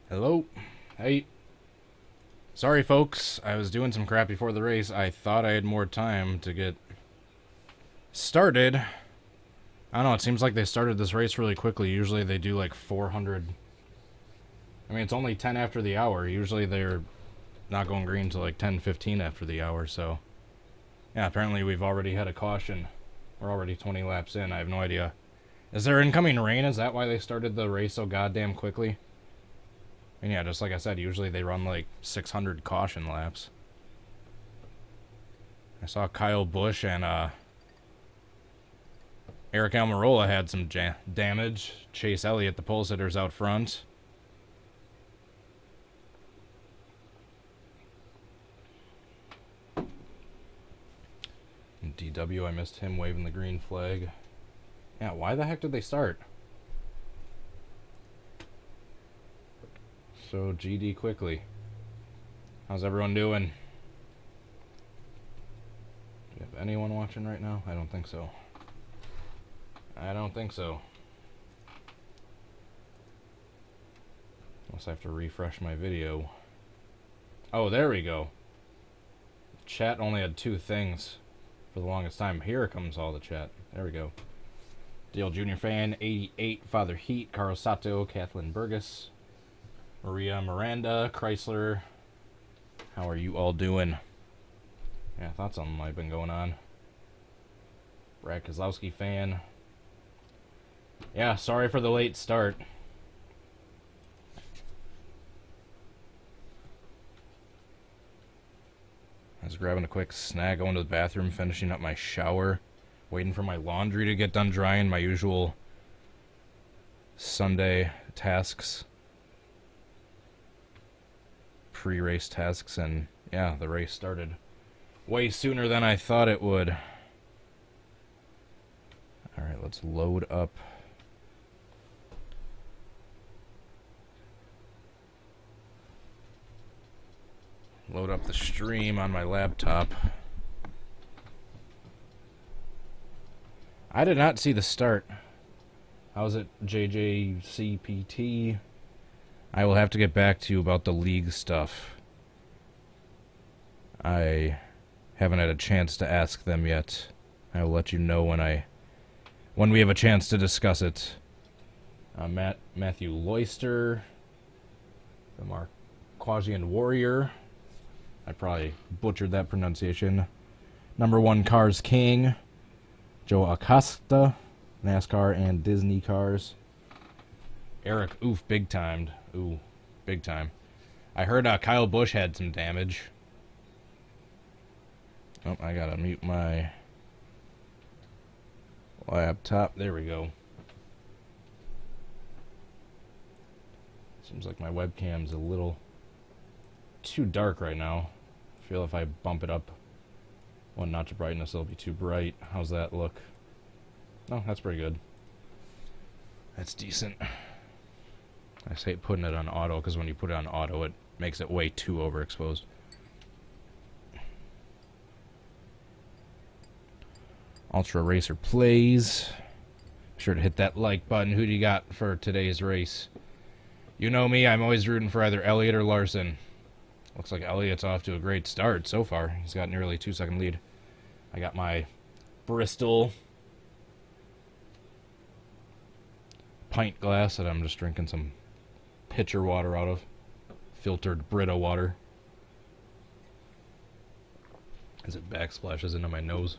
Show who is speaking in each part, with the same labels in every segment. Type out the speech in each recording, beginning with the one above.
Speaker 1: Hello. Hey. Sorry, folks. I was doing some crap before the race. I thought I had more time to get started. I don't know. It seems like they started this race really quickly. Usually they do like 400. I mean, it's only 10 after the hour. Usually they're not going green until like 10:15 after the hour. So, yeah, apparently we've already had a caution. We're already 20 laps in. I have no idea. Is there incoming rain? Is that why they started the race so goddamn quickly? And yeah, just like I said, usually they run like 600 caution laps. I saw Kyle Busch and Eric Almirola had some damage. Chase Elliott, the pole sitters out front. And DW, I missed him waving the green flag. Yeah, why the heck did they start? So GD quickly. How's everyone doing? Do you have anyone watching right now? I don't think so. I don't think so. Unless I have to refresh my video. Oh, there we go. Chat only had 2 things for the longest time. Here comes all the chat. There we go. Dale Jr. Fan, 88, Father Heat, Carl Sato, Kathleen Burgess, Maria Miranda, Chrysler. How are you all doing? Yeah, I thought something might have been going on. Brad Kozlowski fan. Yeah, sorry for the late start. I was grabbing a quick snack, going to the bathroom, finishing up my shower, waiting for my laundry to get done drying, my usual Sunday tasks. Pre-race tasks, and yeah, the race started way sooner than I thought it would. Alright, let's load up. Load up the stream on my laptop. I did not see the start. How's it, JJCPT? I will have to get back to you about the league stuff. I haven't had a chance to ask them yet. I will let you know when we have a chance to discuss it. Matthew Loyster, the Marquasian Warrior. I probably butchered that pronunciation. Number 1 Cars King, Joe Acosta, NASCAR and Disney cars. Eric, oof, big timed. Ooh, big time. I heard Kyle Busch had some damage. Oh, I gotta mute my laptop. There we go. Seems like my webcam's a little too dark right now. I feel if I bump it up 1 notch of brightness, it'll be too bright. How's that look? Oh, that's pretty good. That's decent. I just hate putting it on auto, because when you put it on auto, it makes it way too overexposed. Ultra Racer plays. Be sure to hit that like button. Who do you got for today's race? You know me, I'm always rooting for either Elliott or Larson. Looks like Elliott's off to a great start so far. He's got nearly a 2-second lead. I got my Bristol pint glass that I'm just drinking some pitcher water out of. Filtered Brita water. As it backsplashes into my nose.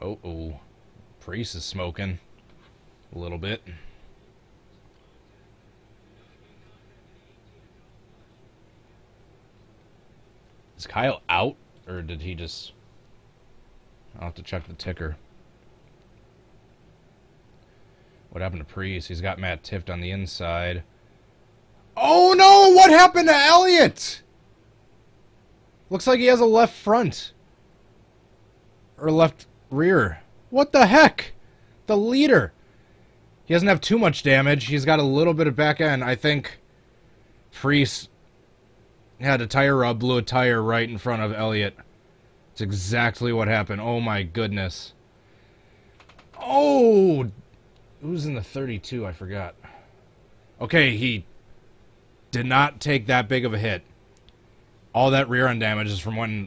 Speaker 1: Oh. Priest is smoking. A little bit. Is Kyle out? Or did he just... I'll have to check the ticker. What happened to Priest? He's got Matt Tifft on the inside. Oh no! What happened to Elliott? Looks like he has a left front. Or left rear. What the heck? The leader. He doesn't have too much damage. He's got a little bit of back end. I think Priest had a tire rub, blew a tire right in front of Elliott. It's exactly what happened. Oh my goodness. Oh! Who's in the 32? I forgot. Okay, he did not take that big of a hit. All that rear end damage is from when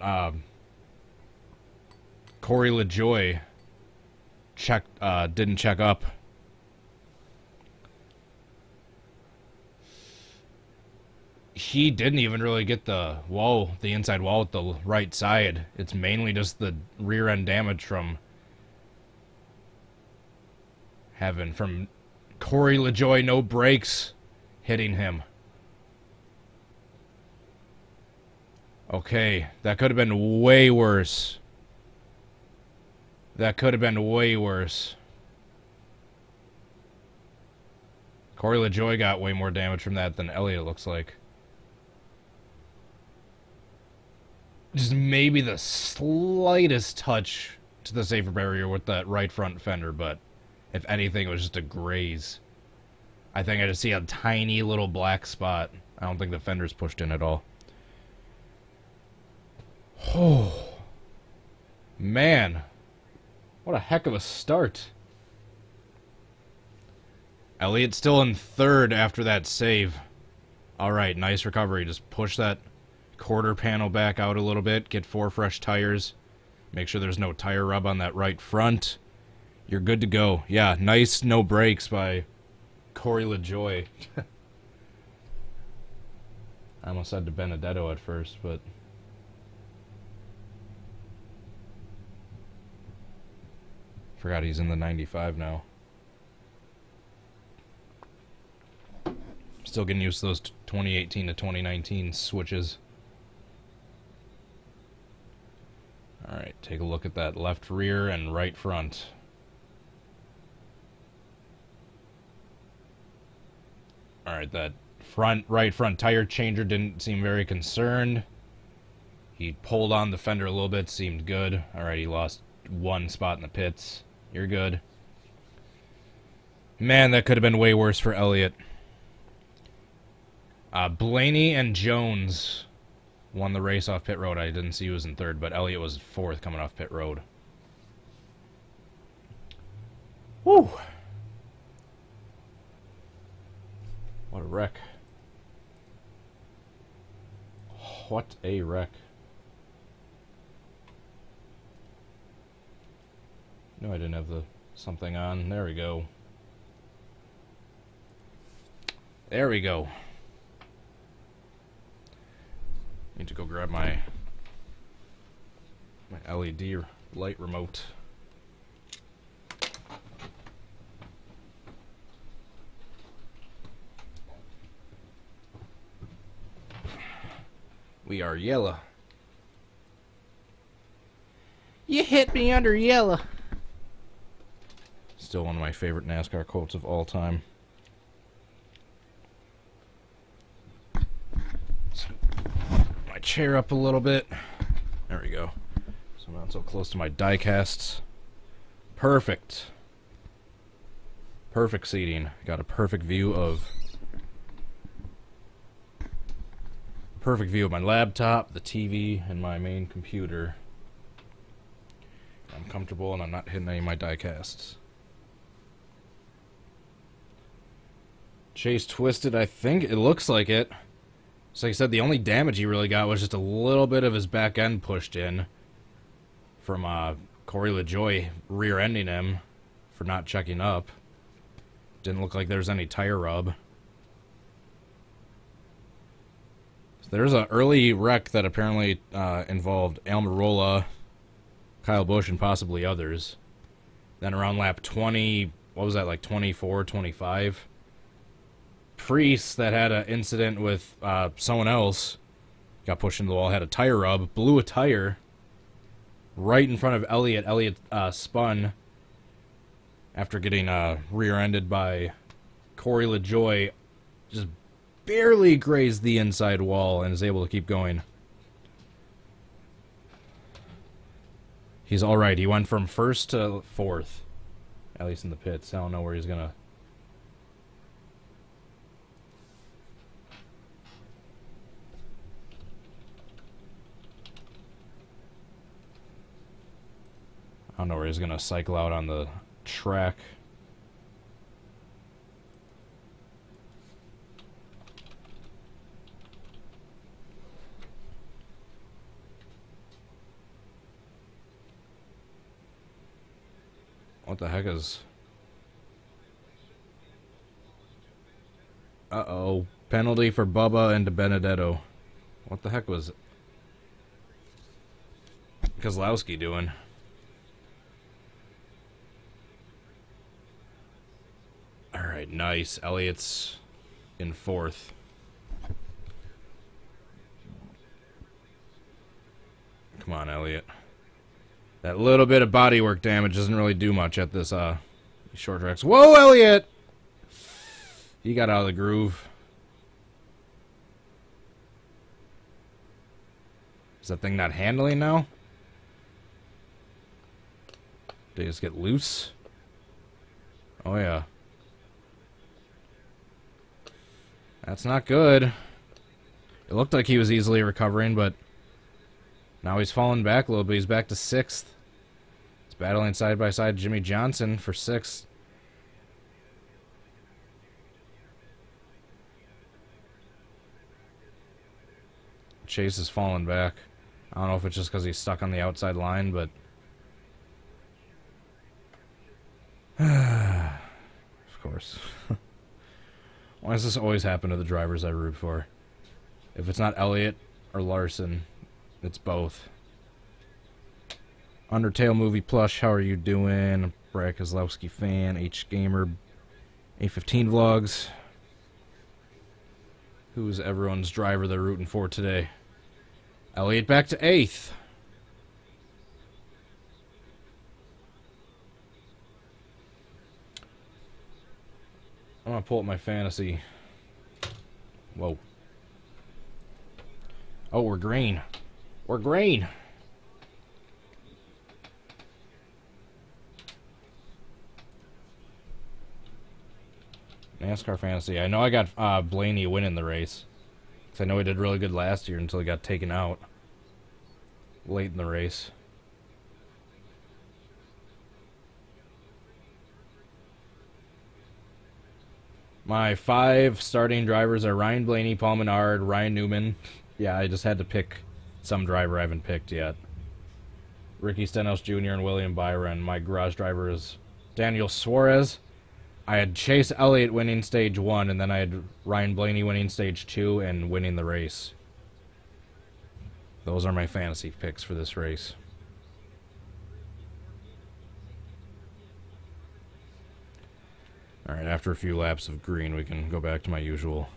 Speaker 1: Corey LaJoy didn't check up. He didn't even really get the wall, the inside wall with the right side. It's mainly just the rear end damage from Corey LaJoy, no brakes, hitting him. Okay, that could have been way worse. That could have been way worse. Corey LaJoy got way more damage from that than Elliot, looks like. Just maybe the slightest touch to the safer barrier with that right front fender, but if anything, it was just a graze. I think I just see a tiny little black spot. I don't think the fender's pushed in at all. Oh, man. What a heck of a start. Elliot's still in third after that save. Alright, nice recovery. Just push that quarter panel back out a little bit. Get 4 fresh tires. Make sure there's no tire rub on that right front. You're good to go. Yeah, nice no brakes by Corey LaJoy. I almost said to Benedetto at first, but... forgot he's in the 95 now. Still getting used to those 2018 to 2019 switches. Alright, take a look at that left rear and right front. Alright, that right front tire changer didn't seem very concerned. He pulled on the fender a little bit, seemed good. Alright, he lost 1 spot in the pits. You're good. Man, that could have been way worse for Elliot. Blaney and Jones won the race off pit road. I didn't see who was in third, but Elliot was 4th coming off pit road. Woo! What a wreck. What a wreck. No, I didn't have the something on. There we go. There we go. Need to go grab my LED light remote. We are yellow. You hit me under yellow. Still one of my favorite NASCAR quotes of all time. My chair up a little bit. There we go. So I'm not so close to my die casts. Perfect. Perfect seating. Got a perfect view of my laptop, the TV, and my main computer. I'm comfortable and I'm not hitting any of my die casts. Chase twisted, I think. It looks like it. So like I said, the only damage he really got was just a little bit of his back end pushed in from Corey LaJoy rear-ending him for not checking up. Didn't look like there was any tire rub. So there's an early wreck that apparently involved Almirola, Kyle Busch, and possibly others. Then around lap 20, what was that, like 24, 25? Priest, that had an incident with someone else, got pushed into the wall, had a tire rub, blew a tire right in front of Elliot. Elliot spun after getting rear-ended by Corey LaJoy, just barely grazed the inside wall and is able to keep going. He's alright. He went from 1st to 4th, at least in the pits. I don't know where he's gonna... I don't know where he's gonna cycle out on the track. What the heck is... Uh-oh. Penalty for Bubba and DiBenedetto. What the heck was Kozlowski doing? Alright, nice. Elliott's in fourth. Come on, Elliott. That little bit of bodywork damage doesn't really do much at this short tracks. Whoa, Elliott! He got out of the groove. Is that thing not handling now? Did he just get loose? Oh, yeah. That's not good. It looked like he was easily recovering, but now he's fallen back a little bit. He's back to 6th. He's battling side by side Jimmy Johnson for 6th. Chase is falling back. I don't know if it's just because he's stuck on the outside line, but... of course. Why does this always happen to the drivers I root for? If it's not Elliott or Larson, it's both. Undertale Movie Plush, how are you doing? Brad Kozlowski fan, H Gamer, A15 Vlogs. Who's everyone's driver they're rooting for today? Elliott back to 8th. I'm gonna pull up my fantasy. Whoa. Oh, we're green. We're green. NASCAR fantasy. I know I got Blaney winning the race. Because I know he did really good last year until he got taken out late in the race. My 5 starting drivers are Ryan Blaney, Paul Menard, Ryan Newman. Yeah, I just had to pick some driver I haven't picked yet. Ricky Stenhouse Jr. and William Byron. My garage driver is Daniel Suarez. I had Chase Elliott winning stage 1, and then I had Ryan Blaney winning stage 2 and winning the race. Those are my fantasy picks for this race. Alright, after a few laps of green, we can go back to my usual.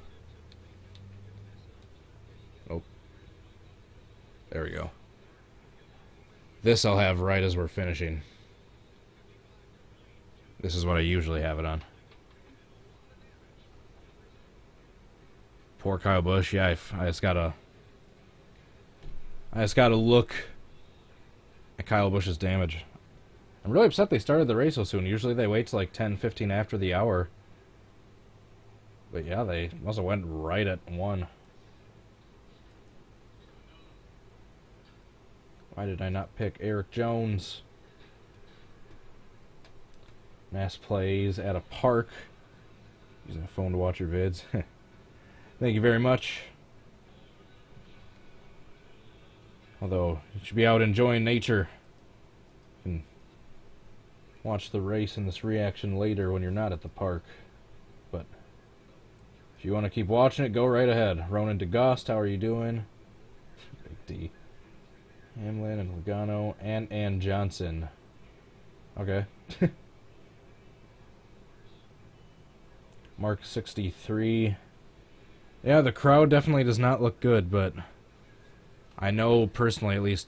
Speaker 1: Oh. There we go. This I'll have right as we're finishing. This is what I usually have it on. Poor Kyle Busch. Yeah, I just gotta look at Kyle Busch's damage. I'm really upset they started the race so soon. Usually they wait till like 10, 15 after the hour. But yeah, they must have went right at 1. Why did I not pick Eric Jones? Mass plays at a park. Using a phone to watch your vids. Thank you very much. Although, you should be out enjoying nature. And watch the race and this reaction later when you're not at the park. But if you want to keep watching it, go right ahead. Ronan DeGost, how are you doing? Big D. Hamlin and Logano and Ann Johnson. Okay. Mark 63. Yeah, the crowd definitely does not look good, but I know personally at least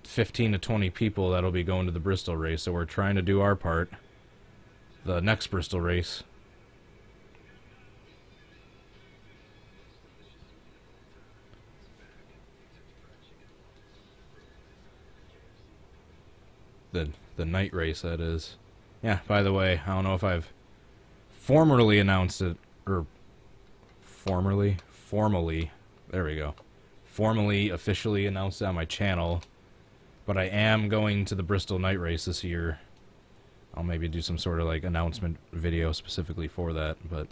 Speaker 1: 15 to 20 people that'll be going to the Bristol race, so we're trying to do our part. The next Bristol race. The night race, that is. Yeah, by the way, I don't know if I've formally announced it, or formally, there we go. Formally, officially announced it on my channel. But I am going to the Bristol night race this year. I'll maybe do some sort of like announcement video specifically for that, but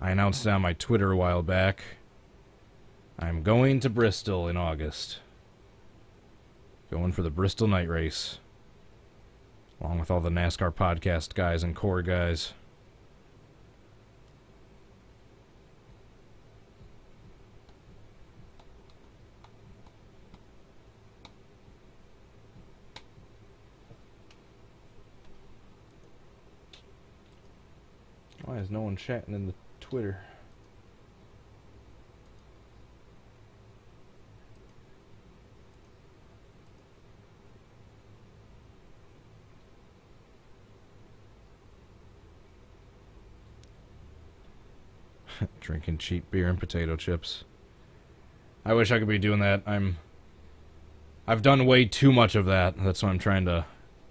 Speaker 1: I announced it on my Twitter a while back. I'm going to Bristol in August. Going for the Bristol night race. Along with all the NASCAR podcast guys and core guys. Why is no one chatting in the Twitter? Drinking cheap beer and potato chips. I wish I could be doing that. I've done way too much of that. That's why I'm trying to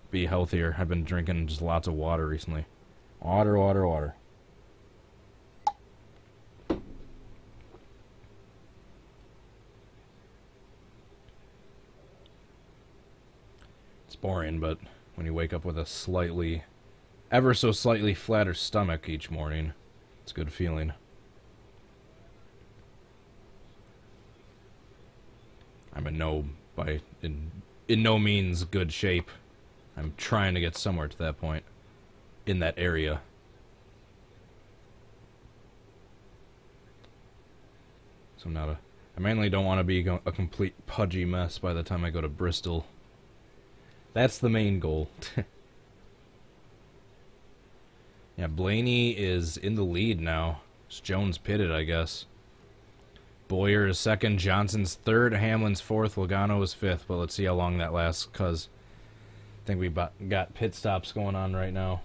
Speaker 1: be healthier. I've been drinking just lots of water recently. Water, water, water. It's boring, but when you wake up with a slightly, ever so slightly flatter stomach each morning, it's a good feeling. I'm in no means good shape. I'm trying to get somewhere to that point in that area. So I mainly don't want to be a complete pudgy mess by the time I go to Bristol. That's the main goal. Yeah, Blaney is in the lead now. It's Jones pitted, I guess. Boyer is second, Johnson's third, Hamlin's fourth, Logano is fifth. But let's see how long that lasts, because I think we've got pit stops going on right now.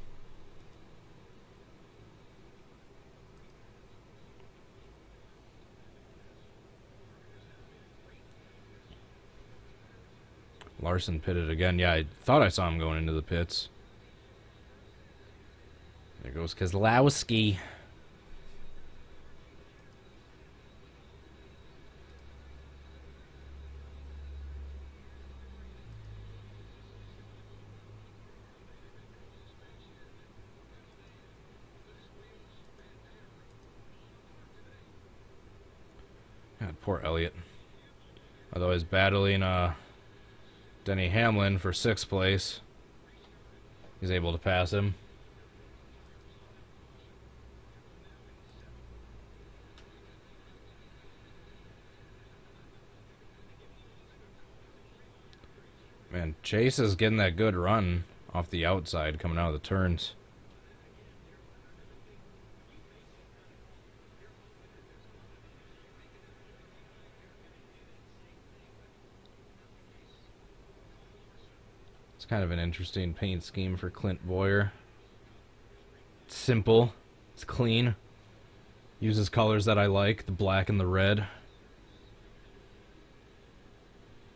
Speaker 1: Larson pitted again. Yeah, I thought I saw him going into the pits. There goes Keselowski. God, poor Elliott. Although he's battling Denny Hamlin for 6th place. He's able to pass him. Man, Chase is getting that good run off the outside coming out of the turns. It's kind of an interesting paint scheme for Clint Boyer. It's simple. It's clean. Uses colors that I like, the black and the red.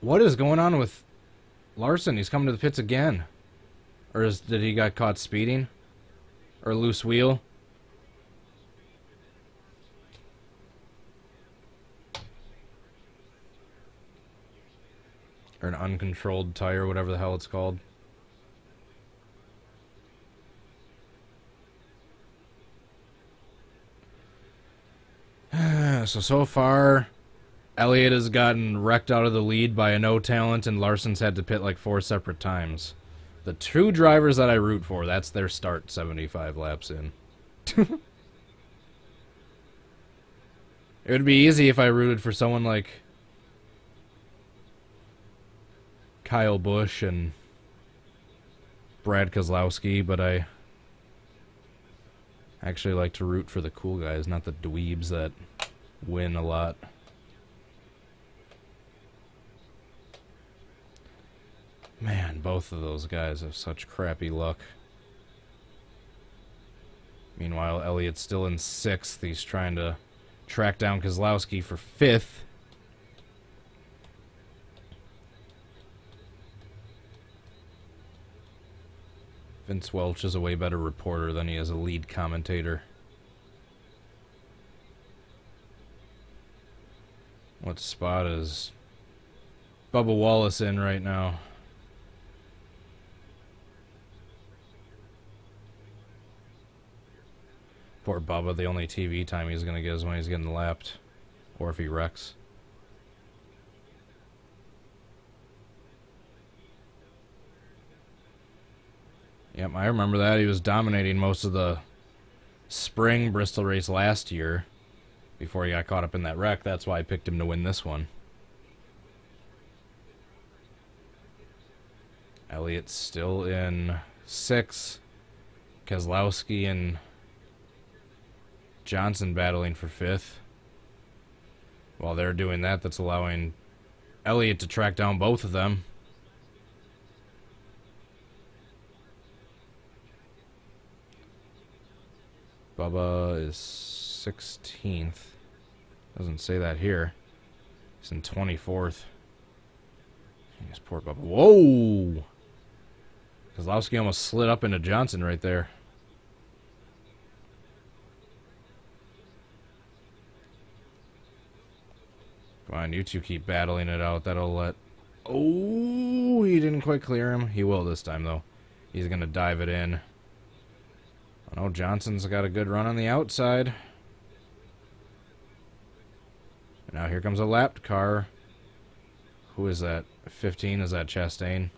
Speaker 1: What is going on with Larson? He's coming to the pits again. Or did he got caught speeding? Or loose wheel? Or an uncontrolled tire, whatever the hell it's called. So far, Elliott has gotten wrecked out of the lead by a no talent, and Larson's had to pit like 4 separate times. The 2 drivers that I root for, that's their start 75 laps in. It would be easy if I rooted for someone like Kyle Busch and Brad Keselowski, but I actually like to root for the cool guys, not the dweebs that win a lot. Man, both of those guys have such crappy luck. Meanwhile, Elliott's still in 6th. He's trying to track down Keselowski for 5th. Vince Welch is a way better reporter than he is a lead commentator. What spot is Bubba Wallace in right now. Poor Bubba, the only TV time he's going to get is when he's getting lapped. Or if he wrecks. Yep, I remember that. He was dominating most of the spring Bristol race last year before he got caught up in that wreck. That's why I picked him to win this one. Elliott's still in 6th. Keselowski and Johnson battling for 5th. While they're doing that, that's allowing Elliott to track down both of them. Bubba is 16th. Doesn't say that here. He's in 24th. Yes, poor Bubba. Whoa! Keselowski almost slid up into Johnson right there. Come on, you two keep battling it out. That'll let... Oh, he didn't quite clear him. He will this time, though. He's going to dive it in. Oh, no, Johnson's got a good run on the outside. Now here comes a lapped car. Who is that? 15, is that Chastain?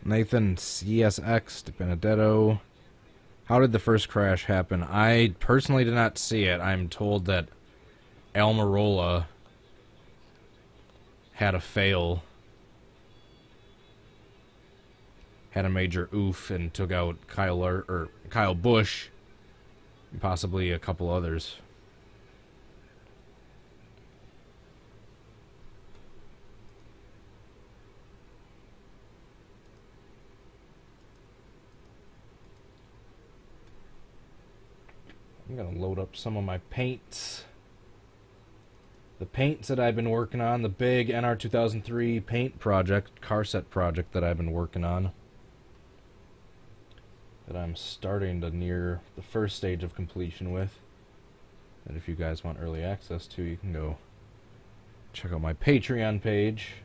Speaker 1: Nathan CSX de Benedetto. How did the first crash happen? I personally did not see it. I'm told that Almirola had a fail. Had a major oof and took out Kyle Busch and possibly a couple others. I'm going to load up some of my paints. The paints that I've been working on, the big NR 2003 paint project, car set project that I've been working on. That I'm starting to near the first stage of completion with. And if you guys want early access to, you can go check out my Patreon page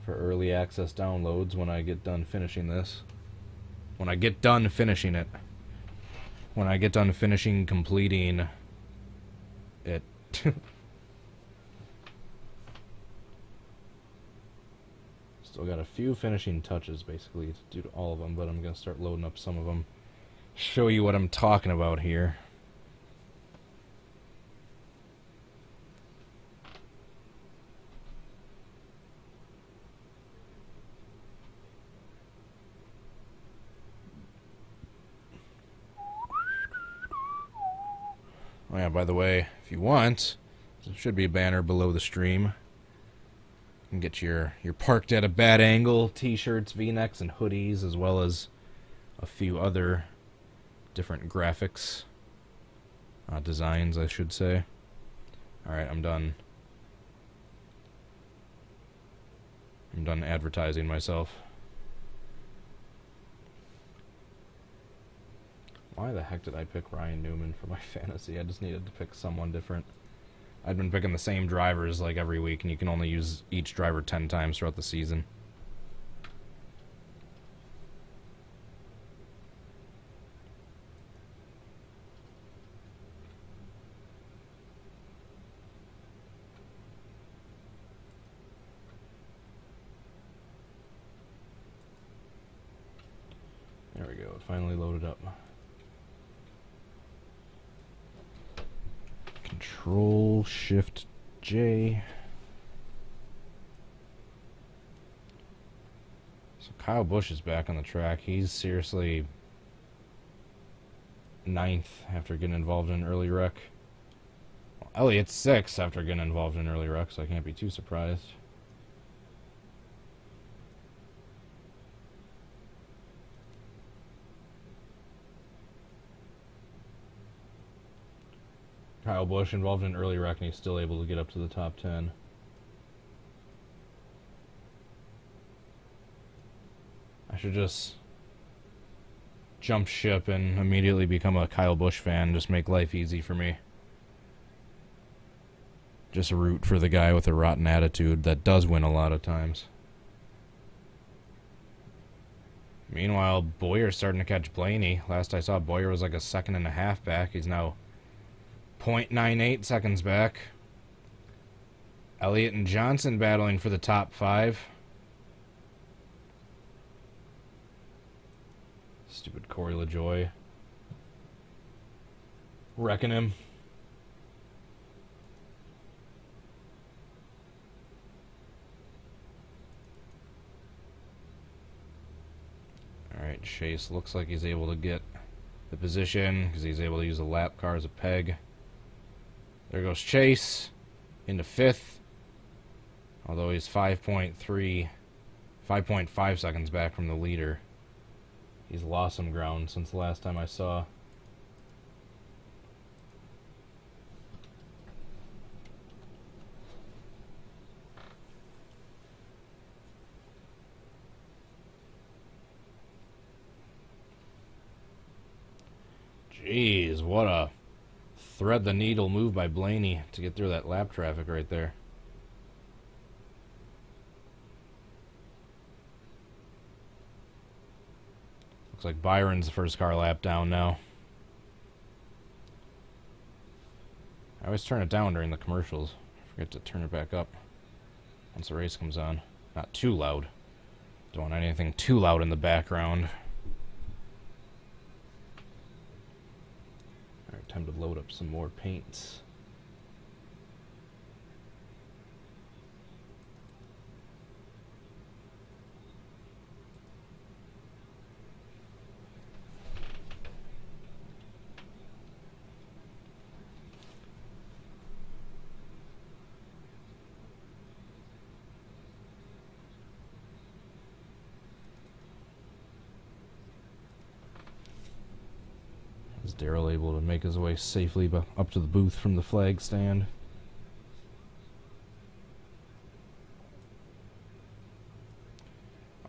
Speaker 1: for early access downloads when I get done finishing this. When I get done finishing it. When I get done finishing completing it. Still got a few finishing touches basically to do to all of them, but I'm going to start loading up some of them. Show you what I'm talking about here. Oh yeah, by the way, if you want, there should be a banner below the stream. You can get your parked at a bad angle t-shirts, v-necks, and hoodies, as well as a few other different graphics. Designs, I should say. Alright, I'm done. I'm done advertising myself. Why the heck did I pick Ryan Newman for my fantasy? I just needed to pick someone different. I'd been picking the same drivers like every week, and you can only use each driver 10 times throughout the season. There we go, it finally loaded up. Control Shift J. So Kyle Busch is back on the track. He's seriously 9th after getting involved in an early wreck. Well, Elliott's 6th after getting involved in an early wreck, so I can't be too surprised. Kyle Busch involved in an early wreck, and he's still able to get up to the top 10. I should just jump ship and immediately become a Kyle Busch fan. Just make life easy for me. Just root for the guy with a rotten attitude that does win a lot of times. Meanwhile, Boyer's starting to catch Blaney. Last I saw, Boyer was like a 1.5 seconds back. He's now 0.98 seconds back. Elliott and Johnson battling for the top 5. Stupid Corey LaJoie. Wrecking him. Alright, Chase looks like he's able to get the position because he's able to use a lap car as a peg. There goes Chase into 5th. Although he's 5.5 seconds back from the leader. He's lost some ground since the last time I saw. Jeez, what a thread the needle move by Blaney to get through that lap traffic right there. Looks like Byron's the first car lap down now. I always turn it down during the commercials. I forget to turn it back up once the race comes on. Not too loud. Don't want anything too loud in the background. Alright, time to load up some more paints. Is Darrell able to make his way safely up to the booth from the flag stand?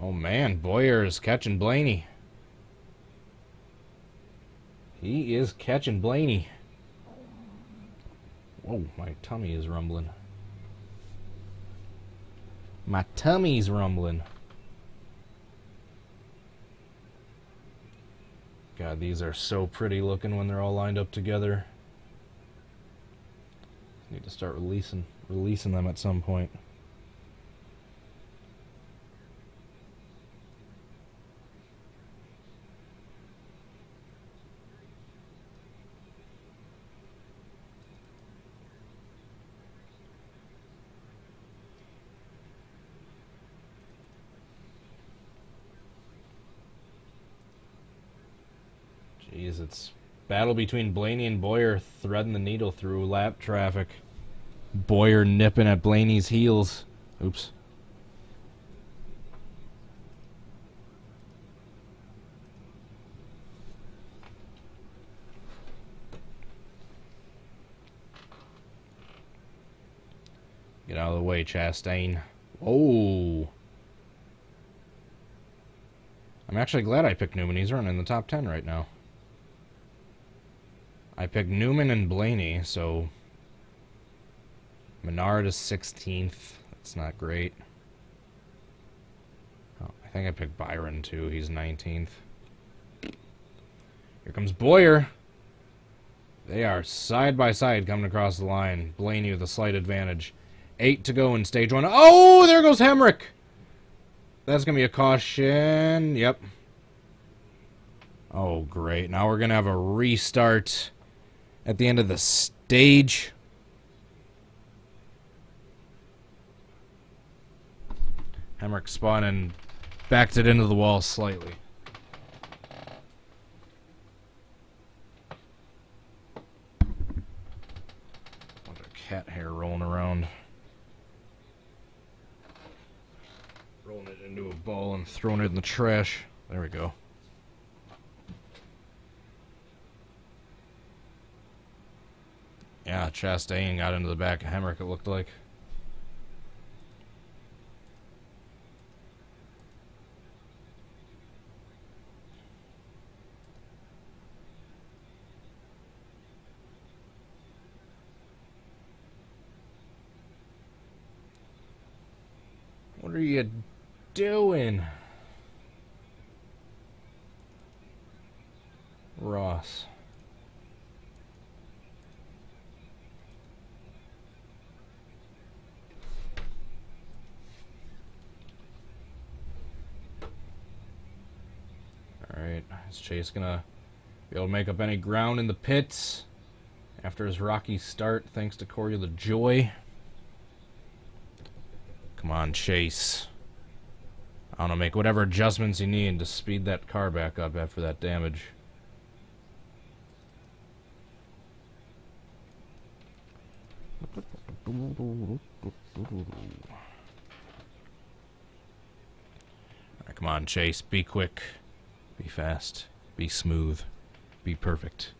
Speaker 1: Oh man, Boyer is catching Blaney. He is catching Blaney. Whoa, my tummy is rumbling. My tummy's rumbling. God, these are so pretty looking when they're all lined up together. Need to start releasing them at some point. Jeez, it's battle between Blaney and Boyer threading the needle through lap traffic. Boyer nipping at Blaney's heels. Oops. Get out of the way, Chastain. Oh. I'm actually glad I picked Newman. He's running in the top 10 right now. I picked Newman and Blaney, so Menard is 16th. That's not great. Oh, I think I picked Byron, too. He's 19th. Here comes Boyer. They are side by side coming across the line. Blaney with a slight advantage. 8 to go in stage 1. Oh, there goes Hemrick. That's going to be a caution. Yep. Oh, great. Now we're going to have a restart at the end of the stage. Hemrick spun and backed it into the wall slightly. Bunch of cat hair rolling around. Rolling it into a ball and throwing it in the trash. There we go. Chastain got into the back of Hemrick, it looked like. What are you doing, Ross? Alright, is Chase gonna be able to make up any ground in the pits after his rocky start, thanks to Corey LaJoy? Come on, Chase. I don't know, make whatever adjustments you need to speed that car back up after that damage. Alright, come on, Chase. Be quick. Be fast. Be smooth. Be perfect.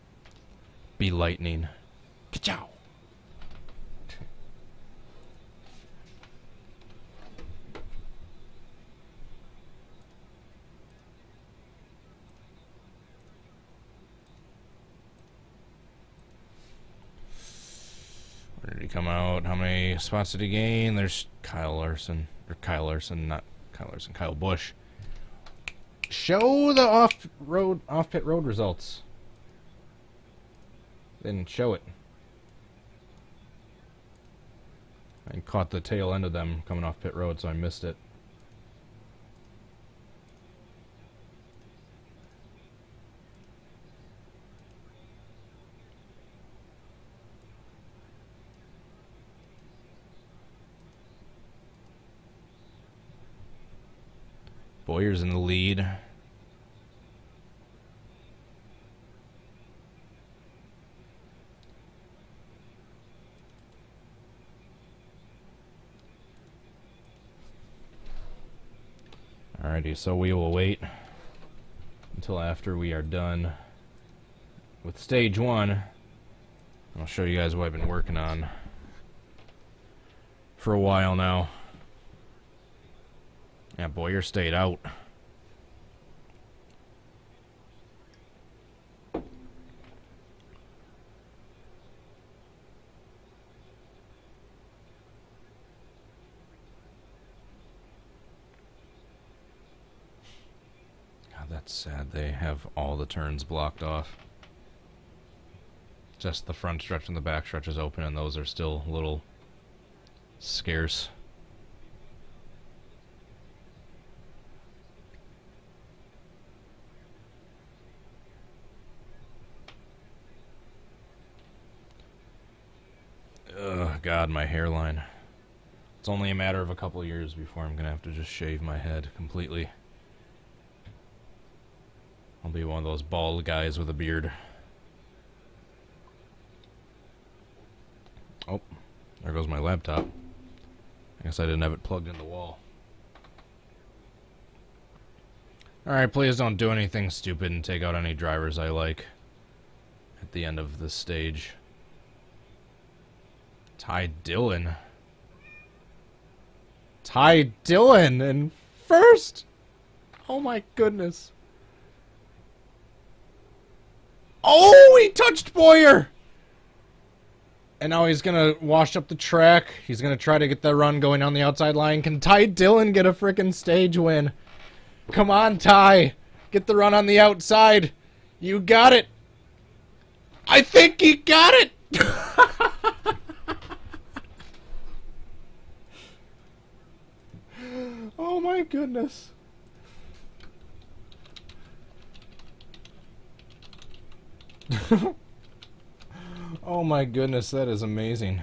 Speaker 1: Be lightning. Ka-chow! Where did he come out? How many spots did he gain? There's Kyle Larson. Or Kyle Larson, not Kyle Larson. Kyle Busch. Show the off-pit road results. Didn't show it. I caught the tail end of them coming off pit road, so I missed it. Boyer's in the lead. Alrighty, so we will wait until after we are done with stage 1. I'll show you guys what I've been working on for a while now. Yeah, Boyer stayed out. God, that's sad. They have all the turns blocked off. Just the front stretch and the back stretch is open, and those are still a little scarce. Ugh, God, my hairline. It's only a matter of a couple of years before I'm gonna have to just shave my head completely. I'll be one of those bald guys with a beard. Oh, there goes my laptop. I guess I didn't have it plugged in the wall. Alright, please don't do anything stupid and take out any drivers I like at the end of this stage. Ty Dillon. Ty Dillon in first! Oh my goodness. Oh, he touched Boyer! And now he's gonna wash up the track. He's gonna try to get the run going on the outside line. Can Ty Dillon get a frickin' stage win? Come on, Ty. Get the run on the outside. You got it. I think he got it! Oh my goodness. Oh my goodness, that is amazing.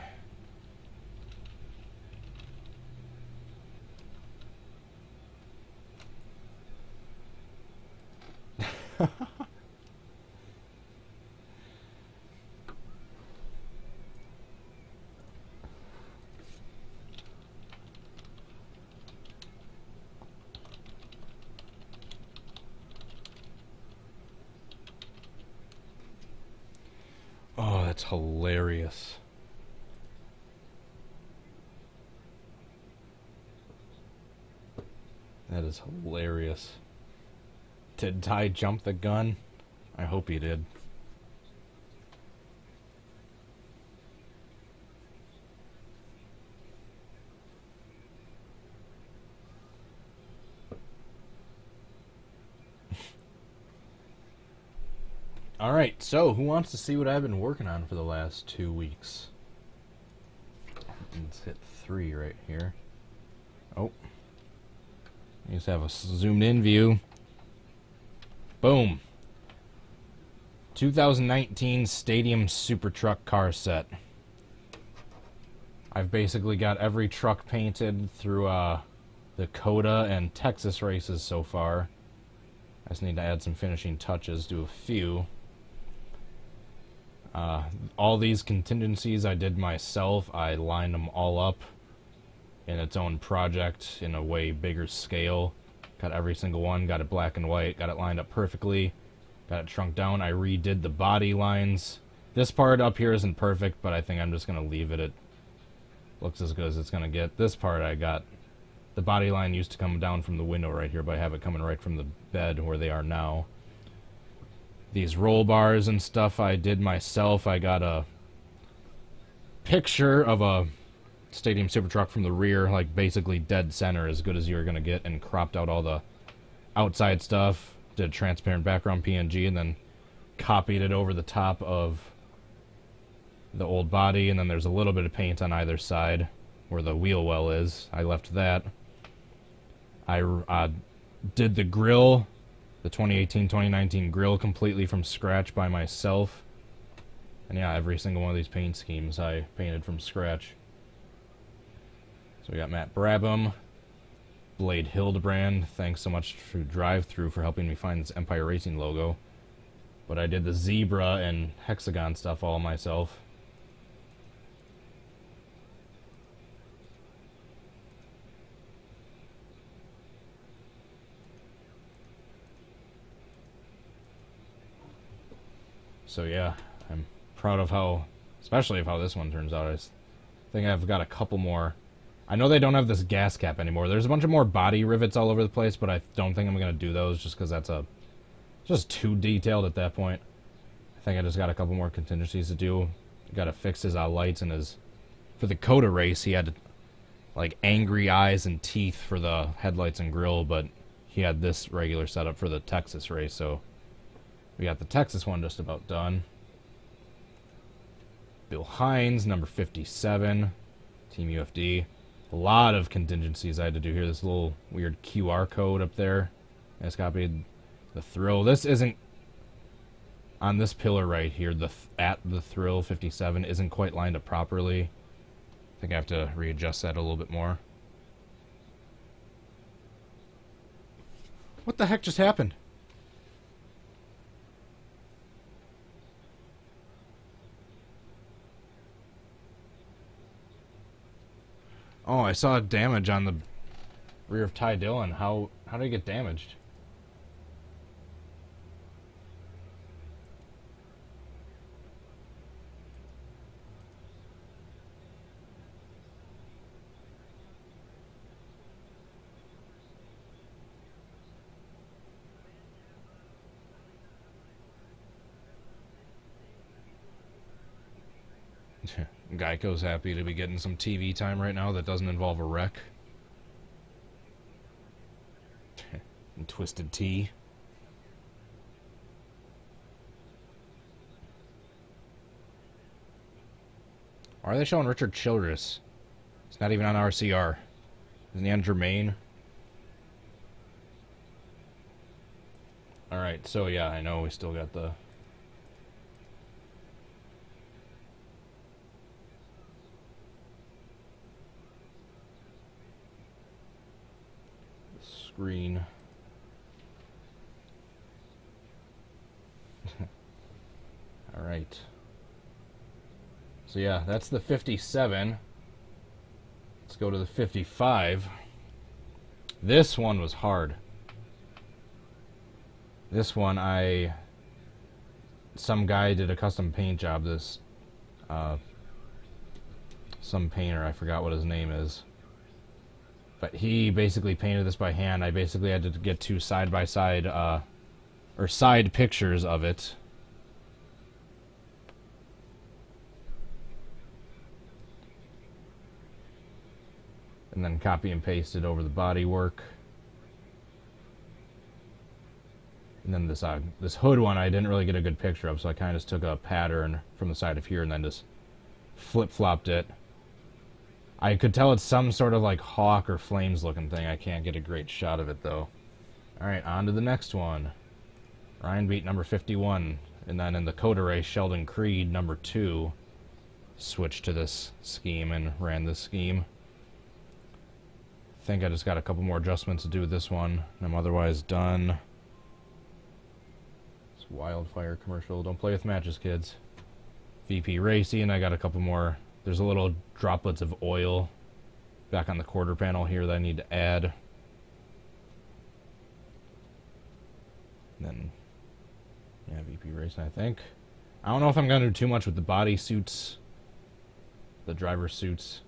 Speaker 1: Oh, that's hilarious. That is hilarious. Did Ty jump the gun? I hope he did. Alright, so who wants to see what I've been working on for the last 2 weeks? Let's hit 3 right here. Oh. You just have a zoomed in view. Boom. 2019 Stadium Super Truck car set. I've basically got every truck painted through the Coda and Texas races so far. I just need to add some finishing touches, do a few. All these contingencies I did myself. I lined them all up in its own project in a way bigger scale. Got every single one, got it black and white, got it lined up perfectly, got it shrunk down. I redid the body lines. This part up here isn't perfect, but I think I'm just going to leave it. It looks as good as it's going to get. This part I got, the body line used to come down from the window right here, but I have it coming right from the bed where they are now. These roll bars and stuff I did myself. I got a picture of a Stadium Super Truck from the rear, like basically dead center, as good as you're going to get, and cropped out all the outside stuff, did a transparent background PNG, and then copied it over the top of the old body, and then there's a little bit of paint on either side where the wheel well is. I left that. I did the grill, the 2018-2019 grill, completely from scratch by myself. And yeah, every single one of these paint schemes I painted from scratch. So we got Matt Brabham, Blade Hildebrand. Thanks so much to DriveThrough for helping me find this Empire Racing logo. But I did the zebra and hexagon stuff all myself. So yeah, I'm proud of how, especially of how this one turns out. I think I've got a couple more. I know they don't have this gas cap anymore. There's a bunch of more body rivets all over the place, but I don't think I'm going to do those just because that's just too detailed at that point. I think I just got a couple more contingencies to do. Got to fix his lights and his... For the Coda race, he had like angry eyes and teeth for the headlights and grill, but he had this regular setup for the Texas race, so we got the Texas one just about done. Bill Hines, number 57, Team UFD. A lot of contingencies I had to do here. This little weird QR code up there. I just copied the thrill. This isn't on this pillar right here. At the thrill 57 isn't quite lined up properly. I think I have to readjust that a little bit more. What the heck just happened? Oh, I saw damage on the rear of Ty Dillon. How did he get damaged? Geico's happy to be getting some TV time right now that doesn't involve a wreck. And Twisted Tea. Why are they showing Richard Childress? He's not even on RCR. Isn't he on Germain? Alright, so yeah, I know we still got the... screen. Alright. So yeah, that's the 57. Let's go to the 55. This one was hard. This one, some guy did a custom paint job. This, some painter, I forgot what his name is, But he basically painted this by hand. I basically had to get two side-by-side, or side pictures of it. And then copy and paste it over the body work. And then this hood one I didn't really get a good picture of, so I kind of just took a pattern from the side of here and then just flip-flopped it. I could tell it's some sort of like hawk or flames looking thing. I can't get a great shot of it though. Alright, on to the next one. Ryan beat number 51. And then in the Coda race, Sheldon Creed, number 2, switched to this scheme and ran this scheme. I think I just got a couple more adjustments to do with this one. And I'm otherwise done. It's Wildfire commercial. Don't play with matches, kids. VP Racing, I got a couple more. There's a little droplets of oil back on the quarter panel here that I need to add. And then, yeah, VP Racing, I think. I don't know if I'm going to do too much with the body suits, the driver suits,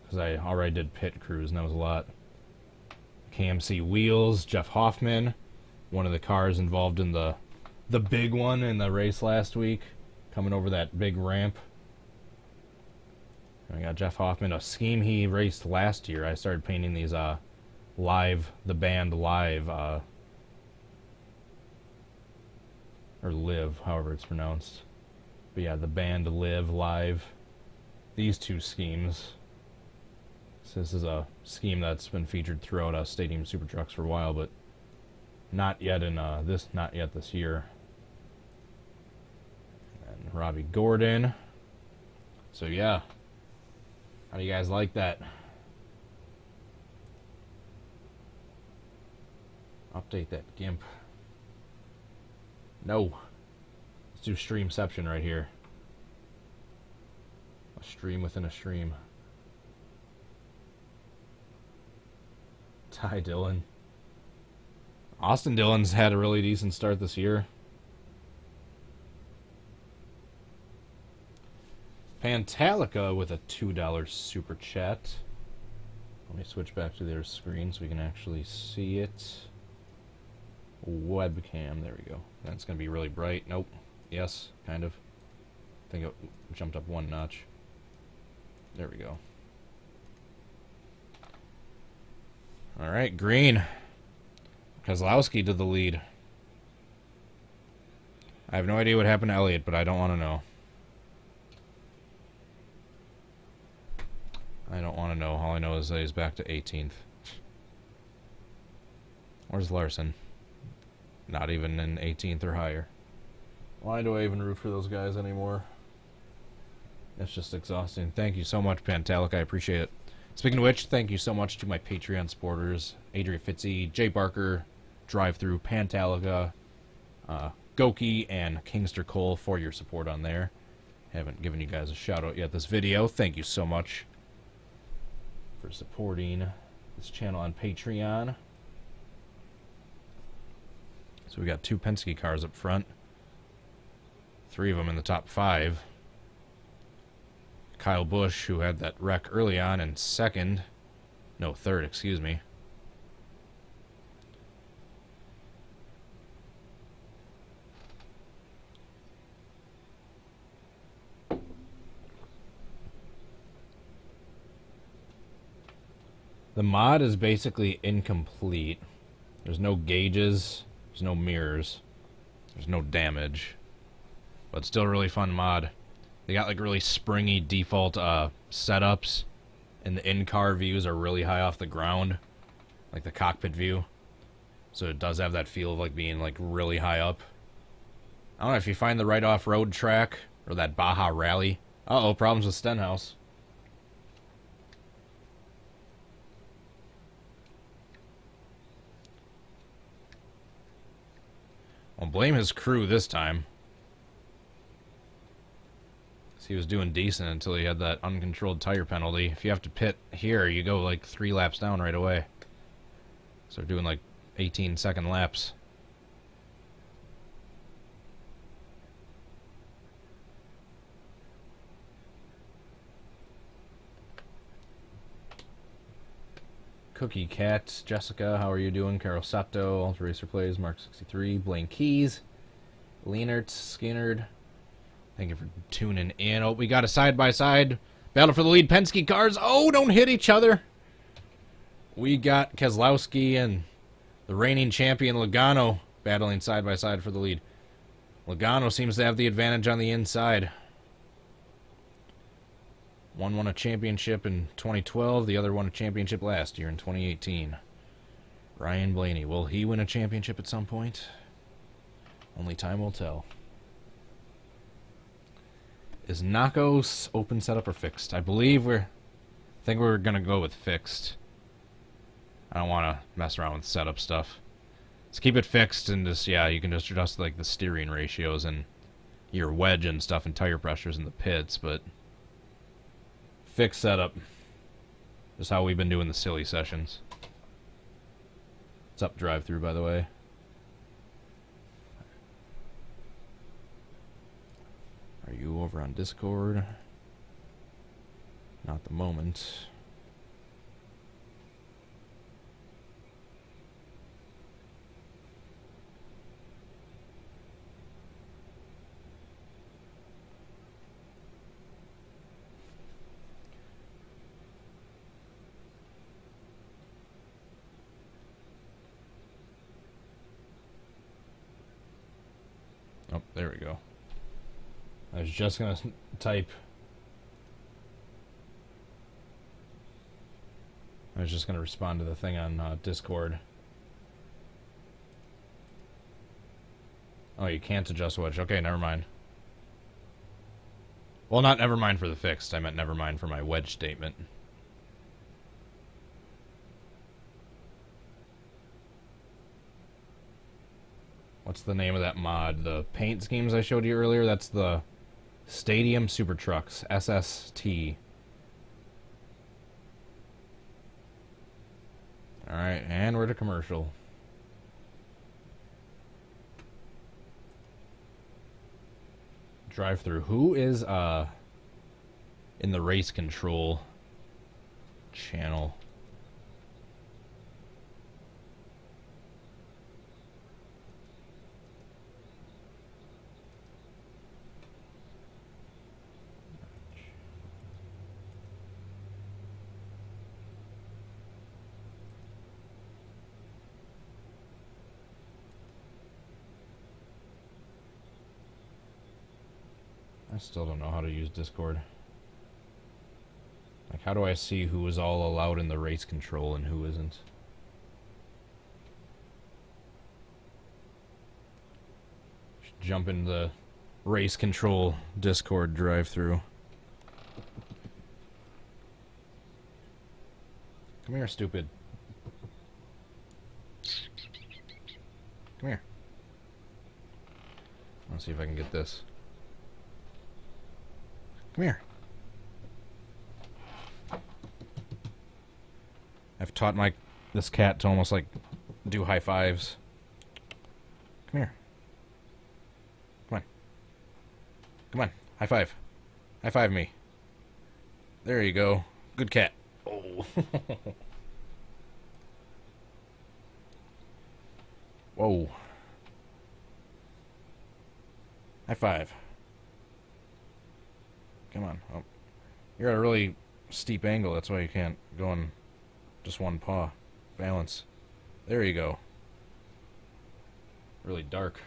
Speaker 1: because I already did pit crews, and that was a lot. KMC Wheels, Jeff Hoffman, one of the cars involved in the big one in the race last week, coming over that big ramp. I got Jeff Hoffman, a scheme he raced last year. I started painting these live, the band live, or live, however it's pronounced. But yeah, the band live live. These two schemes. So this is a scheme that's been featured throughout Stadium Super Trucks for a while, but not yet in not yet this year. And Robbie Gordon. So yeah. How do you guys like that? Update that GIMP. No. Let's do Streamception right here. A stream within a stream. Ty Dillon. Austin Dillon's had a really decent start this year. Pantalica with a $2 super chat. Let me switch back to their screen so we can actually see it. Webcam, there we go. That's going to be really bright. Nope. Yes, kind of. I think it jumped up one notch. There we go. Alright, green. Kozlowski to the lead. I have no idea what happened to Elliott, but I don't want to know. I don't want to know. All I know is that he's back to 18th. Where's Larson? Not even in 18th or higher. Why do I even root for those guys anymore? It's just exhausting. Thank you so much, Pantalic. I appreciate it. Speaking of which, thank you so much to my Patreon supporters, Adrian Fitzy, Jay Barker, DriveThrough, Pantalica, Goki, and Kingster Cole for your support on there. Haven't given you guys a shout out yet this video. Thank you so much for supporting this channel on Patreon. So we got 2 Penske cars up front. 3 of them in the top 5. Kyle Busch, who had that wreck early on, in third, excuse me. The mod is basically incomplete. There's no gauges, there's no mirrors, there's no damage. But still a really fun mod. They got like really springy default setups, and the in-car views are really high off the ground, like the cockpit view. So it does have that feel of like being like really high up. I don't know if you find the right off-road track or that Baja Rally. Uh-oh, problems with Stenhouse. I'll blame his crew this time. He was doing decent until he had that uncontrolled tire penalty. If you have to pit here, you go like 3 laps down right away. So doing like 18-second laps. Cookie Cat, Jessica, how are you doing? Carol Sato, Ultra Racer Plays, Mark63, Blaine Keys, Leonard, Skinnerd. Thank you for tuning in. Oh, we got a side-by-side battle for the lead. Penske cars. Oh, don't hit each other. We got Keselowski and the reigning champion Logano battling side-by-side for the lead. Logano seems to have the advantage on the inside. One won a championship in 2012. The other won a championship last year in 2018. Ryan Blaney. Will he win a championship at some point? Only time will tell. Is Nako's open setup or fixed? I think we're going to go with fixed. I don't want to mess around with setup stuff. Let's keep it fixed and just, yeah, you can just adjust like the steering ratios and your wedge and stuff and tire pressures in the pits, but fixed setup is how we've been doing the silly sessions. What's up, DriveThrough, by the way? Are you over on Discord? Not the moment. Oh, there we go. I was just going to type... I was just going to respond to the thing on Discord. Oh, you can't adjust wedge. Okay, never mind. Well, not never mind for the fixed. I meant never mind for my wedge statement. What's the name of that mod? The paint schemes I showed you earlier? That's the Stadium Super Trucks, SST. Alright, and we're to commercial. DriveThrough. Who is in the race control channel? I still don't know how to use Discord. Like, how do I see who is all allowed in the race control and who isn't? Should jump in the race control Discord DriveThrough. Come here, stupid. Come here. Let's see if I can get this. Come here. I've taught this cat to almost like do high fives. Come here. Come on. Come on. High five. High five me. There you go. Good cat. Oh. Whoa. High five. Come on. Oh. You're at a really steep angle. That's why you can't go on just one paw. Balance. There you go. Really dark.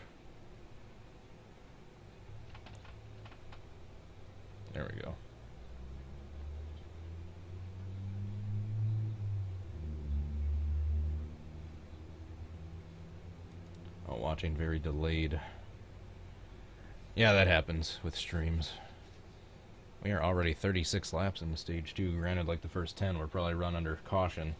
Speaker 1: There we go. Oh, watching very delayed. Yeah, that happens with streams. We are already 36 laps into stage 2. Granted, like the first 10, we're probably run under caution.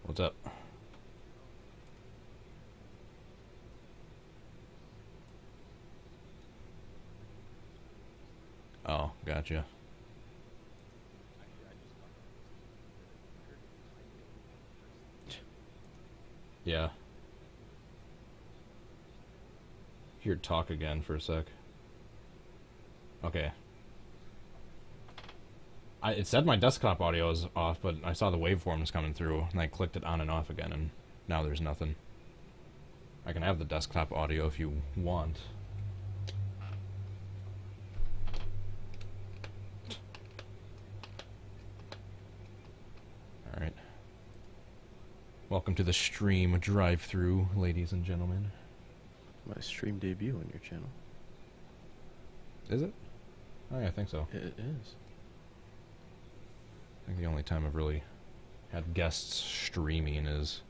Speaker 1: What's up? Oh, gotcha. Yeah. Here, talk again for a sec. Okay. It said my desktop audio is off, but I saw the waveforms coming through, and I clicked it on and off again, and now there's nothing. I can have the desktop audio if you want. Alright. Welcome to the stream drive-through, ladies and gentlemen.
Speaker 2: My stream debut on your channel.
Speaker 1: Is it? Oh yeah, I think so.
Speaker 2: It is.
Speaker 1: I think the only time I've really had guests streaming is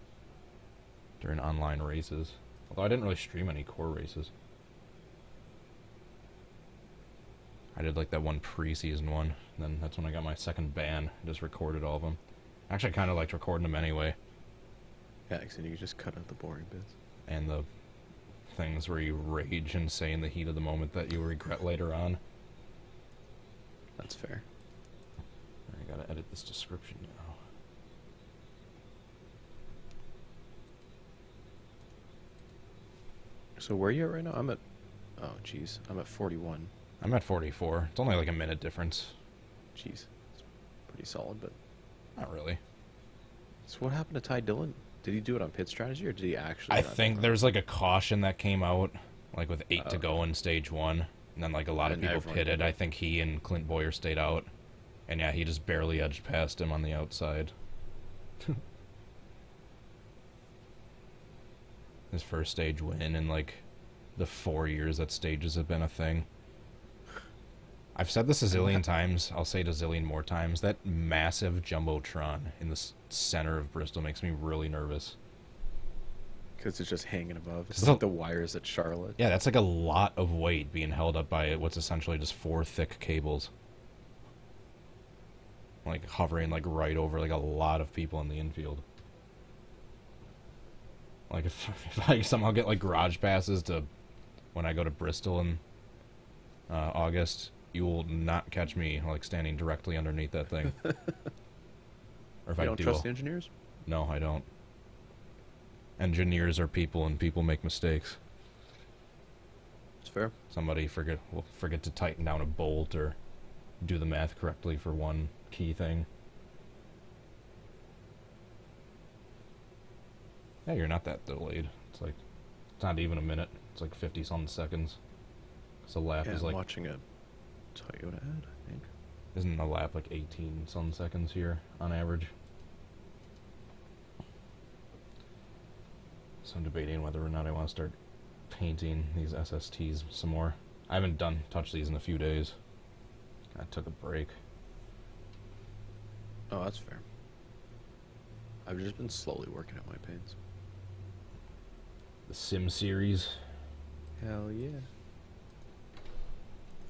Speaker 1: during online races. Although I didn't really stream any core races. I did like that one pre-season one, and then that's when I got my second ban. I just recorded all of them. Actually, I kind of liked recording them anyway.
Speaker 2: Yeah, because you can just cut out the boring bits.
Speaker 1: And the things where you rage and say in the heat of the moment that you regret later on.
Speaker 2: That's fair.
Speaker 1: I gotta edit this description now.
Speaker 2: So where are you at right now? I'm at... Oh, jeez. I'm at 41.
Speaker 1: I'm at 44. It's only like a minute difference.
Speaker 2: Jeez. It's pretty solid, but...
Speaker 1: Not really.
Speaker 2: So what happened to Ty Dillon? Did he do it on pit strategy, or did he actually...
Speaker 1: I think there's like a caution that came out, like with 8 to go in stage 1. And then like a lot of people pitted. I think he and Clint Boyer stayed out. And yeah, he just barely edged past him on the outside. His first stage win in like the 4 years that stages have been a thing. I've said this a zillion times. I'll say it a zillion more times. That massive Jumbotron in the center of Bristol makes me really nervous.
Speaker 2: Because it's just hanging above. It's like the wires at Charlotte.
Speaker 1: Yeah, that's like a lot of weight being held up by what's essentially just 4 thick cables. Like hovering like right over like a lot of people in the infield. Like if I somehow get like garage passes to when I go to Bristol in August, you will not catch me like standing directly underneath that thing. Or if
Speaker 2: you
Speaker 1: I
Speaker 2: don't trust the engineers?
Speaker 1: No, I don't. Engineers are people, and people make mistakes.
Speaker 2: It's fair.
Speaker 1: Somebody will forget to tighten down a bolt or do the math correctly for one key thing. Yeah, you're not that delayed. It's like, it's not even a minute. It's like 50-some seconds. So lap is like...
Speaker 2: I'm watching a Toyota ad, I think.
Speaker 1: Isn't a lap like 18-some seconds here on average? So I'm debating whether or not I want to start painting these SSTs some more. I haven't touched these in a few days. I took a break.
Speaker 2: Oh, that's fair. I've just been slowly working at my paints.
Speaker 1: The Sim series.
Speaker 2: Hell yeah.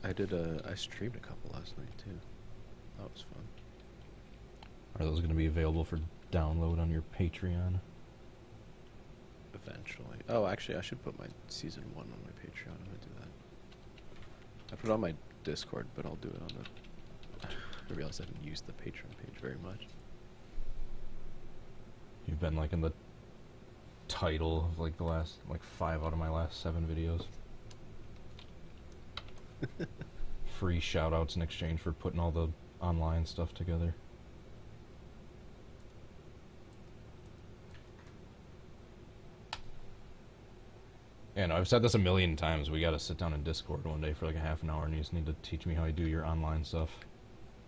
Speaker 2: I streamed a couple last night too. That was fun.
Speaker 1: Are those going to be available for download on your Patreon?
Speaker 2: Eventually. Oh, actually, I should put my season 1 on my Patreon if I do that. I put it on my Discord, but I'll do it on the... I realized I didn't use the Patreon page very much.
Speaker 1: You've been like in the title of like the last, like 5 out of my last 7 videos. Free shoutouts in exchange for putting all the online stuff together. Yeah, no, I've said this a million times. We gotta sit down in Discord one day for like a half an hour and you just need to teach me how you do your online stuff.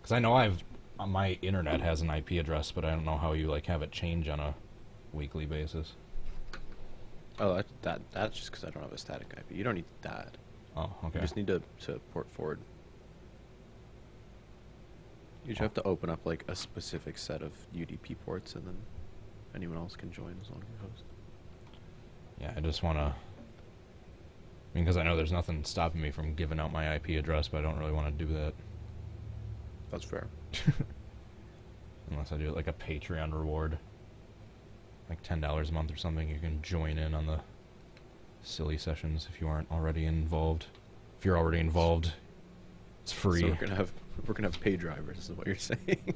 Speaker 1: Because I know my internet has an IP address, but I don't know how you like have it change on a weekly basis.
Speaker 2: Oh, that's just because I don't have a static IP. You don't need that.
Speaker 1: Oh, okay.
Speaker 2: You just need to port forward. You just have to open up like a specific set of UDP ports, and then anyone else can join as long as you host.
Speaker 1: Yeah, I just want to... I mean, because I know there's nothing stopping me from giving out my IP address, but I don't really want to do that.
Speaker 2: That's fair.
Speaker 1: Unless I do it like a Patreon reward. Like $10 a month or something, you can join in on the silly sessions if you aren't already involved. If you're already involved, it's free.
Speaker 2: So we're gonna have pay drivers, is what you're saying.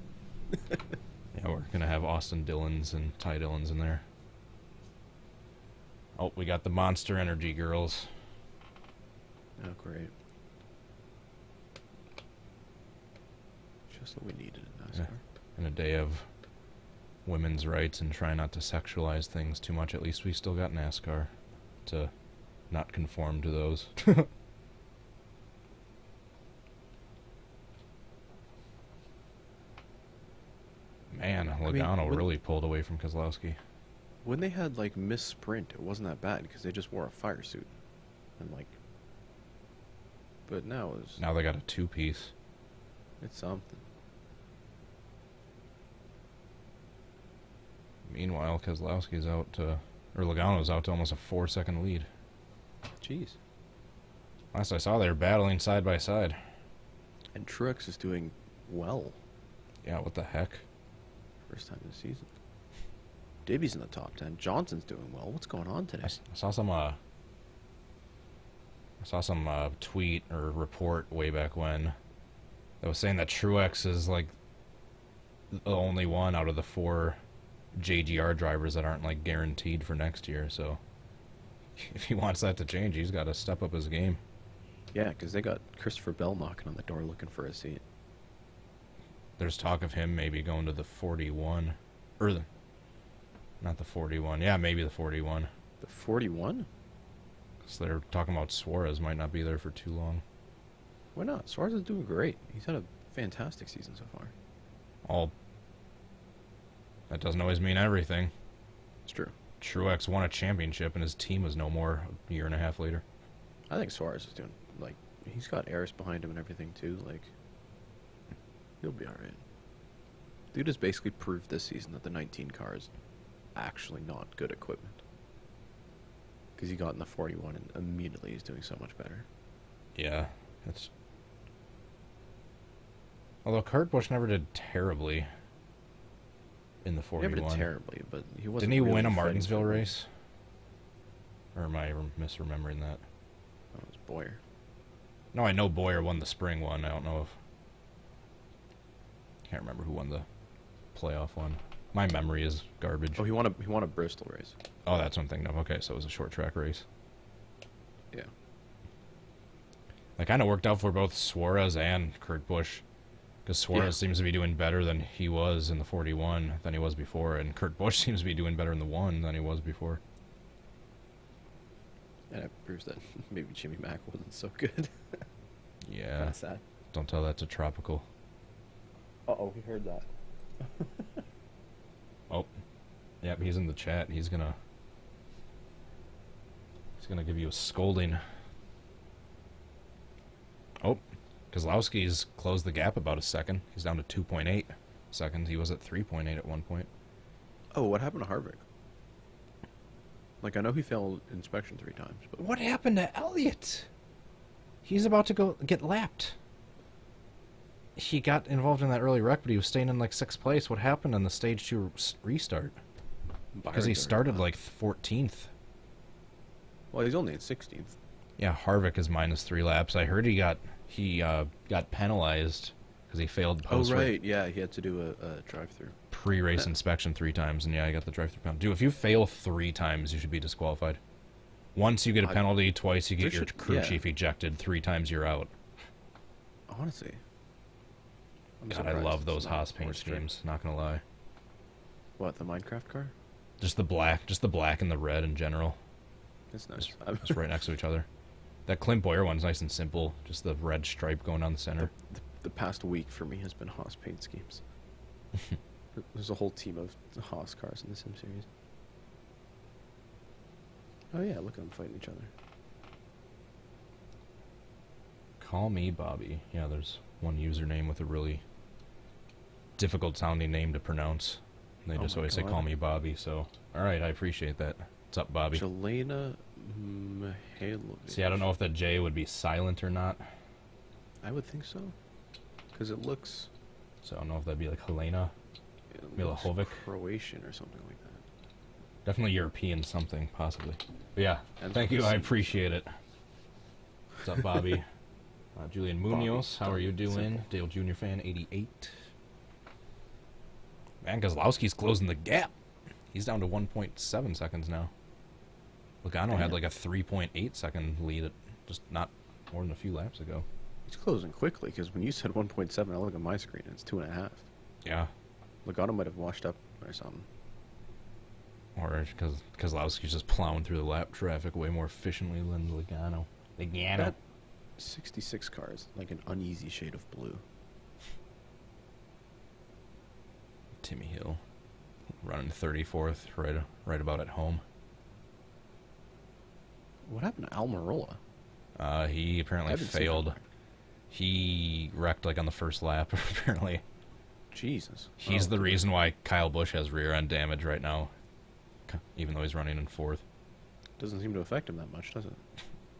Speaker 1: Yeah, we're gonna have Austin Dillons and Ty Dillons in there. Oh, we got the Monster Energy girls.
Speaker 2: Oh, great. Just what we needed in NASCAR.
Speaker 1: Yeah. In a day of women's rights and try not to sexualize things too much, at least we still got NASCAR to not conform to those. Man, Logano really pulled away from Keselowski.
Speaker 2: When they had, like, Miss Sprint, it wasn't that bad because they just wore a fire suit. And, like... But now it's...
Speaker 1: Now they got a two-piece.
Speaker 2: It's something.
Speaker 1: Meanwhile, Keselowski's out to... Or Logano's out to almost a 4-second lead.
Speaker 2: Jeez.
Speaker 1: Last I saw, they were battling side by side.
Speaker 2: And Truex is doing well.
Speaker 1: Yeah, what the heck?
Speaker 2: First time this season. Davey's in the top 10. Johnson's doing well. What's going on today?
Speaker 1: I saw some tweet or report way back when that was saying that Truex is like the only one out of the 4 JGR drivers that aren't like guaranteed for next year. So if he wants that to change, he's got to step up his game.
Speaker 2: Yeah, because they got Christopher Bell knocking on the door looking for a seat.
Speaker 1: There's talk of him maybe going to the 41, or not the 41. Yeah, maybe the 41.
Speaker 2: The 41?
Speaker 1: So they're talking about Suarez might not be there for too long.
Speaker 2: Why not? Suarez is doing great. He's had a fantastic season so far.
Speaker 1: That doesn't always mean everything.
Speaker 2: It's true.
Speaker 1: Truex won a championship and his team was no more a year and a half later.
Speaker 2: I think Suarez is doing, like, he's got Eris behind him and everything too. Like, he'll be alright. Dude has basically proved this season that the 19 car is actually not good equipment. Because he got in the 41 and immediately he's doing so much better.
Speaker 1: Yeah, it's... Although Kurt Busch never did terribly in the 41.
Speaker 2: Never did terribly, but he wasn't.
Speaker 1: Didn't he
Speaker 2: really
Speaker 1: win a
Speaker 2: fighting
Speaker 1: Martinsville
Speaker 2: for it.
Speaker 1: race? Or am I misremembering that?
Speaker 2: That was Boyer.
Speaker 1: No, I know Boyer won the spring one. I don't know if... Can't remember who won the playoff one. My memory is garbage.
Speaker 2: Oh, he won a Bristol race.
Speaker 1: Oh, that's one thing. No, okay, so it was a short track race.
Speaker 2: Yeah.
Speaker 1: That kind of worked out for both Suarez and Kurt Busch. Because Suarez seems to be doing better than he was in the 41 than he was before. And Kurt Busch seems to be doing better in the 1 than he was before.
Speaker 2: And it proves that maybe Jimmy Mack wasn't so good.
Speaker 1: Yeah.
Speaker 2: Kind of sad.
Speaker 1: Don't tell that to Tropical.
Speaker 2: Uh-oh, he heard that.
Speaker 1: Oh. Yep, he's in the chat. He's gonna give you a scolding. Oh. Keselowski's closed the gap about a second. He's down to 2.8 seconds. He was at 3.8 at one point.
Speaker 2: Oh, what happened to Harvick? Like, I know he failed inspection 3 times, but...
Speaker 1: What happened to Elliott? He's about to go get lapped. He got involved in that early wreck, but he was staying in, like, 6th place. What happened on the stage 2 restart? Because he started, like, 14th.
Speaker 2: Well, he's only at 16th.
Speaker 1: Yeah, Harvick is minus 3 laps. I heard he got penalized because he failed post.
Speaker 2: Oh, right. Yeah, he had to do a drive-through.
Speaker 1: Pre-race inspection 3 times, and yeah, I got the drive-through penalty. Dude, if you fail 3 times, you should be disqualified. Once you get a penalty, twice you get your crew chief ejected, 3 times you're out.
Speaker 2: Honestly.
Speaker 1: God, I love those Haas paint schemes, not gonna lie.
Speaker 2: What, the Minecraft car?
Speaker 1: Just the black and the red in general.
Speaker 2: That's nice.
Speaker 1: Just right next to each other. That Clint Boyer one's nice and simple, just the red stripe going down the center.
Speaker 2: The past week for me has been Haas paint schemes. There's a whole team of Haas cars in the Sim series. Oh yeah, look at them fighting each other.
Speaker 1: Call me Bobby. Yeah, there's one username with a really difficult sounding name to pronounce. They just always say call me Bobby, so alright, I appreciate that. What's up, Bobby?
Speaker 2: Jelena Mihailovic.
Speaker 1: See, I don't know if that J would be silent or not.
Speaker 2: I would think so. Because it looks...
Speaker 1: So I don't know if that'd be like Helena Milohovic.
Speaker 2: Croatian or something like that.
Speaker 1: Definitely European something, possibly. But yeah, thank you, I appreciate it. What's up, Bobby? Julian Munoz, how are you doing? Dale Jr. fan, 88. Man, Keselowski's closing the gap. He's down to 1.7 seconds now. Logano had like a 3.8 second lead, just not more than a few laps ago.
Speaker 2: He's closing quickly, because when you said 1.7, I look at my screen and it's 2.5.
Speaker 1: Yeah.
Speaker 2: Logano might have washed up or something.
Speaker 1: Or because Keselowski's just plowing through the lap traffic way more efficiently than Logano.
Speaker 2: That 66 car is like an uneasy shade of blue.
Speaker 1: Timmy Hill running 34th, right about at home.
Speaker 2: What happened to Almirola?
Speaker 1: He apparently failed. He wrecked like on the first lap, apparently.
Speaker 2: Jesus.
Speaker 1: He's the reason why Kyle Busch has rear end damage right now, even though he's running in 4th.
Speaker 2: Doesn't seem to affect him that much, does it?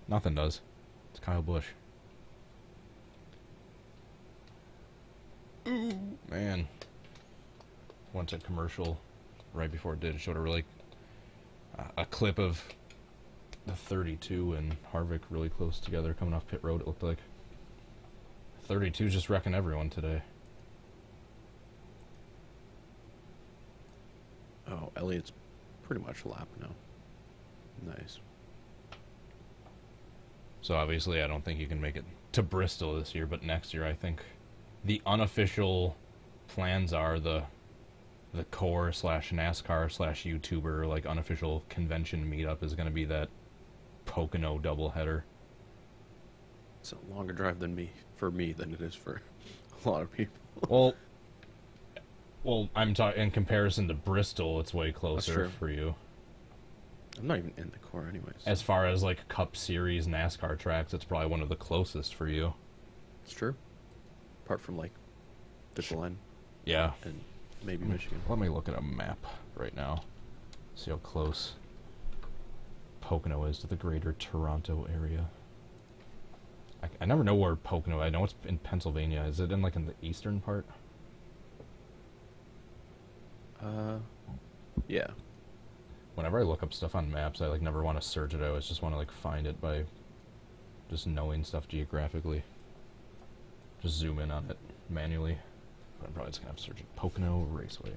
Speaker 1: Nothing does. It's Kyle Busch. Ooh, man. Went to commercial right before it did. It showed a clip of the 32 and Harvick really close together coming off pit road, it looked like. 32 just wrecking everyone today.
Speaker 2: Oh, Elliott's pretty much lapped now. Nice.
Speaker 1: So obviously I don't think you can make it to Bristol this year, but next year I think the unofficial plans are the core / NASCAR / YouTuber like unofficial convention meetup is going to be that Pocono doubleheader.
Speaker 2: It's a longer drive for me than it is for a lot of
Speaker 1: Well,
Speaker 2: people.
Speaker 1: I'm talking in comparison to Bristol, it's way
Speaker 2: That's
Speaker 1: closer
Speaker 2: true.
Speaker 1: for you.
Speaker 2: I'm not even in the core anyways.
Speaker 1: As far as like Cup Series NASCAR tracks, it's probably one of the closest for you.
Speaker 2: It's true. Apart from like the Glen
Speaker 1: Yeah.
Speaker 2: and maybe Michigan.
Speaker 1: Let me look at a map right now. See how close Pocono is to the greater Toronto area. I never know where Pocono. I know it's in Pennsylvania. Is it in like in the eastern part?
Speaker 2: Yeah.
Speaker 1: Whenever I look up stuff on maps, I like never want to search it. I always just want to like find it by just knowing stuff geographically. Just zoom in on it manually. But I'm probably just gonna have to search it. Pocono Raceway.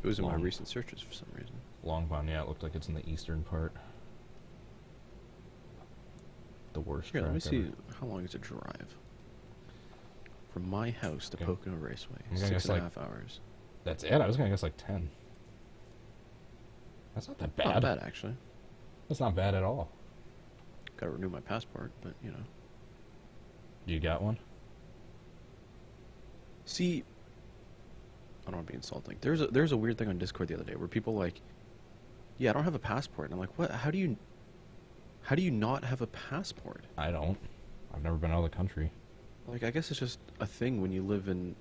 Speaker 2: It was in my recent searches for some reason.
Speaker 1: Long Pond, yeah, it looked like it's in the eastern part. The worst
Speaker 2: Here,
Speaker 1: track
Speaker 2: let me see
Speaker 1: ever.
Speaker 2: how long is a drive from my house to
Speaker 1: Okay.
Speaker 2: Pocono Raceway.
Speaker 1: I'm gonna guess
Speaker 2: 6.5 hours.
Speaker 1: That's it? I was gonna guess like 10. That's not that bad.
Speaker 2: Not bad, actually.
Speaker 1: That's not bad at all.
Speaker 2: Gotta renew my passport, but you know.
Speaker 1: You got one?
Speaker 2: See, I don't want to be insulting. There's a weird thing on Discord the other day where people like, yeah, I don't have a passport, and I'm like, what? How do you not have a passport?
Speaker 1: I don't. I've never been out of the country.
Speaker 2: Like, I guess it's just a thing when you live in.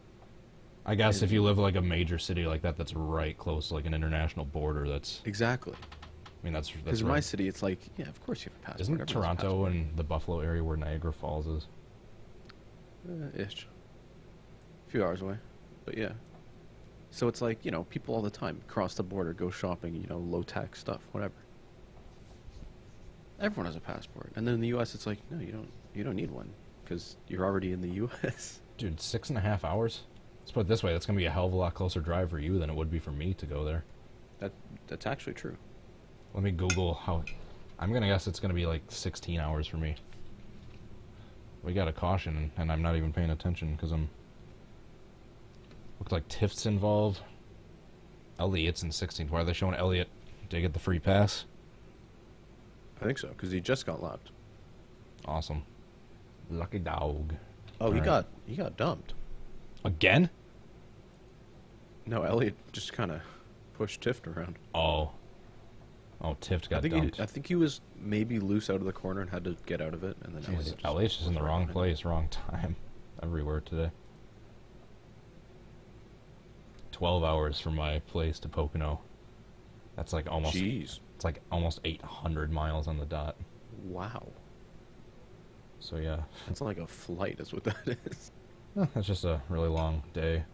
Speaker 1: I guess if you live like a major city like that, that's right close to like an international border. That's.
Speaker 2: Exactly.
Speaker 1: I mean, that's
Speaker 2: Because in my city, it's like, yeah, of course you have a passport.
Speaker 1: Isn't
Speaker 2: Everyone has a
Speaker 1: Toronto
Speaker 2: passport.
Speaker 1: and the Buffalo area where Niagara Falls is?
Speaker 2: Ish. A few hours away, but yeah. So it's like, you know, people all the time cross the border, go shopping, you know, low tax stuff, whatever. Everyone has a passport, and then in the U.S. it's like, no, you don't need one because you're already in the U.S.
Speaker 1: Dude, 6.5 hours? Let's put it this way, that's going to be a hell of a lot closer drive for you than it would be for me to go there.
Speaker 2: That's actually true.
Speaker 1: Let me Google how... I'm going to guess it's going to be like 16 hours for me. We got a caution, and I'm not even paying attention because I'm... Looks like Tift's involved. Elliott's in 16th. Why are they showing Elliott? Did he get the free pass?
Speaker 2: I think so, because he just got lapped.
Speaker 1: Awesome. Lucky dog.
Speaker 2: Oh, he
Speaker 1: Alright.
Speaker 2: got dumped.
Speaker 1: Again?
Speaker 2: No, Elliott just kind of pushed Tift around.
Speaker 1: Oh. Oh, Tift got dumped.
Speaker 2: I think he was maybe loose out of the corner and had to get out of it, and then
Speaker 1: Jesus,
Speaker 2: Elliott's
Speaker 1: Elliott's just in the
Speaker 2: was right
Speaker 1: wrong
Speaker 2: behind him.
Speaker 1: place, wrong time. Everywhere today. 12 hours from my place to Pocono. That's like almost...
Speaker 2: Jeez.
Speaker 1: It's like almost 800 miles on the dot.
Speaker 2: Wow.
Speaker 1: So yeah.
Speaker 2: That's like a flight is what that is.
Speaker 1: It's just a really long day.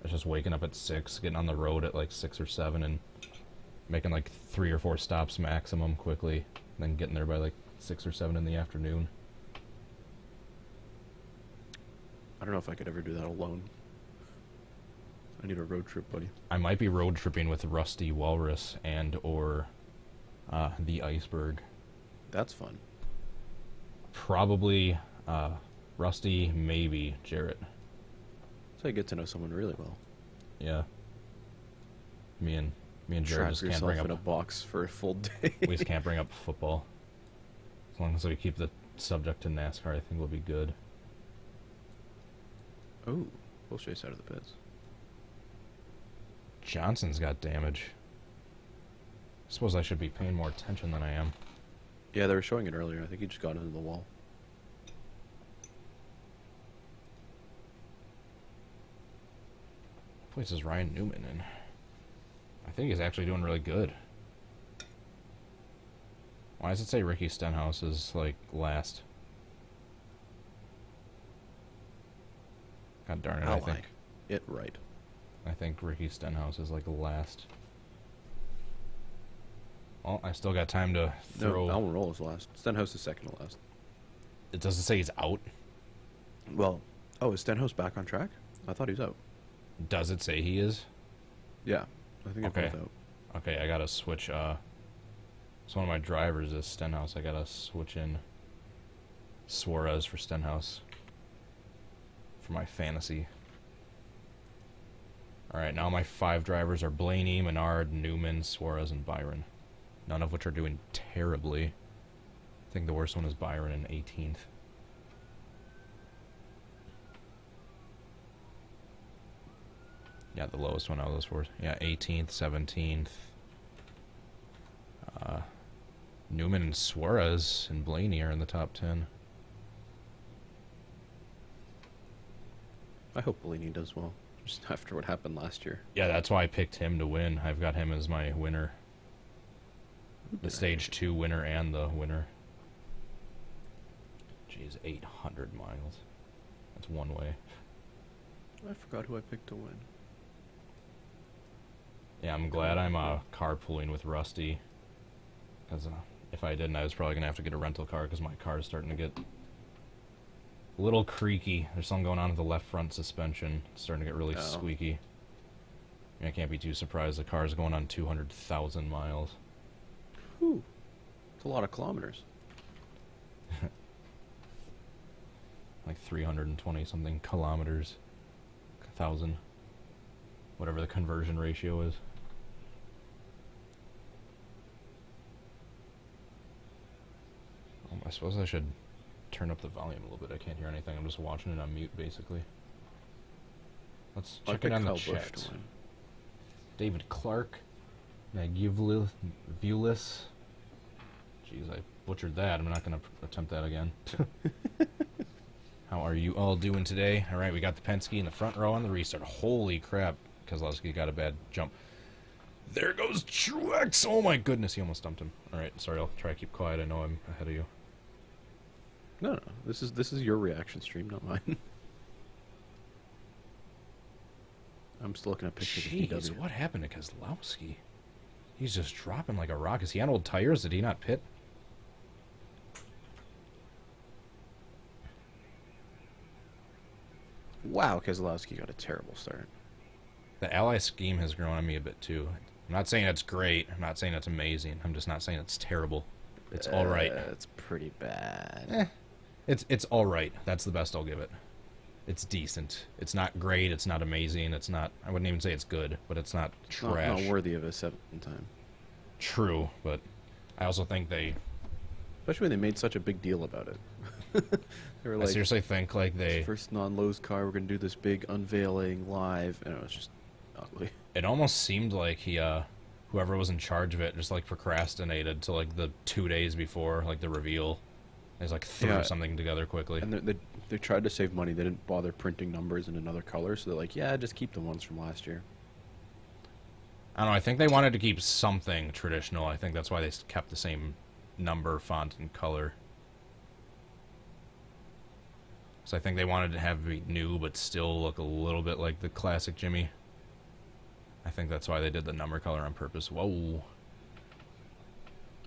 Speaker 1: It's just waking up at 6, getting on the road at like 6 or 7, and making like 3 or 4 stops maximum quickly, and then getting there by like 6 or 7 in the afternoon.
Speaker 2: I don't know if I could ever do that alone. I need a road trip, buddy.
Speaker 1: I might be road tripping with Rusty Walrus and or the Iceberg.
Speaker 2: That's fun.
Speaker 1: Probably Rusty, maybe Jarrett.
Speaker 2: So you get to know someone really well.
Speaker 1: Yeah. Me and Jared
Speaker 2: Trap
Speaker 1: just can't
Speaker 2: yourself
Speaker 1: bring up
Speaker 2: in a box for a full day.
Speaker 1: we just can't bring up football. As long as we keep the subject to NASCAR, I think we'll be good.
Speaker 2: Oh, we'll chase out of the pits.
Speaker 1: Johnson's got damage. Suppose I should be paying more attention than I am.
Speaker 2: Yeah, they were showing it earlier. I think he just got into the wall.
Speaker 1: What place is Ryan Newman in? I think he's actually doing really good. Why does it say Ricky Stenhouse is, like, last? God darn it, I think.
Speaker 2: It right.
Speaker 1: I think Ricky Stenhouse is, like, last. Well, I still got time to throw...
Speaker 2: No, Alvin Roll is last. Stenhouse is second to last.
Speaker 1: It doesn't say he's out.
Speaker 2: Well, oh, is Stenhouse back on track? I thought he was out.
Speaker 1: Does it say he is?
Speaker 2: Yeah, I think
Speaker 1: Okay.
Speaker 2: they're both out.
Speaker 1: Okay, I gotta switch, so one of my drivers is Stenhouse. I gotta switch in Suarez for Stenhouse for my fantasy. Alright, now my 5 drivers are Blaney, Menard, Newman, Suarez, and Byron. None of which are doing terribly. I think the worst one is Byron in 18th. Yeah, the lowest one out of those 4. Yeah, 18th, 17th. Newman and Suarez and Blaney are in the top 10.
Speaker 2: I hope Bellini does well, just after what happened last year.
Speaker 1: Yeah, that's why I picked him to win. I've got him as my winner. The stage 2 winner and the winner. Jeez, 800 miles. That's one way.
Speaker 2: I forgot who I picked to win.
Speaker 1: Yeah, I'm glad I'm carpooling with Rusty. Because if I didn't, I was probably going to have to get a rental car because my car is starting to get a little creaky. There's something going on with the left front suspension. It's starting to get really squeaky. I can't be too surprised. The car's going on 200,000 miles.
Speaker 2: Whew. It's a lot of kilometers.
Speaker 1: Like 320 something kilometers. 1,000. Whatever the conversion ratio is. I suppose I should turn up the volume a little bit. I can't hear anything. I'm just watching it on mute, basically. Let's check it on the chat. David Clark. Maguvlis. Jeez, I butchered that. I'm not going to attempt that again. How are you all doing today? All right, we got the Penske in the front row on the restart. Holy crap. Keselowski got a bad jump. There goes Truex. Oh my goodness, he almost dumped him. All right, sorry, I'll try to keep quiet. I know I'm ahead of you.
Speaker 2: No, this is your reaction stream, not mine. I'm still looking at pictures
Speaker 1: Jeez,
Speaker 2: of VW.
Speaker 1: what happened to Keselowski? He's just dropping like a rock. Is he on old tires? Did he not pit?
Speaker 2: Wow, Keselowski got a terrible start.
Speaker 1: The Ally scheme has grown on me a bit too. I'm not saying it's great. I'm not saying it's amazing. I'm just not saying it's terrible. It's all right.
Speaker 2: It's pretty bad.
Speaker 1: It's all right. That's the best I'll give it. It's decent. It's not great. It's not amazing. It's not. I wouldn't even say it's good, but it's not trash.
Speaker 2: Not worthy of a 7th time.
Speaker 1: True, but I also think they.
Speaker 2: Especially when they made such a big deal about it. They were like,
Speaker 1: I seriously think like they.
Speaker 2: First non-Lowe's car, we're gonna do this big unveiling live, and it was just ugly.
Speaker 1: It almost seemed like he, whoever was in charge of it, just like procrastinated to like the 2 days before like the reveal. They just like threw something together quickly.
Speaker 2: And they tried to save money. They didn't bother printing numbers in another color, so they're like, yeah, just keep the ones from last year.
Speaker 1: I don't know. I think they wanted to keep something traditional. I think that's why they kept the same number, font, and color. So I think they wanted to have it be new, but still look a little bit like the classic Jimmy. I think that's why they did the number color on purpose. Whoa.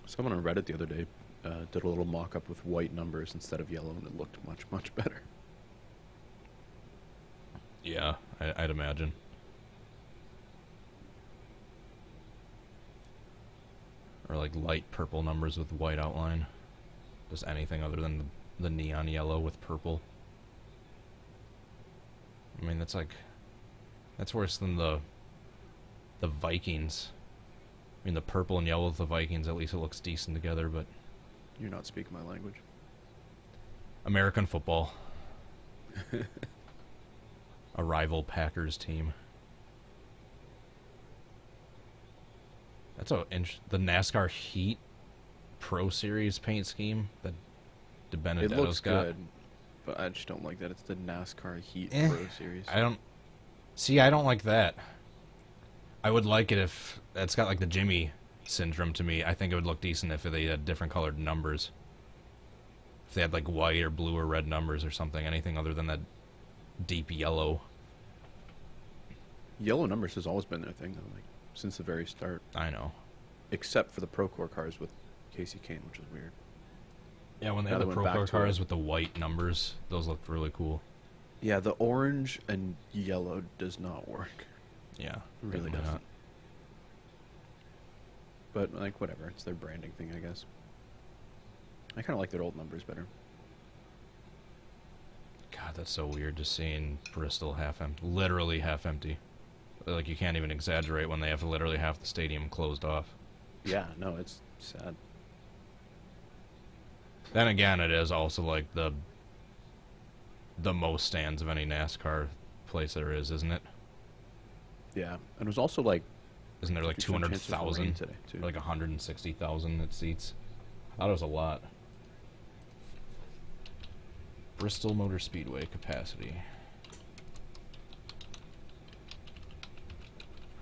Speaker 2: Someone on Reddit the other day did a little mock-up with white numbers instead of yellow, and it looked much, much better.
Speaker 1: Yeah, I'd imagine. like light purple numbers with white outline. Just anything other than the neon yellow with purple. I mean, that's worse than the Vikings. I mean, the purple and yellow of the Vikings, at least it looks decent together, but...
Speaker 2: You're not speaking my language.
Speaker 1: American football. A rival Packers team. That's the NASCAR Heat Pro Series paint scheme that DiBenedetto's got.
Speaker 2: It looks good, but I just don't like that it's the NASCAR Heat Pro Series.
Speaker 1: I don't like that. I would like it if it's got like the Jimmy syndrome to me. I think it would look decent if they had different colored numbers. If they had like white or blue or red numbers or something, anything other than that deep yellow.
Speaker 2: Yellow numbers has always been their thing, though, like since the very start.
Speaker 1: I know.
Speaker 2: Except for the Procore cars with Casey Kane, which is weird.
Speaker 1: Yeah, when they had the Procore cars with the white numbers, those looked really cool.
Speaker 2: Yeah, the orange and yellow does not work.
Speaker 1: Yeah,
Speaker 2: it really doesn't. Not. But, like, whatever. It's their branding thing, I guess. I kind of like their old numbers better.
Speaker 1: God, that's so weird, just seeing Bristol half empty. Literally half empty. Like, you can't even exaggerate when they have literally half the stadium closed off.
Speaker 2: Yeah, no, it's sad.
Speaker 1: Then again, it is also, like, the most stands of any NASCAR place there is, isn't it?
Speaker 2: Yeah, and it was also, like...
Speaker 1: Isn't there, like, 200,000? Like, 160,000 it seats? I thought it was a lot. Bristol Motor Speedway capacity.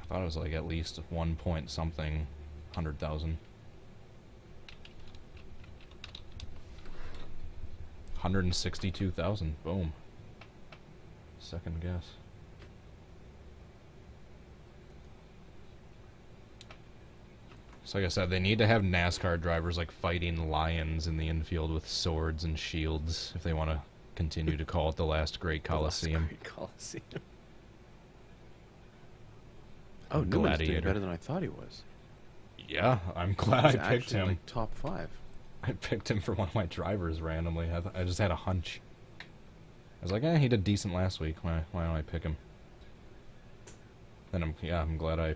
Speaker 1: I thought it was, like, at least 1 point something 100,000. 162,000. Boom. Second guess. So like I said, they need to have NASCAR drivers like fighting lions in the infield with swords and shields if they want to continue to call it the last great Coliseum.
Speaker 2: The last great Coliseum. Oh, Newman's doing better than I thought he was.
Speaker 1: Yeah, I'm glad I picked him.
Speaker 2: Like top 5.
Speaker 1: I picked him for one of my drivers randomly. I just had a hunch. I was like, he did decent last week. Why don't I pick him? Then I'm glad I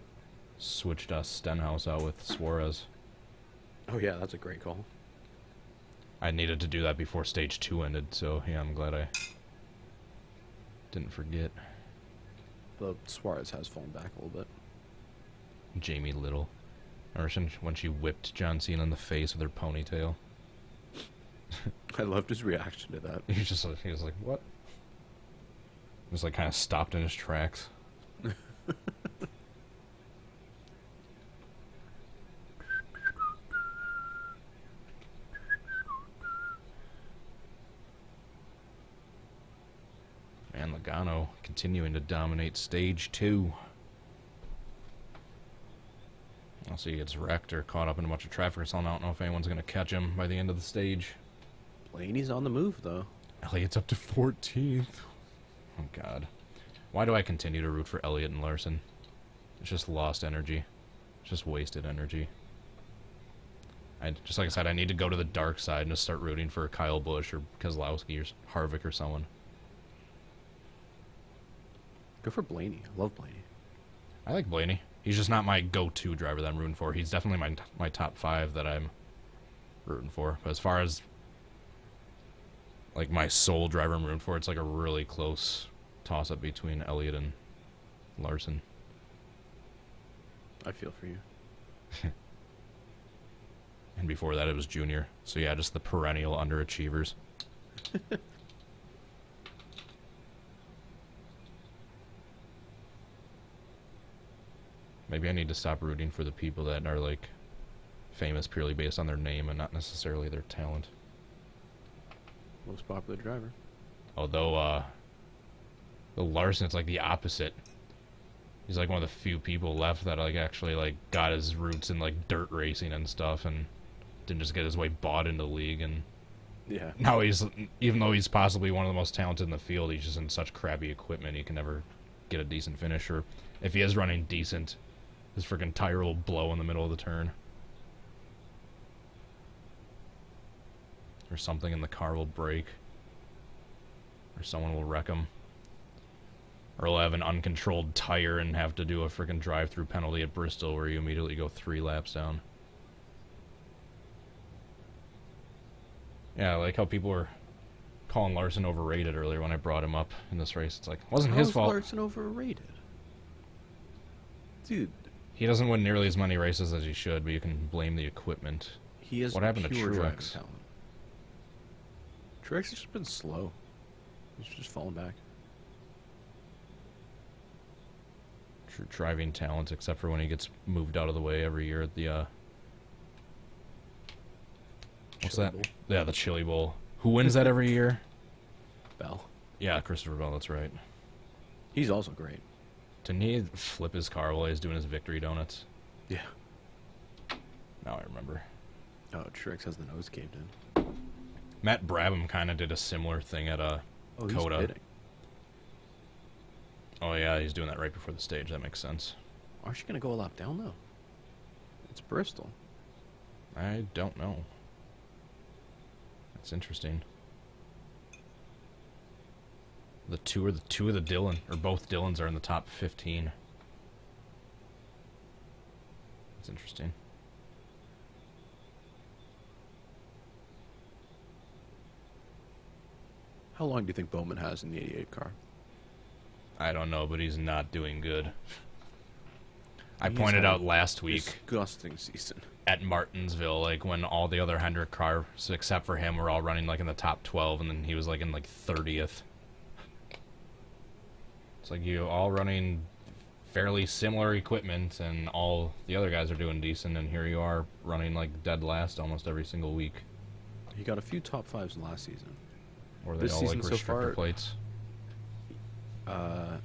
Speaker 1: switched Stenhouse out with Suarez.
Speaker 2: Oh yeah, that's a great call.
Speaker 1: I needed to do that before stage 2 ended, so yeah, I'm glad I didn't forget.
Speaker 2: The Suarez has fallen back a little bit.
Speaker 1: Jamie Little. Remember when she whipped John Cena in the face with her ponytail?
Speaker 2: I loved his reaction to that.
Speaker 1: He was like, what? He was like kind of stopped in his tracks. Man, Logano continuing to dominate stage 2. Also, he gets wrecked or caught up in a bunch of traffic or something. I don't know if anyone's going to catch him by the end of the stage.
Speaker 2: Blaney's on the move, though.
Speaker 1: Elliott's up to 14th. Oh, God. Why do I continue to root for Elliott and Larson? It's just lost energy. It's just wasted energy. Just like I said, I need to go to the dark side and just start rooting for Kyle Busch or Keselowski or Harvick or someone.
Speaker 2: Go for Blaney. I love Blaney.
Speaker 1: I like Blaney. He's just not my go-to driver that I'm rooting for. He's definitely my top 5 that I'm rooting for. But as far as like my sole driver I'm rooting for, it's like a really close toss-up between Elliott and Larson.
Speaker 2: I feel for you.
Speaker 1: And before that it was Junior. So yeah, just the perennial underachievers. Maybe I need to stop rooting for the people that are, like, famous purely based on their name and not necessarily their talent.
Speaker 2: Most popular driver.
Speaker 1: Although, the Larson, it's like the opposite. He's like one of the few people left that, like, actually, like, got his roots in, like, dirt racing and stuff and didn't just get his way bought into the league. And
Speaker 2: yeah.
Speaker 1: Now he's, even though he's possibly one of the most talented in the field, he's just in such crappy equipment he can never get a decent finish. Or if he is running decent, his freaking tire will blow in the middle of the turn. or something and the car will break. Or someone will wreck him. Or he'll have an uncontrolled tire and have to do a freaking drive-through penalty at Bristol where you immediately go 3 laps down. Yeah, I like how people were calling Larson overrated earlier when I brought him up in this race. It's like, it wasn't his fault.
Speaker 2: How's Larson overrated? Dude.
Speaker 1: He doesn't win nearly as many races as he should, but you can blame the equipment.
Speaker 2: He has
Speaker 1: what happened to
Speaker 2: pure driving
Speaker 1: Truex?
Speaker 2: talent. Truex has just been slow. He's just falling back.
Speaker 1: True driving talent, except for when he gets moved out of the way every year at the, what's
Speaker 2: Chili
Speaker 1: that?
Speaker 2: Bowl.
Speaker 1: Yeah, the Chili Bowl. Who wins that every year?
Speaker 2: Bell.
Speaker 1: Yeah, Christopher Bell, that's right.
Speaker 2: He's also great.
Speaker 1: Didn't he flip his car while he was doing his victory donuts?
Speaker 2: Yeah.
Speaker 1: Now I remember.
Speaker 2: Oh, Truex has the nose caved in.
Speaker 1: Matt Brabham kind of did a similar thing at
Speaker 2: He's
Speaker 1: Coda.
Speaker 2: bidding.
Speaker 1: Oh yeah, he's doing that right before the stage. That makes sense.
Speaker 2: Aren't you going to go a lap down, though? It's Bristol.
Speaker 1: I don't know. That's interesting. Both Dylans are in the top 15. That's interesting.
Speaker 2: How long do you think Bowman has in the 88 car?
Speaker 1: I don't know, but he's not doing good. I
Speaker 2: He's
Speaker 1: pointed
Speaker 2: had
Speaker 1: out last week
Speaker 2: disgusting season.
Speaker 1: at Martinsville, like when all the other Hendrick cars, except for him, were all running like in the top 12, and then he was like in like 30th. It's like you all running fairly similar equipment, and all the other guys are doing decent, and here you are running like dead last almost every single week.
Speaker 2: He got a few top 5s last season.
Speaker 1: Or they
Speaker 2: This
Speaker 1: all
Speaker 2: season
Speaker 1: like
Speaker 2: so
Speaker 1: restrictor
Speaker 2: far-
Speaker 1: plates.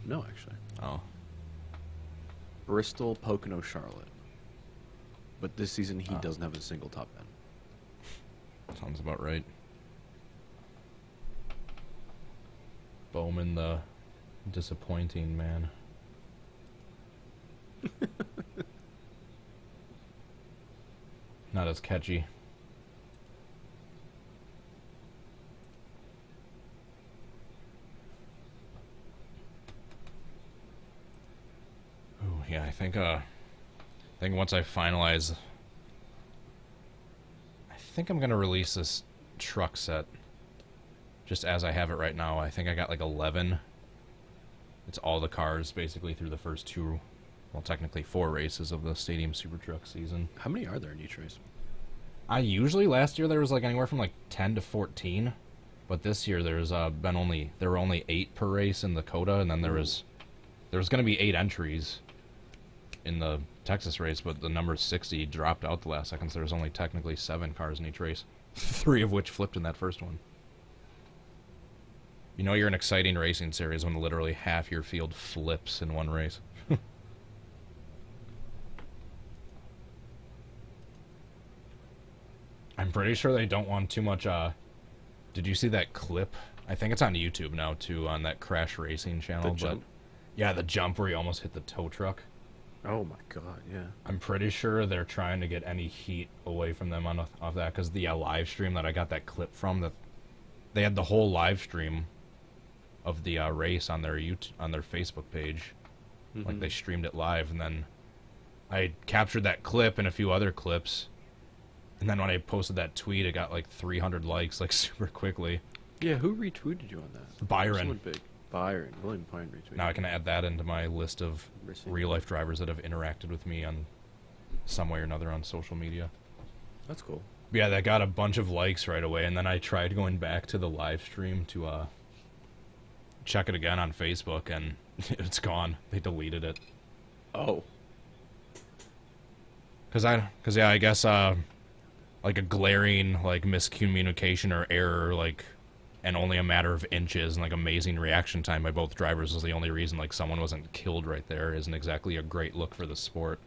Speaker 2: No, actually.
Speaker 1: Oh.
Speaker 2: Bristol, Pocono, Charlotte. But this season, he doesn't have a single top 10.
Speaker 1: Sounds about right. Bowman, the disappointing man. Not as catchy. Ooh, yeah, I think once I finalize, I think I'm gonna release this truck set just as I have it right now. I think I got like 11. It's all the cars basically through the first 2, well, technically 4 races of the Stadium Super Truck season.
Speaker 2: How many are there in each race?
Speaker 1: Last year there was like anywhere from like 10 to 14, but this year there were only 8 per race in the Coda, and then there was going to be 8 entries in the Texas race, but the number 60 dropped out the last second, so there was only technically 7 cars in each race, 3 of which flipped in that first one. You know you're an exciting racing series when literally half your field flips in one race. I'm pretty sure they don't want too much, did you see that clip? I think it's on YouTube now, too, on that Crash Racing channel.
Speaker 2: The jump?
Speaker 1: Yeah, the jump where he almost hit the tow truck.
Speaker 2: Oh my god, yeah.
Speaker 1: I'm pretty sure they're trying to get any heat away from them off that, because the live stream that I got that clip from, that they had the whole live stream of the race on their Facebook page.
Speaker 2: Mm-hmm.
Speaker 1: Like, they streamed it live, and then I captured that clip and a few other clips, and then when I posted that tweet, it got like 300 likes, like, super quickly.
Speaker 2: Yeah, who retweeted you on that?
Speaker 1: Byron.
Speaker 2: Someone big. Byron. William Byron retweeted.
Speaker 1: Now I can add that into my list of real-life drivers that have interacted with me on some way or another on social media.
Speaker 2: That's cool.
Speaker 1: But yeah, that got a bunch of likes right away, and then I tried going back to the live stream to check it again on Facebook, and it's gone. They deleted it.
Speaker 2: Oh.
Speaker 1: Cause yeah, I guess like a glaring like miscommunication or error, like, and only a matter of inches, and like amazing reaction time by both drivers was the only reason like someone wasn't killed right there. Isn't exactly a great look for the sport.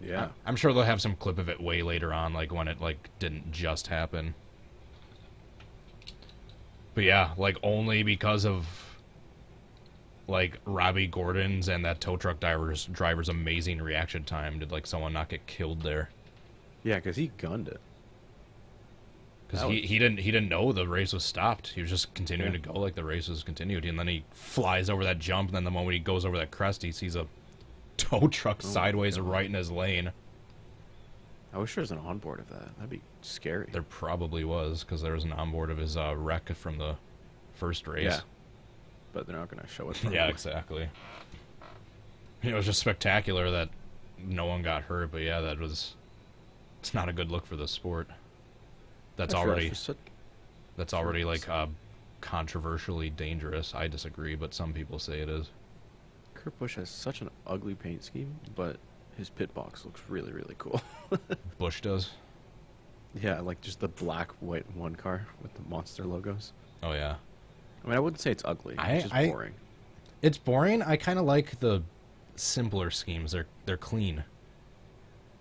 Speaker 2: Yeah.
Speaker 1: I'm sure they'll have some clip of it way later on, like when it like didn't just happen. But yeah, like only because of like Robbie Gordon's and that tow truck driver's amazing reaction time did like someone not get killed there.
Speaker 2: Yeah, because he gunned it.
Speaker 1: Because he didn't know the race was stopped. He was just continuing to go like the race was continued, and then he flies over that jump. And then the moment he goes over that crest, he sees a tow truck sideways right in his lane.
Speaker 2: I wish there was an onboard of that. That'd be scary.
Speaker 1: There probably was, because there was an onboard of his wreck from the first race.
Speaker 2: Yeah, but they're not going to show it.
Speaker 1: Yeah, exactly. It was just spectacular that no one got hurt, but yeah, it's not a good look for the sport. That's already like controversially dangerous. I disagree, but some people say it is.
Speaker 2: Kurt Busch has such an ugly paint scheme, but his pit box looks really, really cool.
Speaker 1: Busch does?
Speaker 2: Yeah, like just the black, white one car with the monster logos.
Speaker 1: Oh, yeah.
Speaker 2: I mean, I wouldn't say it's ugly. It's just boring.
Speaker 1: It's boring. I kind of like the simpler schemes. They're clean.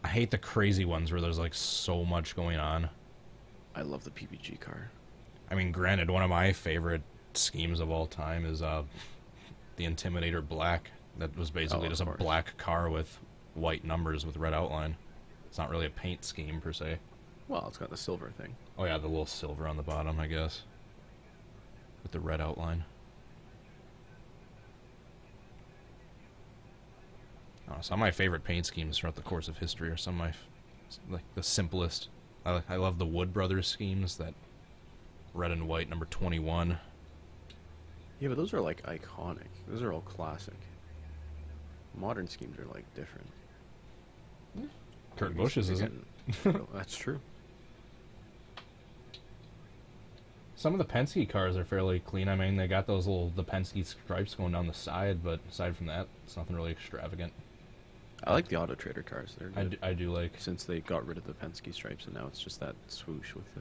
Speaker 1: I hate the crazy ones where there's like so much going on.
Speaker 2: I love the PPG car.
Speaker 1: I mean, granted, one of my favorite schemes of all time is the Intimidator Black. That was basically just a black car with white numbers with red outline. It's not really a paint scheme per se.
Speaker 2: Well, it's got the silver thing.
Speaker 1: Oh yeah, the little silver on the bottom, I guess, with the red outline. Some of my favorite paint schemes throughout the course of history are some of my, like, the simplest. I love the Wood Brothers schemes, that red and white number 21.
Speaker 2: Yeah, but those are like iconic. Those are all classic. Modern schemes are like different.
Speaker 1: Kurt Busch's isn't.
Speaker 2: That's true.
Speaker 1: Some of the Penske cars are fairly clean. I mean, they got the Penske stripes going down the side, but aside from that, it's nothing really extravagant.
Speaker 2: I like the Auto Trader cars. They're good.
Speaker 1: I do like.
Speaker 2: Since they got rid of the Penske stripes, and now it's just that swoosh with the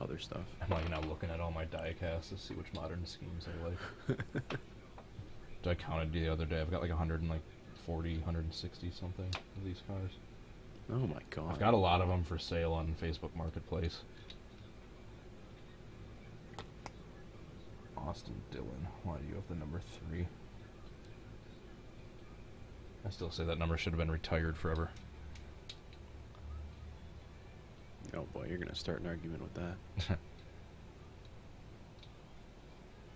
Speaker 2: other stuff.
Speaker 1: I'm like now looking at all my diecasts to see which modern schemes I like. I counted the other day. I've got like 140, 160 something of these cars.
Speaker 2: Oh my god!
Speaker 1: I've got a lot of them for sale on Facebook Marketplace. Austin Dillon, why do you have the number 3? I still say that number should have been retired forever.
Speaker 2: Oh boy, you're gonna start an argument with that.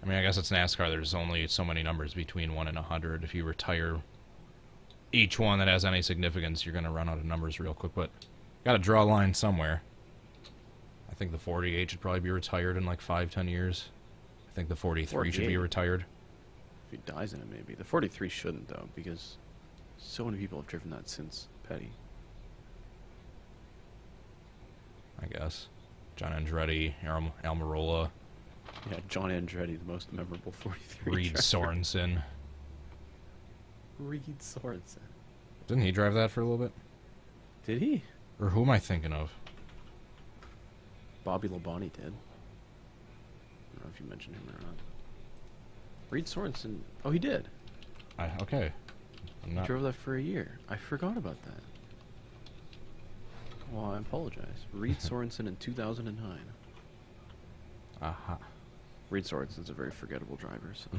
Speaker 1: I mean, I guess it's NASCAR. There's only so many numbers between 1 and 100. If you retire each one that has any significance, you're gonna run out of numbers real quick. But got to draw a line somewhere. I think the 48 should probably be retired in like 5-10 years. I think the 43 should be retired.
Speaker 2: If he dies in it, maybe. The 43 shouldn't, though, because so many people have driven that since Petty.
Speaker 1: I guess. John Andretti, Almirola.
Speaker 2: Yeah, John Andretti, the most memorable 43
Speaker 1: Reed Sorensen.
Speaker 2: Reed Sorensen.
Speaker 1: Didn't he drive that for a little bit?
Speaker 2: Did he?
Speaker 1: Or who am I thinking of?
Speaker 2: Bobby Labonte did. I don't know if you mentioned him or not. Reed Sorensen. Oh, he did.
Speaker 1: Okay.
Speaker 2: He drove that for a year. I forgot about that. Well, I apologize. Reed Sorensen in 2009.
Speaker 1: Aha.
Speaker 2: Reed Sorensen's a very forgettable driver, so.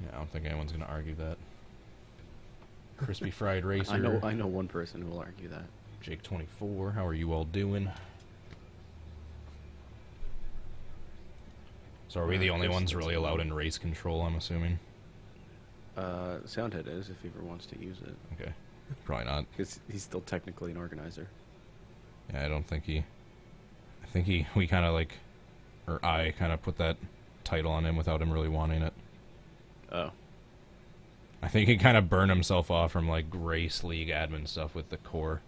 Speaker 1: Yeah, I don't think anyone's going to argue that. Crispy Fried Racer.
Speaker 2: I know one person who will argue that.
Speaker 1: Jake24, how are you all doing? So are we the only ones really allowed in race control, I'm assuming?
Speaker 2: Soundhead is, if he ever wants to use it.
Speaker 1: Okay. Probably not.
Speaker 2: Because he's still technically an organizer.
Speaker 1: Yeah, I don't think he... I think we kind of like... Or I kind of put that title on him without him really wanting it.
Speaker 2: Oh.
Speaker 1: I think he kind of burned himself off from like race league admin stuff with the core.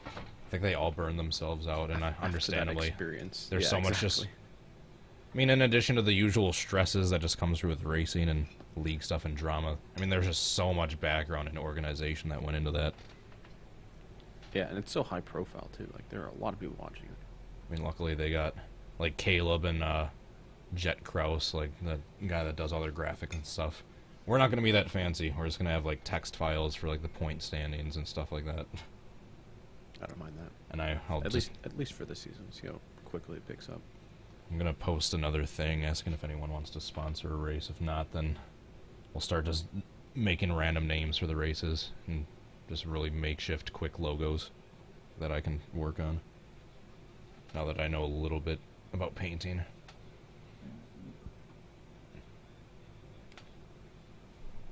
Speaker 1: I think they all burned themselves out, and understandably,
Speaker 2: experience.
Speaker 1: There's so much just. I mean, in addition to the usual stresses that just comes through with racing and league stuff and drama, I mean, there's just so much background and organization that went into that.
Speaker 2: Yeah, and it's so high profile too. Like there are a lot of people watching it.
Speaker 1: I mean, luckily they got like Caleb and Jet Kraus, like the guy that does all their graphics and stuff. We're not going to be that fancy. We're just going to have like text files for like the point standings and stuff like that.
Speaker 2: I don't mind that.
Speaker 1: And I'll
Speaker 2: at least for this season, see how quickly it picks up.
Speaker 1: I'm going to post another thing asking if anyone wants to sponsor a race. If not, then we'll start just making random names for the races and just really makeshift quick logos. that I can work on. Now that I know a little bit about painting.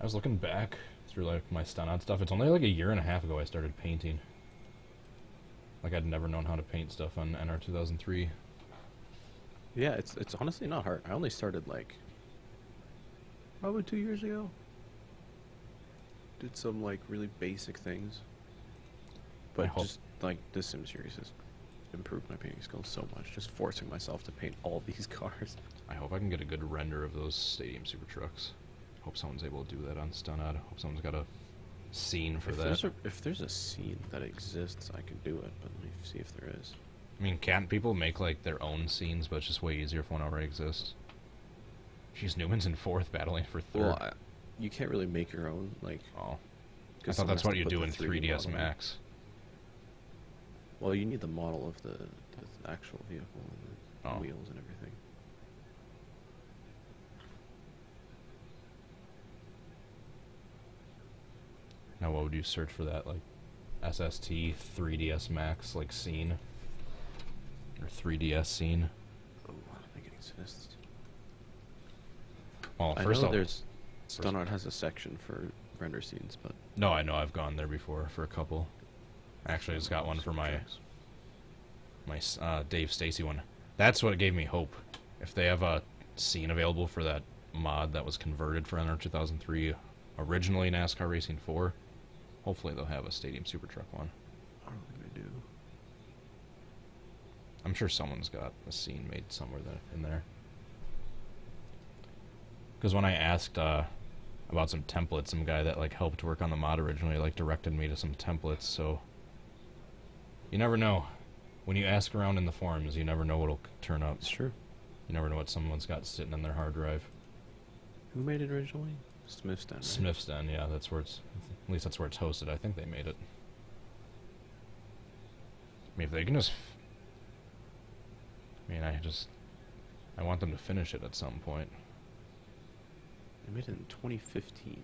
Speaker 1: I was looking back through like my stun-out stuff. It's only like a year and a half ago I started painting. Like I'd never known how to paint stuff on NR 2003.
Speaker 2: Yeah, it's honestly not hard. I only started like probably 2 years ago. Did some like really basic things. But just like the Sim series has improved my painting skills so much. Just forcing myself to paint all these cars.
Speaker 1: I hope I can get a good render of those Stadium Super Trucks. Hope someone's able to do that on stun-out. Hope someone's got a scene for that.
Speaker 2: If there's a scene that exists, I can do it, but let me see if there is.
Speaker 1: I mean, can't people make like their own scenes, but it's just way easier if one already exists? Jeez, Newman's in 4th, battling for 3rd.
Speaker 2: Well, you can't really make your own, like...
Speaker 1: Oh. I thought that's what you do in 3DS Max.
Speaker 2: Well, you need the model of the actual vehicle and the wheels and everything.
Speaker 1: Now, what would you search for that? Like, SST 3DS Max, like, scene? Or 3DS scene?
Speaker 2: Oh, I don't think it exists.
Speaker 1: Well,
Speaker 2: I
Speaker 1: first
Speaker 2: know there's... Stun-out has a section for render scenes, but...
Speaker 1: No, I know. I've gone there before for a couple. Actually, I just got one for my Dave Stacy one. That's what gave me hope. If they have a scene available for that mod that was converted for NR 2003, originally NASCAR Racing 4, hopefully they'll have a Stadium Super Truck one.
Speaker 2: I don't think they do.
Speaker 1: I'm sure someone's got a scene made somewhere in there. Because when I asked about some templates, some guy that like helped work on the mod originally like directed me to some templates, so you never know. When you ask around in the forums, you never know what'll turn up.
Speaker 2: It's true.
Speaker 1: You never know what someone's got sitting in their hard drive.
Speaker 2: Who made it originally? Smith's Den, right?
Speaker 1: Smith's Den, yeah, that's where it's... At least that's where it's hosted. I think they made it. I mean, if they can just... I mean, I want them to finish it at some point.
Speaker 2: They made it in 2015.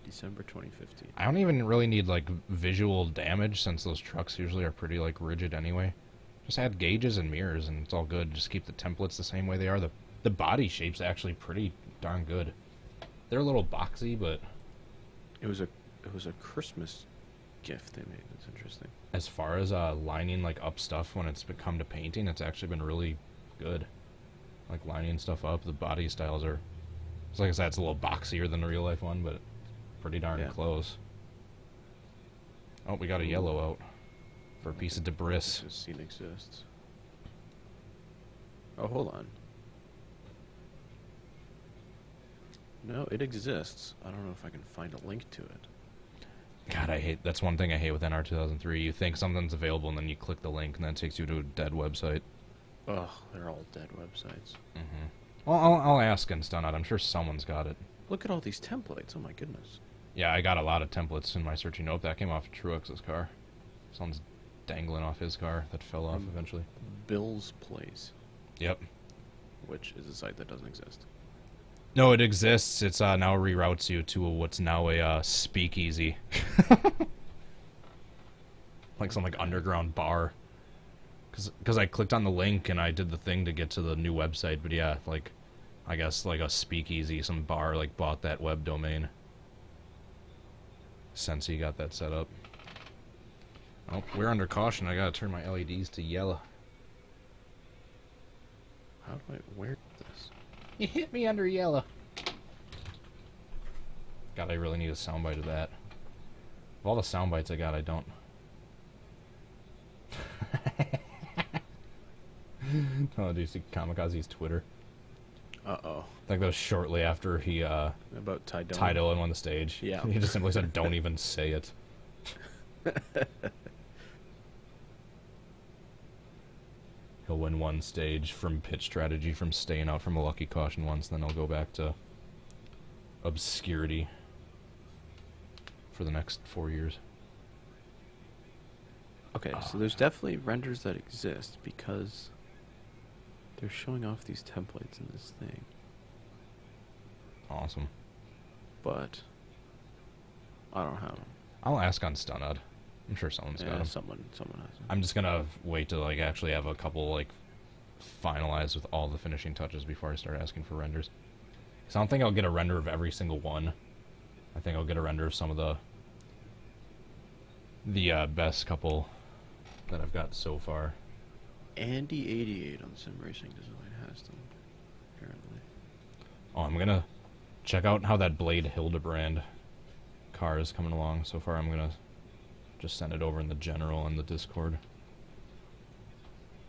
Speaker 2: December 2015.
Speaker 1: I don't even really need, like, visual damage, since those trucks usually are pretty, like, rigid anyway. Just add gauges and mirrors, and it's all good. Just keep the templates the same way they are. The body shape's actually pretty darn good. They're a little boxy, but...
Speaker 2: It was a Christmas gift they made. It's interesting.
Speaker 1: As far as lining, like, up stuff when it's come to painting, it's actually been really good. Like, lining stuff up, the body styles are... It's like I said, it's a little boxier than the real-life one, but pretty darn close. Oh, we got a yellow out for a piece of debris.
Speaker 2: This scene exists. Oh, hold on. No, it exists. I don't know if I can find a link to it.
Speaker 1: God, that's one thing I hate with NR 2003. You think something's available, and then you click the link, and then it takes you to a dead website.
Speaker 2: Ugh, they're all dead websites.
Speaker 1: Mm-hmm. Well, I'll ask and stun out. I'm sure someone's got it.
Speaker 2: Look at all these templates. Oh my goodness.
Speaker 1: Yeah, I got a lot of templates in my searching. Nope, that came off Truex's car. Someone's dangling off his car that fell off eventually.
Speaker 2: Bill's Place.
Speaker 1: Yep.
Speaker 2: Which is a site that doesn't exist.
Speaker 1: No, it exists. It's now reroutes you to what's now a speakeasy. Like some like underground bar. Because I clicked on the link and I did the thing to get to the new website, but yeah, like, I guess like a speakeasy, some bar like bought that web domain. Since he got that set up. Oh, we're under caution. I gotta turn my LEDs to yellow.
Speaker 2: How do I wear this?
Speaker 1: You hit me under yellow. God, I really need a soundbite of that. Of all the soundbites I got, I don't. Oh, do you see Kamikaze's Twitter?
Speaker 2: Uh-oh.
Speaker 1: I think that was shortly after he,
Speaker 2: about Ty Dillon?
Speaker 1: Ty Dillon won the stage.
Speaker 2: Yeah.
Speaker 1: He just simply said, don't even say it. He'll win one stage from pitch strategy, from staying out from a lucky caution once, then he'll go back to obscurity for the next 4 years.
Speaker 2: Okay, so there's definitely renders that exist because they're showing off these templates in this thing.
Speaker 1: Awesome.
Speaker 2: But I don't have them.
Speaker 1: I'll ask on Stunad. I'm sure someone's got
Speaker 2: Yeah,
Speaker 1: them.
Speaker 2: someone has them.
Speaker 1: I'm just gonna wait to like actually have a couple like finalized with all the finishing touches before I start asking for renders. Cause I don't think I'll get a render of every single one. I think I'll get a render of some of the best couple that I've got so far.
Speaker 2: Andy88 on Sim Racing Design has them, apparently.
Speaker 1: Oh, I'm gonna check out how that Blade Hildebrand car is coming along. So far, I'm gonna just send it over in the general and the Discord.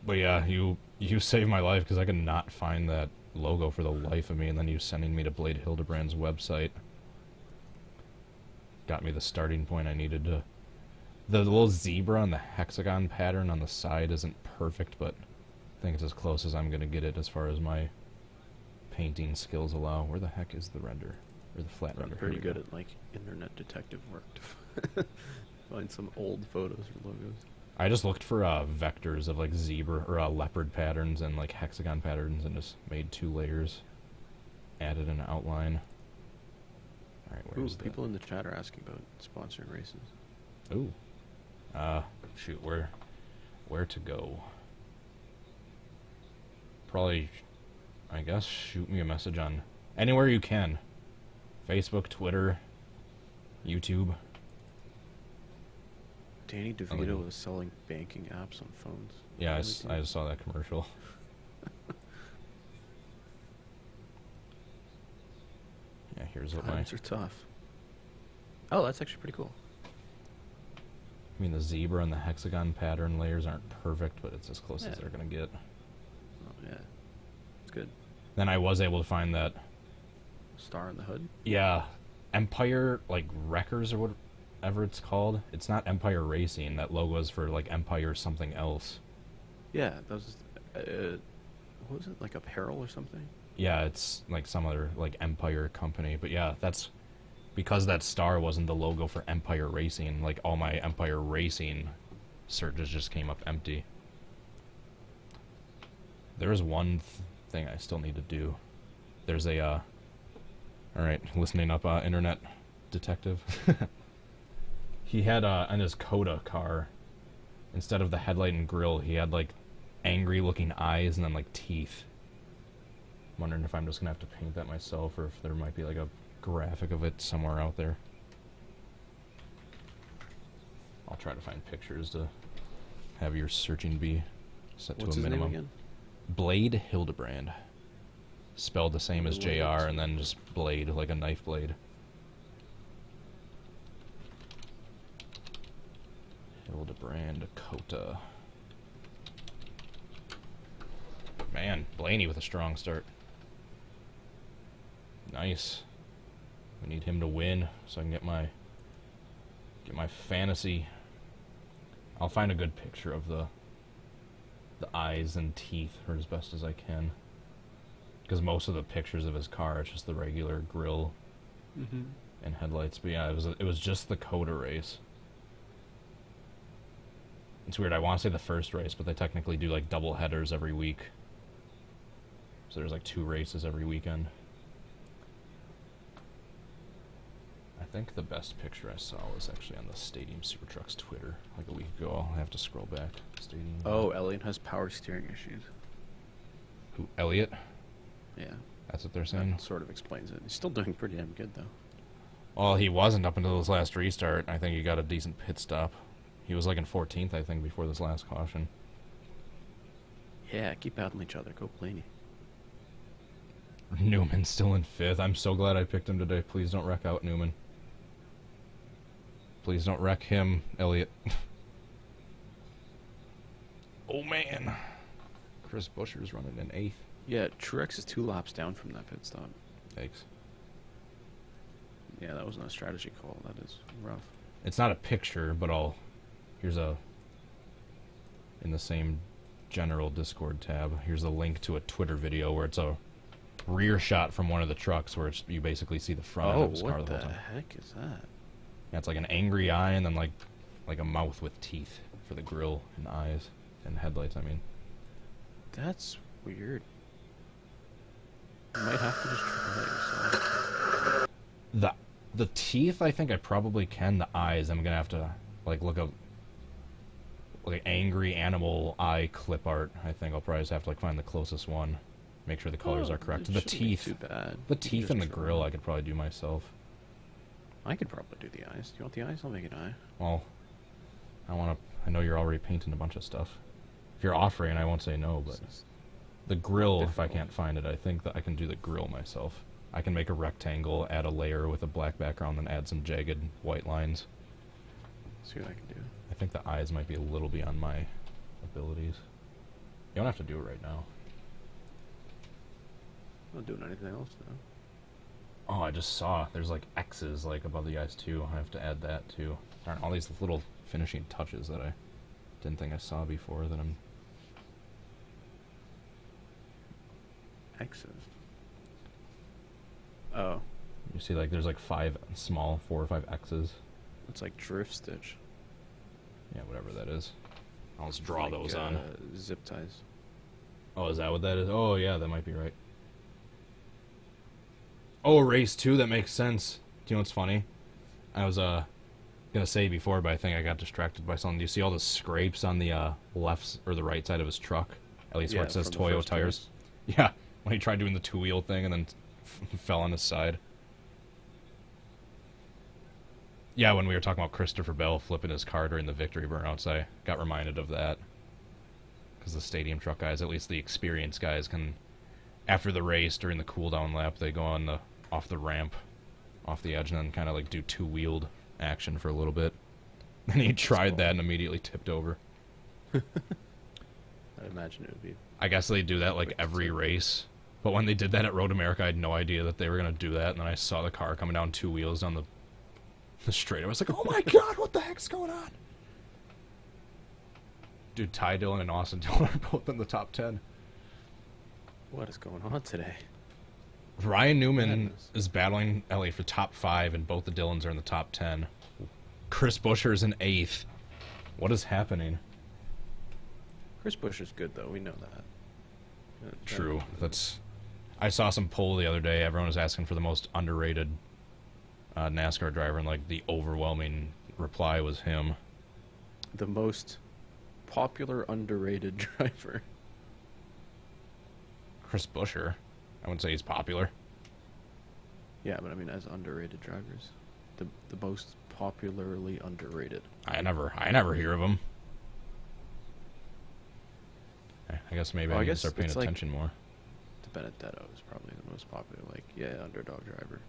Speaker 1: But yeah, you saved my life because I could not find that logo for the life of me, and then you sending me to Blade Hildebrand's website got me the starting point I needed to. The little zebra and the hexagon pattern on the side isn't perfect, but I think it's as close as I'm gonna get it as far as my painting skills allow. Where the heck is the render? Or the flat render?
Speaker 2: I'm pretty good at, like, internet detective work to find some old photos or logos.
Speaker 1: I just looked for vectors of like zebra or leopard patterns and like hexagon patterns and just made 2 layers. Added an outline. Alright, where's
Speaker 2: Ooh, people in the chat are asking about sponsoring races.
Speaker 1: Ooh. Shoot, where to go? Probably, I guess, shoot me a message on anywhere you can. Facebook, Twitter, YouTube.
Speaker 2: Danny DeVito was selling banking apps on phones.
Speaker 1: Yeah, I just saw that commercial. Yeah, here's what
Speaker 2: Times are tough. Oh, that's actually pretty cool.
Speaker 1: I mean, the zebra and the hexagon pattern layers aren't perfect, but it's as close as they're gonna get.
Speaker 2: Oh, yeah. It's good.
Speaker 1: Then I was able to find that.
Speaker 2: Star in the hood?
Speaker 1: Yeah, Empire, like, Wreckers or whatever it's called. It's not Empire Racing. That logo is for, like, Empire something else.
Speaker 2: Yeah, that was, what was it, like apparel or something?
Speaker 1: Yeah, it's, like, some other, like, Empire company. But yeah, that's, because that star wasn't the logo for Empire Racing, like, all my Empire Racing searches just came up empty. There is one thing I still need to do. There's a, alright, listening up, internet detective. He had, in his Coda car, instead of the headlight and grill, he had, like, angry-looking eyes and then, like, teeth. I'm wondering if I'm just gonna have to paint that myself, or if there might be, like, a graphic of it somewhere out there. I'll try to find pictures to have your searching be set to a minimum.
Speaker 2: What's his name again?
Speaker 1: Blade Hildebrand. Spelled the same as
Speaker 2: Blade.
Speaker 1: JR, and then just blade, like a knife blade. Hildebrand Dakota. Man, Blaney with a strong start. Nice. We need him to win so I can get my fantasy. I'll find a good picture of the eyes and teeth for as best as I can. Because most of the pictures of his car, it's just the regular grill and headlights. But yeah, it was just the Coda race. It's weird. I want to say the first race, but they technically do like double headers every week. So there's like 2 races every weekend. I think the best picture I saw was actually on the Stadium Super Trucks Twitter like a week ago. I'll have to scroll back. Stadium.
Speaker 2: Oh, Elliot has power steering issues.
Speaker 1: Who? Elliot?
Speaker 2: Yeah.
Speaker 1: That's what they're saying?
Speaker 2: That sort of explains it. He's still doing pretty damn good, though.
Speaker 1: Well, he wasn't up until his last restart. I think he got a decent pit stop. He was like in 14th, I think, before this last caution.
Speaker 2: Yeah, keep battling each other. Go Blaney.
Speaker 1: Newman still in 5th. I'm so glad I picked him today. Please don't wreck out Newman. Please don't wreck him, Elliot. Oh, man. Chris Buescher's running in 8th.
Speaker 2: Yeah, Truex is 2 laps down from that pit stop.
Speaker 1: Thanks.
Speaker 2: Yeah, that was not a strategy call. That is rough.
Speaker 1: It's not a picture, but here's a, in the same general Discord tab, here's a link to a Twitter video where it's a rear shot from one of the trucks where you basically see the front end of his car the whole time.
Speaker 2: What the heck is that?
Speaker 1: Yeah, it's like an angry eye and then like a mouth with teeth for the grill and eyes and headlights, I mean.
Speaker 2: That's weird. You might have to just try yourself.
Speaker 1: The teeth, I think I probably can. The eyes, I'm gonna have to like look up like angry animal eye clip art. I think I'll probably just have to like find the closest one. Make sure the colors are correct. The teeth.
Speaker 2: Too bad.
Speaker 1: The teeth and the grill I could probably do myself.
Speaker 2: I could probably do the eyes. Do you want the eyes? I'll make an eye.
Speaker 1: Well, I know you're already painting a bunch of stuff. If you're offering, I won't say no, but the grill, if I can't find it, I think that I can do the grill myself. I can make a rectangle, add a layer with a black background, then add some jagged white lines.
Speaker 2: See what I can do.
Speaker 1: I think the eyes might be a little beyond my abilities. You don't have to do it right now.
Speaker 2: I'm not doing anything else now.
Speaker 1: Oh, I just saw there's like X's like above the eyes too. I have to add that too. Darn, all these little finishing touches that I didn't think I saw before that I'm...
Speaker 2: X's. Oh.
Speaker 1: You see like there's like 4 or 5 X's.
Speaker 2: It's like drift stitch.
Speaker 1: Yeah, whatever that is. I'll just draw
Speaker 2: like,
Speaker 1: those on.
Speaker 2: Zip ties.
Speaker 1: Oh, is that what that is? Oh, yeah, that might be right. Oh, race 2, that makes sense. Do you know what's funny? I was gonna say before, but I think I got distracted by something. Do you see all the scrapes on the left or the right side of his truck? At least where it says Toyo tires. Yeah, when he tried doing the 2-wheel thing and then fell on his side. Yeah, when we were talking about Christopher Bell flipping his car during the victory burnouts, I got reminded of that. Because the stadium truck guys, at least the experienced guys, can, after the race, during the cool-down lap, they go on off the ramp, off the edge, and then kind of like do 2-wheeled action for a little bit. And he tried that and immediately tipped over.
Speaker 2: I imagine it would be...
Speaker 1: I guess they do that like every race. But when they did that at Road America, I had no idea that they were going to do that. And then I saw the car coming down 2 wheels on the straight. I was like, oh my god, what the heck's going on? Dude, Ty Dillon and Austin Dillon are both in the top 10.
Speaker 2: What is going on today?
Speaker 1: Ryan Newman is battling Ellie for top 5, and both the Dillons are in the top 10. Chris Buescher is in 8th. What is happening?
Speaker 2: Chris Buescher's good, though. We know that.
Speaker 1: True. I saw some poll the other day. Everyone was asking for the most underrated NASCAR driver, and like the overwhelming reply was him.
Speaker 2: The most popular underrated driver.
Speaker 1: Chris Buescher. I wouldn't say he's popular.
Speaker 2: Yeah, but I mean, as underrated drivers, the most popularly underrated.
Speaker 1: I never hear of him. I guess maybe I need to start paying attention more.
Speaker 2: The Benedetto is probably the most popular, like, yeah, underdog driver.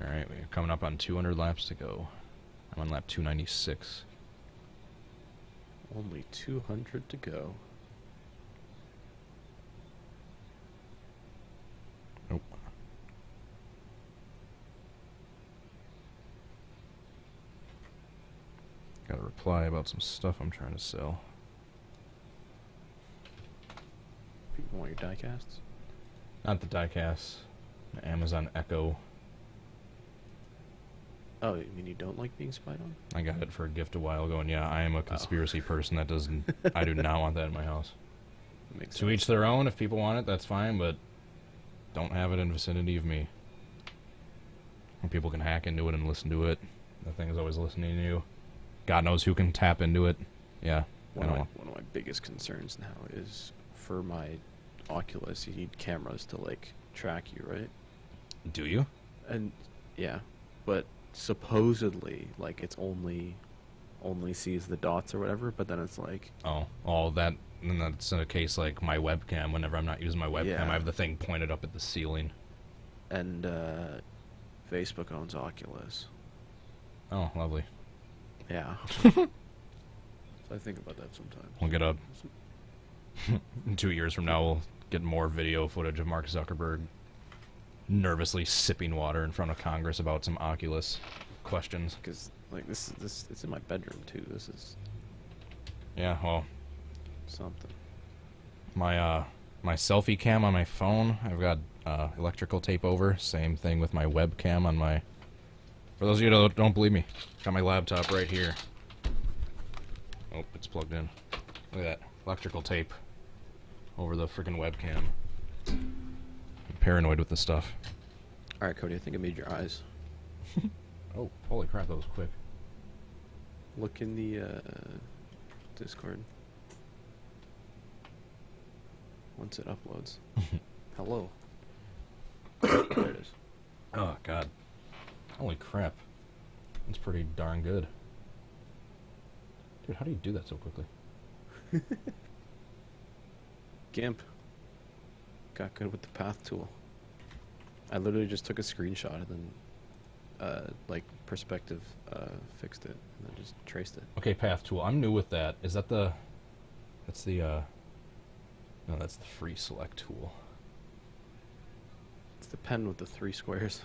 Speaker 1: Alright, we're coming up on 200 laps to go. I'm on lap 296.
Speaker 2: Only 200 to go.
Speaker 1: Nope. Got a reply about some stuff I'm trying to sell.
Speaker 2: People want your diecasts?
Speaker 1: Not the diecasts. The Amazon Echo.
Speaker 2: Oh, you mean you don't like being spied on?
Speaker 1: I got it for a gift a while ago, and yeah, I am a conspiracy person that doesn't... I do not want that in my house. To each their own. If people want it, that's fine, but don't have it in vicinity of me. When people can hack into it and listen to it. The thing is always listening to you. God knows who can tap into it. Yeah,
Speaker 2: one of my biggest concerns now is for my Oculus, you need cameras to, like, track you, right?
Speaker 1: Do you?
Speaker 2: And, yeah, but... supposedly, like, it's only sees the dots or whatever, but then it's like...
Speaker 1: Oh, then that's in a case like my webcam. Whenever I'm not using my webcam,
Speaker 2: yeah.
Speaker 1: I have the thing pointed up at the ceiling.
Speaker 2: And, Facebook owns Oculus.
Speaker 1: Oh, lovely.
Speaker 2: Yeah. So I think about that sometimes.
Speaker 1: We'll get in 2 years from now, we'll get more video footage of Mark Zuckerberg nervously sipping water in front of Congress about some Oculus questions.
Speaker 2: Because, like, this it's in my bedroom too. This is...
Speaker 1: yeah, well...
Speaker 2: something.
Speaker 1: My selfie cam on my phone, I've got electrical tape over. Same thing with my webcam on my... For those of you that don't believe me, got my laptop right here. Oh, it's plugged in. Look at that. Electrical tape over the freaking webcam. I'm paranoid with this stuff.
Speaker 2: Alright, Cody, I think I made your eyes.
Speaker 1: Oh, holy crap, that was quick.
Speaker 2: Look in the Discord. Once it uploads. Hello. There it is.
Speaker 1: Oh, God. Holy crap. That's pretty darn good. Dude, how do you do that so quickly?
Speaker 2: GIMP. Got good with the path tool. I literally just took a screenshot and then, like, perspective, fixed it, and then just traced it.
Speaker 1: Okay, path tool. I'm new with that. Is that the... That's the, No, that's the free select tool.
Speaker 2: It's the pen with the 3 squares.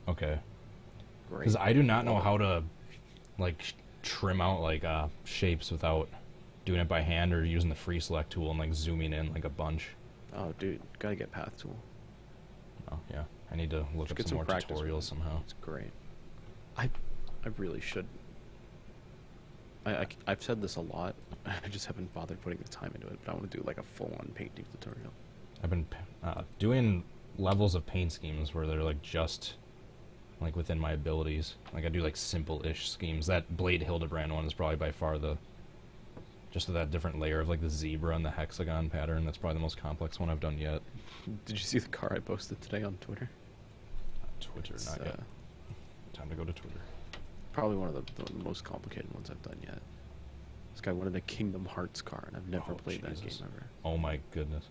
Speaker 1: Okay.
Speaker 2: Great.
Speaker 1: Because I do not know how to, like, trim out, like, shapes without doing it by hand or using the free select tool and, like, zooming in, like, a bunch.
Speaker 2: Oh, dude. Gotta get path tool.
Speaker 1: Oh, yeah. I need to look up some more tutorials somehow.
Speaker 2: It's great. I really should. I've said this a lot. I just haven't bothered putting the time into it, but I want to do, like, a full-on painting tutorial.
Speaker 1: I've been doing levels of paint schemes where they're, like, just... like within my abilities. Like I do like simple-ish schemes. That Blade Hildebrand one is probably by far the just that different layer of like the zebra and the hexagon pattern. That's probably the most complex one I've done yet.
Speaker 2: Did you see the car I posted today on Twitter?
Speaker 1: Twitter,
Speaker 2: It's,
Speaker 1: not yet. Time to go to Twitter.
Speaker 2: Probably one of the most complicated ones I've done yet. This guy wanted a Kingdom Hearts car, and I've never played that game ever.
Speaker 1: Oh my goodness.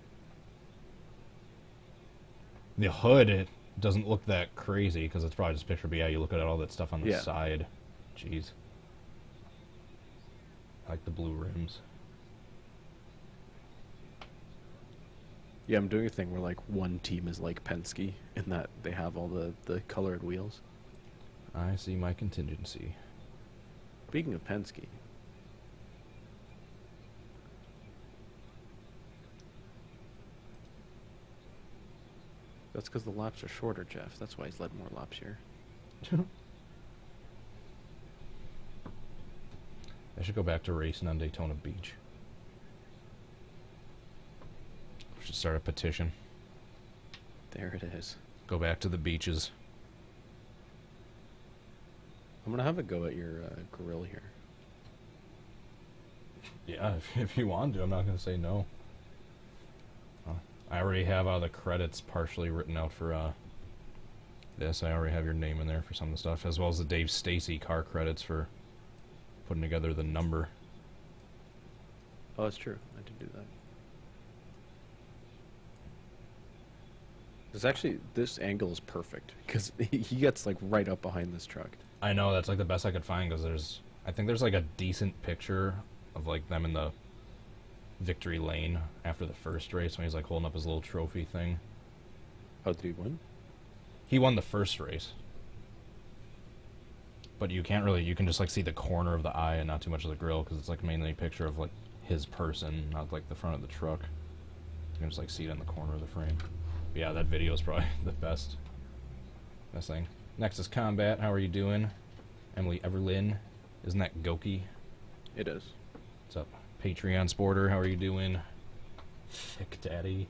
Speaker 1: The hood, it doesn't look that crazy because it's probably just a picture, but yeah, you look at all that stuff on the side. Jeez. I like the blue rims.
Speaker 2: Yeah, I'm doing a thing where like one team is like Penske in that they have all the colored wheels.
Speaker 1: I see my contingency.
Speaker 2: Speaking of Penske, that's because the laps are shorter, Jeff. That's why he's led more laps here.
Speaker 1: I should go back to racing on Daytona Beach. We should start a petition.
Speaker 2: There it is.
Speaker 1: Go back to the beaches.
Speaker 2: I'm gonna have a go at your grill here.
Speaker 1: Yeah, if you want to, I'm not going to say no. I already have the credits partially written out for this. I already have your name in there for some of the stuff, as well as the Dave Stacy car credits for putting together the number.
Speaker 2: Oh, that's true. I did do that. There's actually, this angle is perfect because he gets like right up behind this truck.
Speaker 1: I know, that's like the best I could find because I think there's like a decent picture of like them in the victory lane after the first race when he's like holding up his little trophy thing.
Speaker 2: Oh, did he win?
Speaker 1: He won the first race. But you can't really, you can just like see the corner of the eye and not too much of the grill because it's like mainly a picture of like his person, not like the front of the truck. You can just like see it in the corner of the frame. But yeah, that video is probably the best thing. Next is Combat. How are you doing? Emily Everlyn. Isn't that Goki?
Speaker 2: It is.
Speaker 1: What's up? Patreon Sporter, how are you doing? Thick Daddy.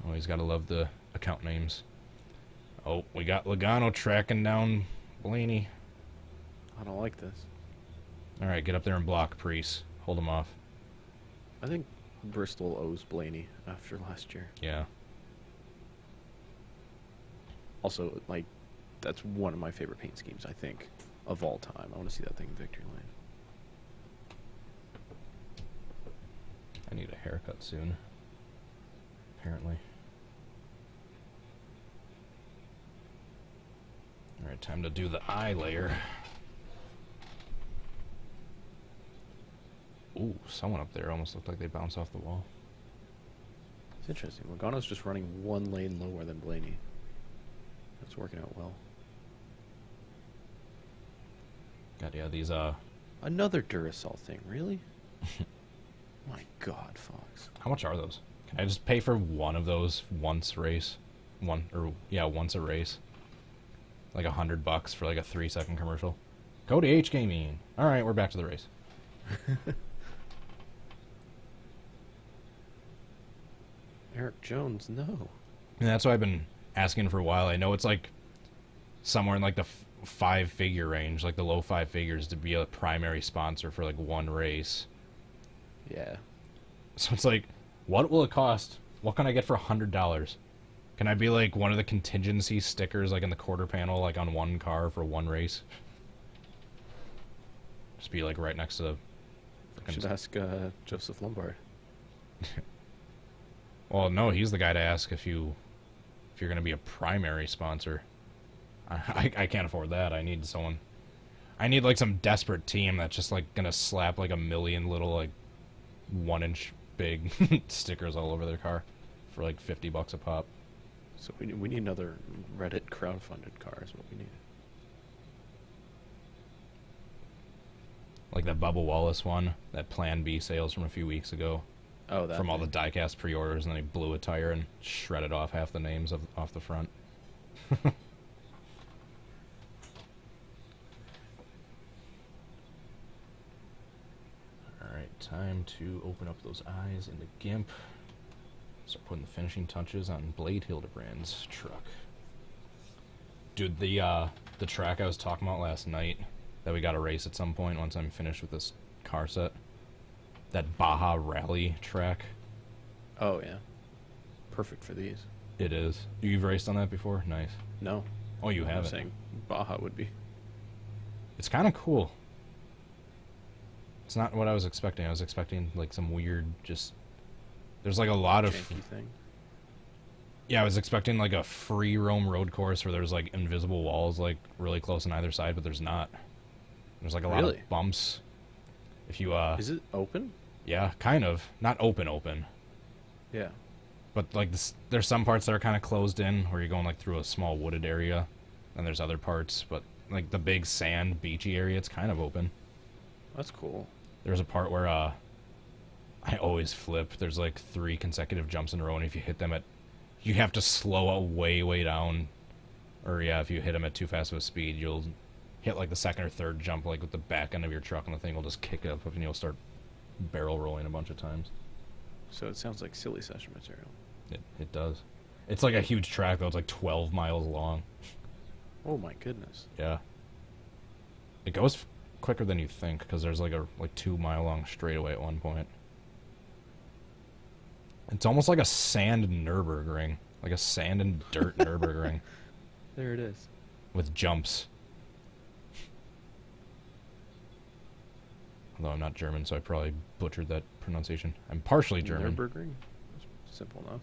Speaker 1: Always gotta love the account names. Oh, we got Logano tracking down Blaney.
Speaker 2: I don't like this.
Speaker 1: Alright, get up there and block, Priest. Hold him off.
Speaker 2: I think Bristol owes Blaney after last year.
Speaker 1: Yeah.
Speaker 2: Also, like, that's one of my favorite paint schemes, I think, of all time. I want to see that thing in Victory Lane.
Speaker 1: I need a haircut soon. Apparently. Alright, time to do the eye layer. Ooh, someone up there almost looked like they bounced off the wall.
Speaker 2: It's interesting. Logano's just running one lane lower than Blaney. That's working out well.
Speaker 1: God, yeah, these,
Speaker 2: Another Duracell thing, really? My God, Fox.
Speaker 1: How much are those? Can I just pay for one of those once a race? Once a race. Like $100 for like a 3-second commercial. Go to H Gaming. Alright, we're back to the race.
Speaker 2: Eric Jones, no.
Speaker 1: And that's what I've been asking for a while. I know it's like somewhere in like the five-figure range, like the low five figures, to be a primary sponsor for like one race.
Speaker 2: Yeah.
Speaker 1: So it's like, what will it cost? What can I get for $100? Can I be like one of the contingency stickers, like in the quarter panel, like on one car for one race? Just be like right next to the.
Speaker 2: Should ask Joseph Lombard.
Speaker 1: Well, no, he's the guy to ask if you're gonna be a primary sponsor. I can't afford that. I need someone. I need like some desperate team that's just like gonna slap like a million little like 1-inch big stickers all over their car for like $50 a pop.
Speaker 2: So we need another Reddit crowdfunded car is what we need.
Speaker 1: Like that Bubba Wallace one, that Plan B sales from a few weeks ago.
Speaker 2: Oh, that
Speaker 1: from all the diecast pre-orders, and then he blew a tire and shredded off half the names off the front. Alright, time to open up those eyes into GIMP. Start putting the finishing touches on Blade Hildebrand's truck. Dude, the track I was talking about last night that we got to race at some point once I'm finished with this car set. That Baja Rally track.
Speaker 2: Oh, yeah. Perfect for these.
Speaker 1: It is. You've raced on that before? Nice.
Speaker 2: No.
Speaker 1: Oh, you
Speaker 2: I'm
Speaker 1: haven't?
Speaker 2: saying Baja would be.
Speaker 1: It's kind of cool. It's not what I was expecting. I was expecting like some weird just... There's like a lot of...
Speaker 2: Janky thing.
Speaker 1: Yeah, I was expecting like a free roam road course where there's like invisible walls like really close on either side, but there's not. There's like a lot of bumps. If you
Speaker 2: Is it open?
Speaker 1: Yeah, kind of. Not open.
Speaker 2: Yeah.
Speaker 1: But like there's some parts that are kind of closed in where you're going like through a small wooded area, and there's other parts, but like the big sand beachy area, it's kind of open.
Speaker 2: That's cool.
Speaker 1: There's a part where I always flip. There's like 3 consecutive jumps in a row, and if you hit them you have to slow it way down, or yeah, if you hit them at too fast of a speed, you'll hit like the second or third jump like with the back end of your truck, and the thing will just kick up and you'll start barrel rolling a bunch of times.
Speaker 2: So it sounds like silly session material.
Speaker 1: It does. It's like a huge track though. It's like 12 miles long.
Speaker 2: Oh my goodness.
Speaker 1: Yeah. It goes quicker than you think because there's like a 2-mile long straightaway at one point. It's almost like a sand Nürburgring, like a sand and dirt Nürburgring.
Speaker 2: There it is.
Speaker 1: With jumps. Although I'm not German, so I probably butchered that pronunciation. I'm partially German.
Speaker 2: Nürburgring? Simple enough.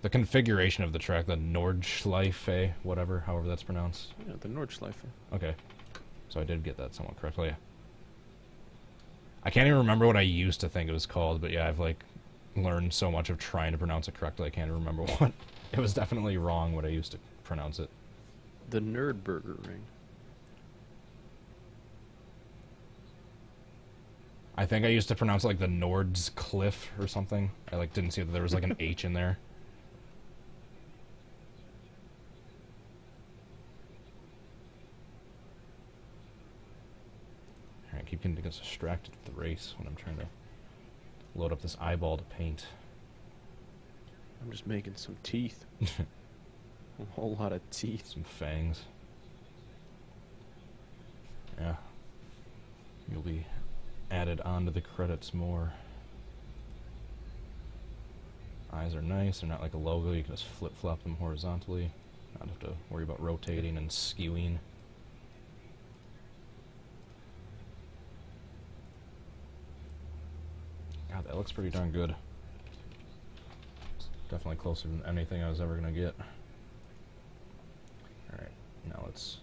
Speaker 1: The configuration of the track, the Nordschleife, whatever, however that's pronounced.
Speaker 2: Yeah, the Nordschleife.
Speaker 1: Okay. So I did get that somewhat correctly. I can't even remember what I used to think it was called, but yeah, I've like learned so much of trying to pronounce it correctly, I can't even remember what. It was definitely wrong what I used to pronounce it.
Speaker 2: The Nürburgring.
Speaker 1: I think I used to pronounce it like the Nord's Cliff or something. I like didn't see that there was like an H in there. Alright, I keep getting distracted with the race when I'm trying to load up this eyeball to paint.
Speaker 2: I'm just making some teeth. A whole lot of teeth.
Speaker 1: Some fangs. Yeah. You'll be added onto the credits more. Eyes are nice. They're not like a logo. You can just flip-flop them horizontally. Not have to worry about rotating and skewing. God, that looks pretty darn good. It's definitely closer than anything I was ever going to get. Alright, now let's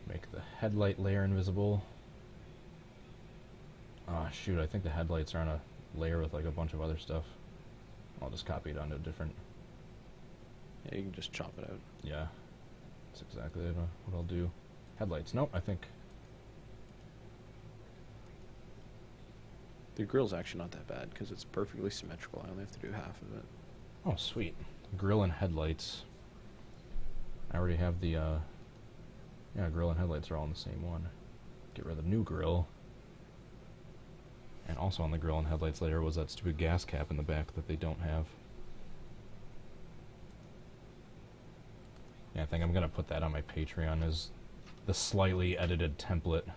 Speaker 1: make the headlight layer invisible. Ah, shoot, I think the headlights are on a layer with like a bunch of other stuff. I'll just copy it onto a different...
Speaker 2: Yeah, you can just chop it out.
Speaker 1: Yeah, that's exactly what I'll do. Headlights, nope, I think...
Speaker 2: The grill's actually not that bad because it's perfectly symmetrical. I only have to do half of it.
Speaker 1: Oh, sweet. Grill and headlights. I already have the, yeah, grill and headlights are all in the same one. Get rid of the new grill. And also on the grill and headlights later was that stupid gas cap in the back that they don't have. Yeah, I think I'm going to put that on my Patreon as the slightly edited template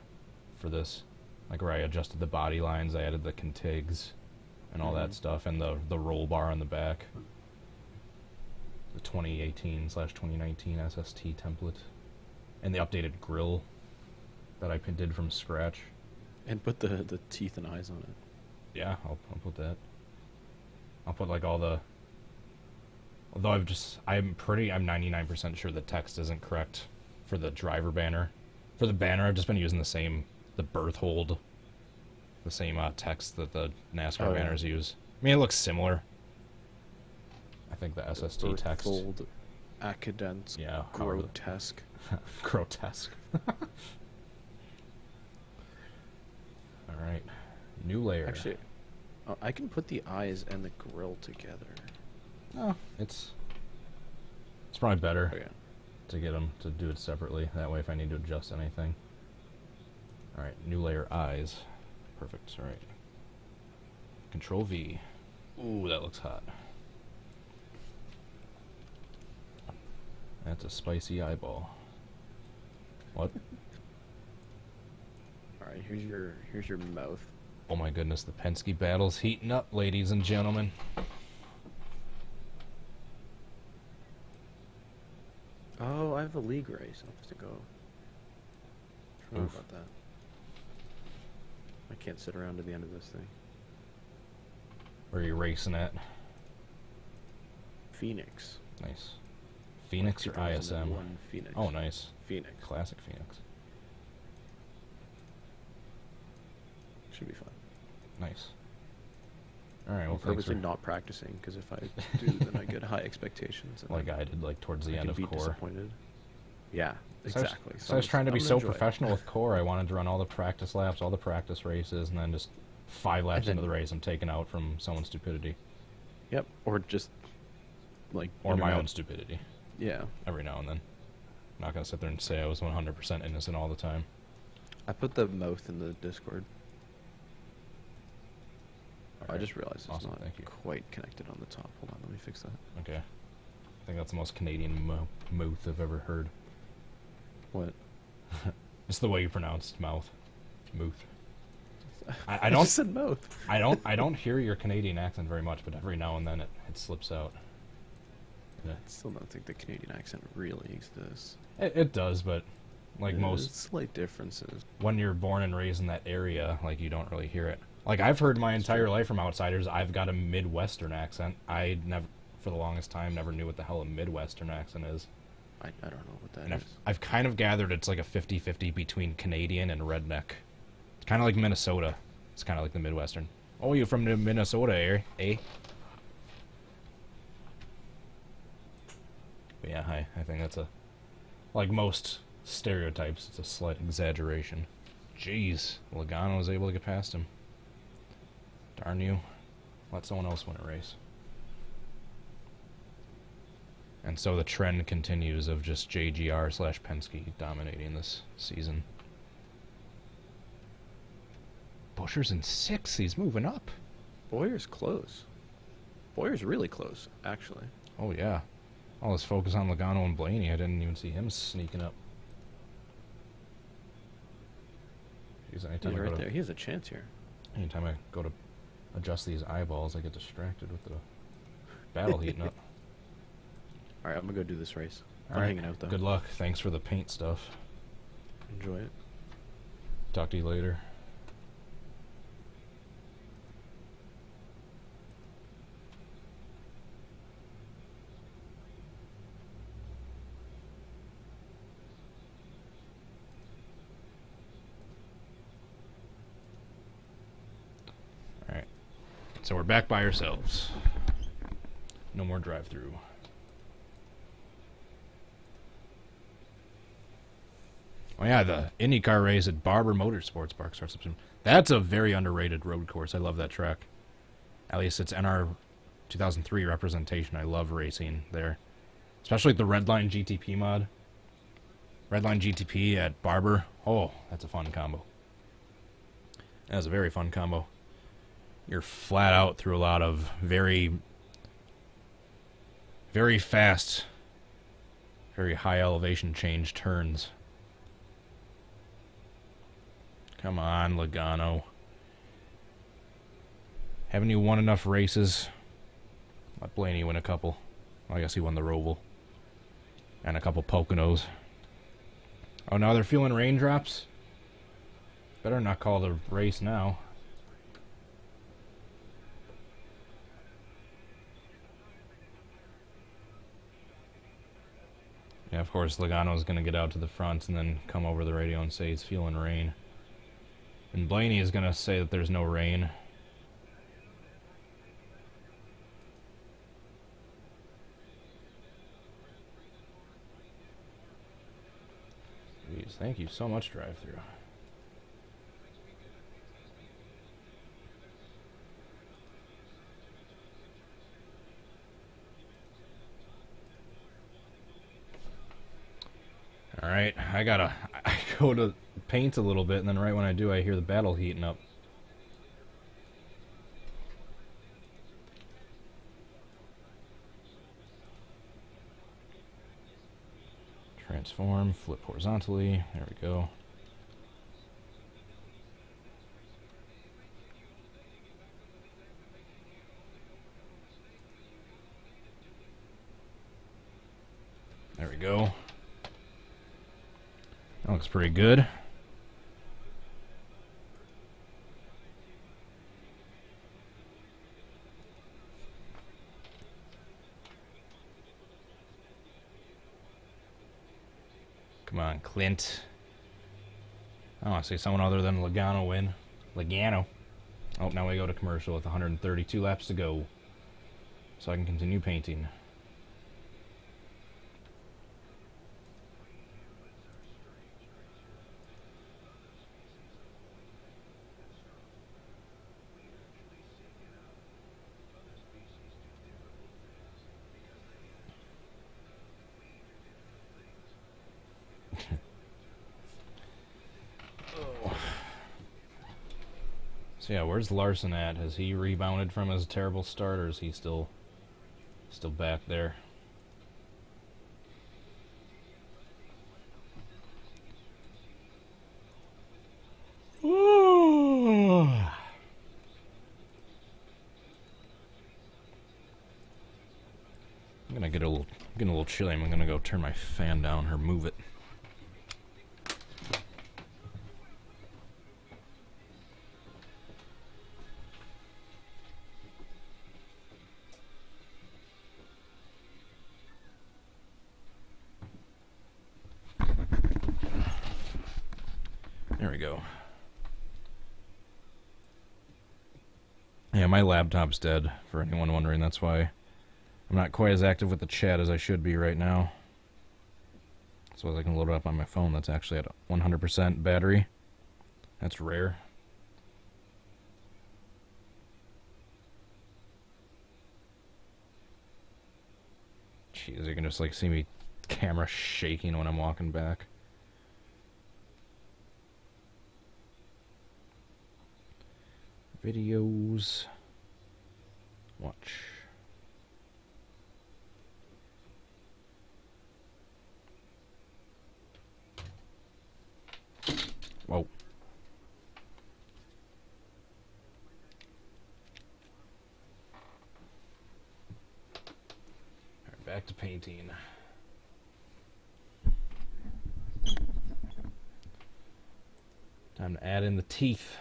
Speaker 1: for this. Like where I adjusted the body lines, I added the contigs and all that stuff, and the roll bar on the back. The 2018/2019 SST template. And the updated grill that I did from scratch.
Speaker 2: And put the teeth and eyes on it.
Speaker 1: Yeah, I'll put that. I'll put like all the... Although I'm 99% sure the text isn't correct for the driver banner. For the banner, I've just been using the birth hold, the same text that the NASCAR banners use. I mean, it looks similar. I think the SST
Speaker 2: Birth
Speaker 1: text.
Speaker 2: hold, acadence,
Speaker 1: Yeah,
Speaker 2: grotesque.
Speaker 1: Grotesque. Alright. New layer.
Speaker 2: Actually, I can put the eyes and the grill together.
Speaker 1: Oh, it's probably better
Speaker 2: Okay.
Speaker 1: to get them to do it separately. That way if I need to adjust anything. Alright, new layer eyes. Perfect, alright. Control V. Ooh, that looks hot. That's a spicy eyeball. What?
Speaker 2: Alright, here's your mouth.
Speaker 1: Oh my goodness, the Penske battle's heating up, ladies and gentlemen.
Speaker 2: Oh, I have a league race. I have to go. Forgot
Speaker 1: Oof.
Speaker 2: about that. I can't sit around to the end of this thing.
Speaker 1: Where are you racing at?
Speaker 2: Phoenix.
Speaker 1: Nice. Phoenix or ISM?
Speaker 2: 2001 Phoenix.
Speaker 1: Oh, nice.
Speaker 2: Phoenix.
Speaker 1: Classic Phoenix.
Speaker 2: Should be fun.
Speaker 1: Nice. Alright,
Speaker 2: I'm
Speaker 1: well, thanks
Speaker 2: purposely
Speaker 1: for...
Speaker 2: not practicing, because if I do, then I get high expectations. And
Speaker 1: Like I did, like, towards the
Speaker 2: I
Speaker 1: end
Speaker 2: can
Speaker 1: of
Speaker 2: be
Speaker 1: core.
Speaker 2: disappointed. Yeah,
Speaker 1: So
Speaker 2: exactly.
Speaker 1: I was trying to be so
Speaker 2: enjoy it.
Speaker 1: professional with core. I wanted to run all the practice laps, all the practice races, and then just 5 laps into the race, I'm taken out from someone's stupidity.
Speaker 2: Yep, or just, like...
Speaker 1: Or my
Speaker 2: internet.
Speaker 1: own stupidity.
Speaker 2: Yeah.
Speaker 1: Every now and then. I'm not going to sit there and say I was 100% innocent all the time.
Speaker 2: I put the mouth in the Discord. I
Speaker 1: Alright.
Speaker 2: just realized it's
Speaker 1: Awesome,
Speaker 2: not
Speaker 1: thank you.
Speaker 2: quite connected on the top. Hold on, let me fix that.
Speaker 1: Okay. I think that's the most Canadian mouth I've ever heard.
Speaker 2: What?
Speaker 1: It's the way you pronounced mouth. Mouth. I
Speaker 2: I
Speaker 1: don't
Speaker 2: just said mouth.
Speaker 1: I don't hear your Canadian accent very much, but every now and then it slips out. Yeah.
Speaker 2: I still don't think the Canadian accent really exists.
Speaker 1: It does, but like
Speaker 2: There's
Speaker 1: most,
Speaker 2: slight differences.
Speaker 1: when you're born and raised in that area, like you don't really hear it. Like I've heard my entire life from outsiders, I've got a Midwestern accent. I never, for the longest time, never knew what the hell a Midwestern accent is.
Speaker 2: I don't know what that
Speaker 1: And
Speaker 2: is.
Speaker 1: I've kind of gathered it's like a 50-50 between Canadian and redneck. It's kind of like Minnesota. It's kind of like the Midwestern. Oh, you from Minnesota, eh? But yeah, I think that's a... Like most stereotypes, it's a slight exaggeration. Jeez, Logano was able to get past him. Darn you. Let someone else win a race. And so the trend continues of just JGR/Penske dominating this season. Buscher's in 6th. He's moving up.
Speaker 2: Boyer's close. Boyer's really close, actually.
Speaker 1: Oh, yeah. All this focus on Logano and Blaney, I didn't even see him sneaking up. Jeez, anytime
Speaker 2: He's
Speaker 1: I go
Speaker 2: right
Speaker 1: to,
Speaker 2: there. He has a chance here.
Speaker 1: anytime I go to adjust these eyeballs, I get distracted with the battle heating up.
Speaker 2: Alright, I'm gonna go do this race. I'm
Speaker 1: Alright,
Speaker 2: hanging out, though.
Speaker 1: good luck. Thanks for the paint stuff.
Speaker 2: Enjoy it.
Speaker 1: Talk to you later. Alright. So we're back by ourselves. No more drive-through. Oh yeah, the IndyCar race at Barber Motorsports Park starts up soon. That's a very underrated road course. I love that track. At least it's NR 2003 representation. I love racing there. Especially the Redline GTP mod. Redline GTP at Barber. Oh, that's a fun combo. That's a very fun combo. you're flat out through a lot of very, very fast, very high elevation change turns. Come on, Logano. Haven't you won enough races? Let Blaney win a couple. Well, I guess he won the Roval. And a couple Poconos. Oh, now they're feeling raindrops? Better not call the race now. Yeah, of course, Logano's going to get out to the front and then come over the radio and say he's feeling rain. And Blaney is going to say that there's no rain. Jeez, thank you so much, DriveThrough. Alright, I go to paint a little bit, and then right when I do, I hear the battle heating up. Transform, flip horizontally, there we go. There we go. That looks pretty good. Come on, Clint. I want to see someone other than Logano win. Logano. Oh, now we go to commercial with 132 laps to go. So I can continue painting. So yeah, where's Larson at? Has he rebounded from his terrible start, or is he still back there? Ooh. I'm gonna getting a little chilly. I'm gonna go turn my fan down or move it. There we go. Yeah, my laptop's dead, for anyone wondering. That's why I'm not quite as active with the chat as I should be right now. So I can load it up on my phone that's actually at 100% battery. That's rare. Jeez, you can just like see me camera shaking when I'm walking back. Videos. Watch. Whoa. All right, back to painting. Time to add in the teeth.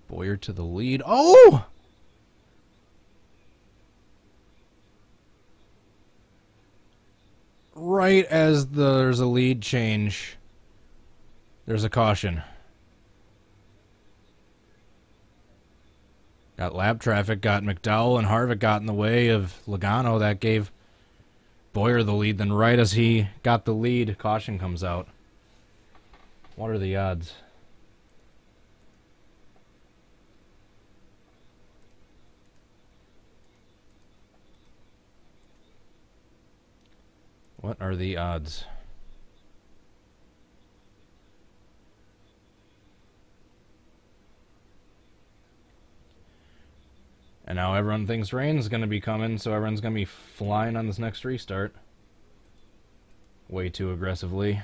Speaker 1: Boyer to the lead. Oh! Right as there's a lead change, there's a caution. Got lap traffic, got McDowell and Harvick got in the way of Logano. That gave Boyer the lead, then right as he got the lead, caution comes out. What are the odds? What are the odds? And now everyone thinks rain's going to be coming, so everyone's going to be flying on this next restart. Way too aggressively.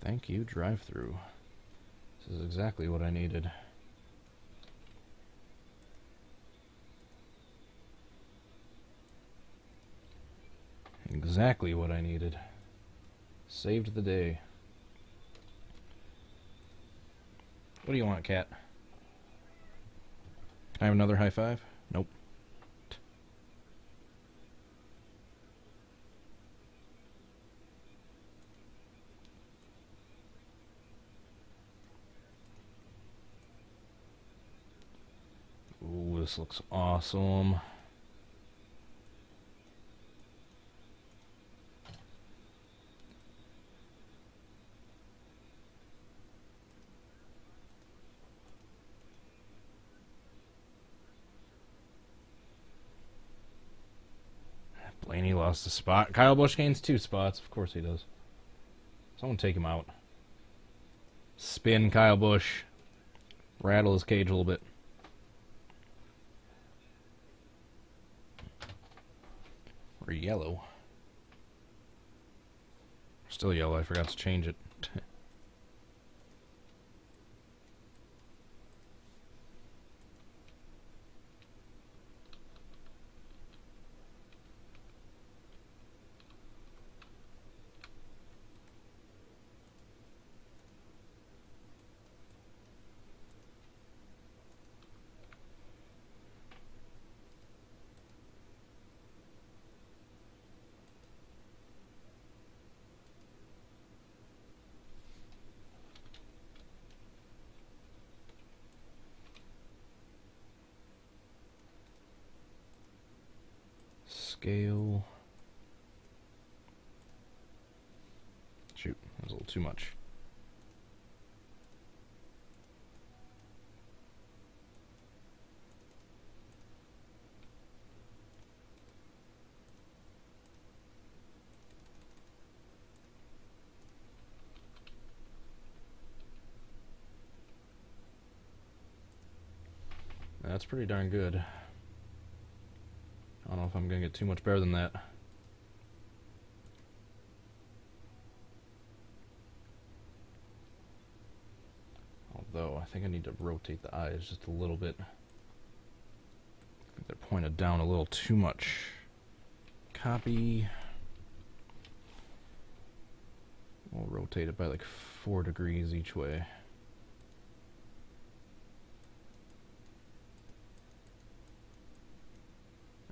Speaker 1: Thank you, DriveThrough. This is exactly what I needed. Exactly what I needed. Saved the day. What do you want, cat? Can I have another high five? Nope. Ooh, this looks awesome. Blaney lost a spot. Kyle Busch gains 2 spots. Of course he does. Someone take him out. Spin Kyle Busch. Rattle his cage a little bit. We're yellow. Still yellow. I forgot to change it. Scale. Shoot, that was a little too much. That's pretty darn good. I don't know if I'm going to get too much better than that. Although, I think I need to rotate the eyes just a little bit. I think they're pointed down a little too much. Copy. We'll rotate it by like 4 degrees each way.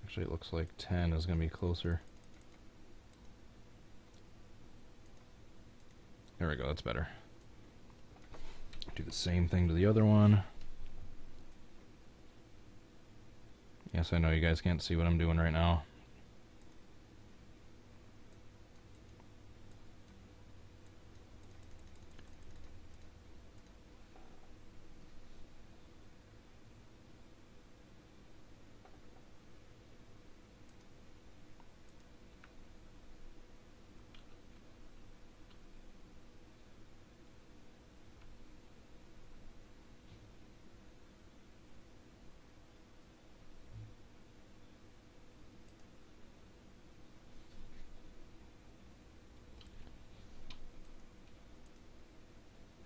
Speaker 1: Actually, it looks like 10 is going to be closer. There we go, that's better. Do the same thing to the other one. Yes, I know you guys can't see what I'm doing right now.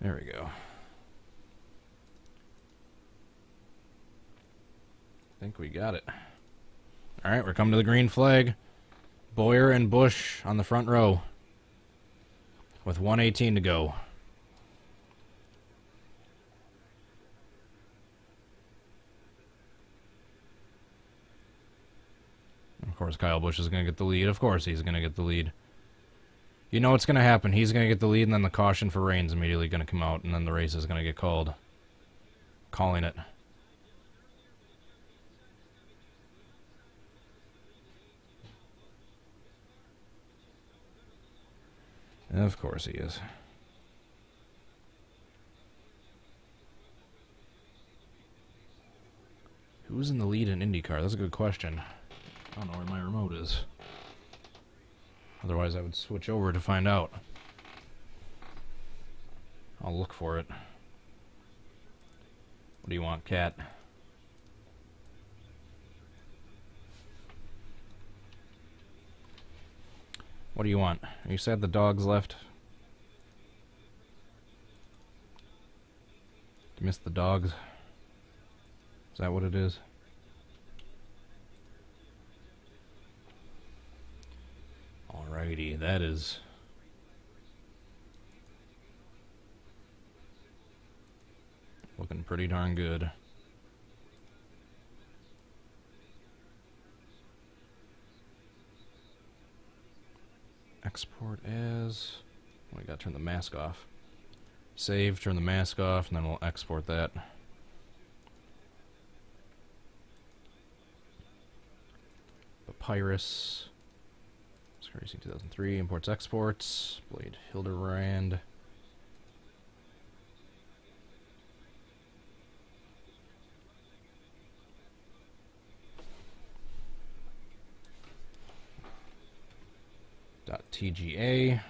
Speaker 1: There we go. I think we got it. Alright, we're coming to the green flag. Boyer and Busch on the front row. With 1:18 to go. Of course, Kyle Busch is going to get the lead. Of course he's going to get the lead. You know what's going to happen. He's going to get the lead, and then the caution for rain's immediately going to come out, and then the race is going to get called. Calling it. Of course he is. Who's in the lead in IndyCar? That's a good question. I don't know where my remote is. Otherwise, I would switch over to find out. I'll look for it. What do you want, cat? What do you want? Are you sad the dog's left? You missed the dogs? Is that what it is? Alrighty, that is... looking pretty darn good. Export as... we gotta turn the mask off. Save, turn the mask off, and then we'll export that. Papyrus. Racing 2003, imports, exports. Blade Hildebrand. .tga.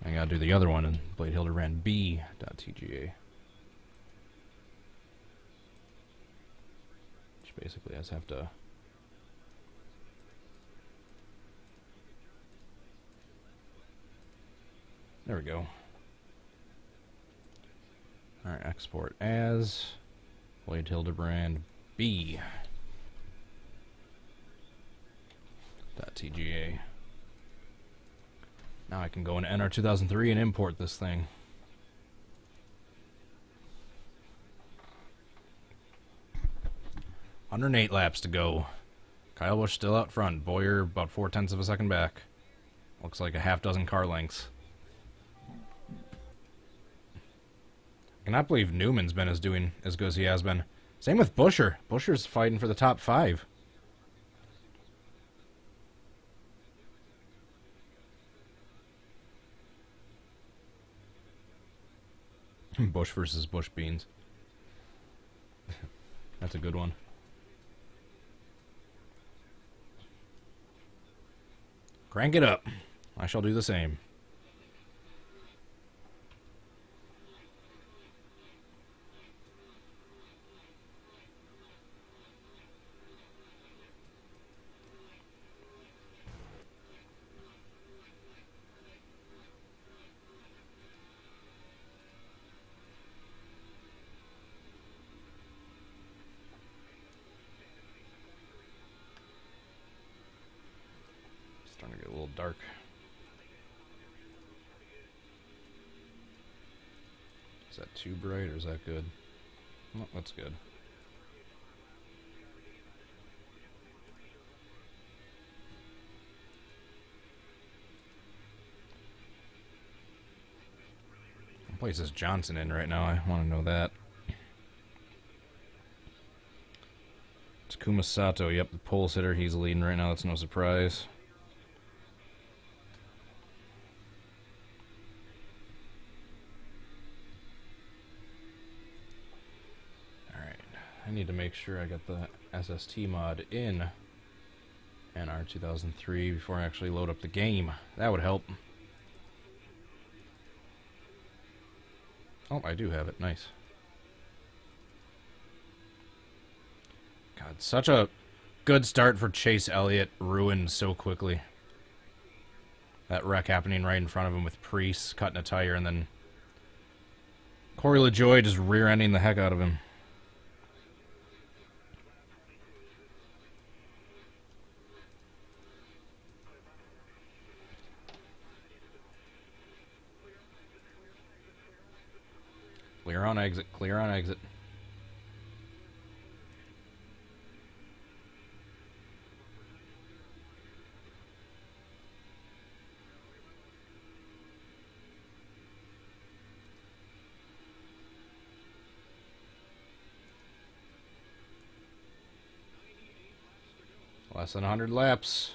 Speaker 1: I gotta do the other one in Blade Hildebrand B.tga. Which basically I just have to... there we go. Alright, export as Blade Hildebrand B. .tga. Now I can go into NR 2003 and import this thing. (108 laps to go. Kyle Busch still out front. Boyer about 0.4 of a second back. Looks like a half dozen car lengths. I cannot believe Newman's been doing as good as he has been. Same with Buescher. Buescher's fighting for the top 5. Busch versus Busch Beans. That's a good one. Crank it up. I shall do the same. Starting to get a little dark. Is that too bright or is that good? Oh, that's good. What place is Johnson in right now? I want to know that. Takuma Sato, yep, the pole sitter. He's leading right now. That's no surprise. I need to make sure I got the SST mod in NR 2003 before I actually load up the game. That would help. Oh, I do have it. Nice. God, such a good start for Chase Elliott, ruined so quickly. That wreck happening right in front of him with Priest cutting a tire, and then Corey LaJoie just rear-ending the heck out of him. Clear on exit, clear on exit. Less than 100 laps.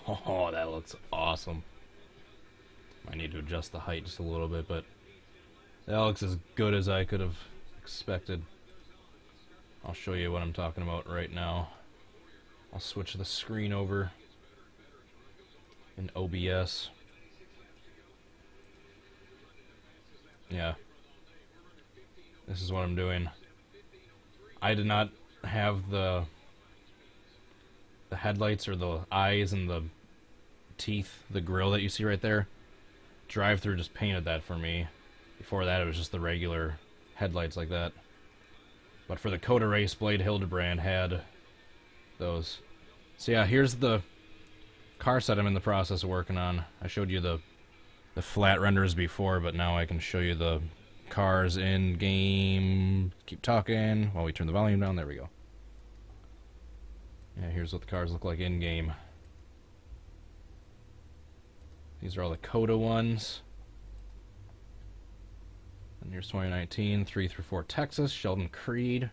Speaker 1: Oh, that looks awesome. I need to adjust the height just a little bit, but that looks as good as I could have expected. I'll show you what I'm talking about right now. I'll switch the screen over in OBS. Yeah. This is what I'm doing. I did not have the headlights or the eyes and the teeth, the grill that you see right there. DriveThrough just painted that for me. Before that, it was just the regular headlights like that. But for the Coda Race, Blade Hildebrand had those. So yeah, here's the car set I'm in the process of working on. I showed you the flat renders before, but now I can show you the cars in game. Keep talking while we turn the volume down. There we go. Yeah, here's what the cars look like in game. These are all the Coda ones. And here's 2019, 3 through 4 Texas, Sheldon Creed,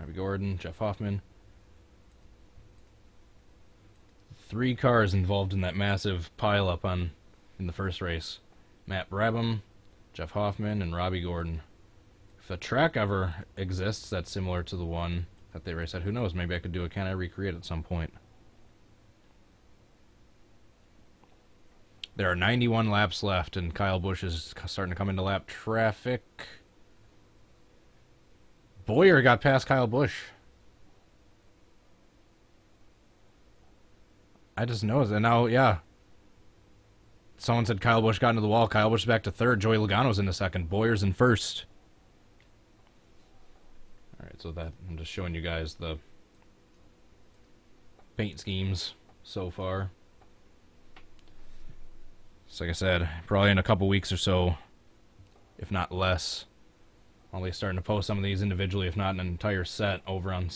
Speaker 1: Robbie Gordon, Jeff Hoffman. 3 cars involved in that massive pileup in the first race. Matt Brabham, Jeff Hoffman, and Robbie Gordon. If a track ever exists that's similar to the one that they raced at, who knows, maybe I could do a Can I Recreate at some point. There are 91 laps left, and Kyle Busch is starting to come into lap traffic. Boyer got past Kyle Busch. I just noticed, and now, yeah. Someone said Kyle Busch got into the wall. Kyle Busch is back to third. Joey Logano's in second. Boyer's in first. Alright, so that, I'm just showing you guys the paint schemes so far. So like I said, probably in a couple weeks or so, if not less, I'll be starting to post some of these individually, if not an entire set, over on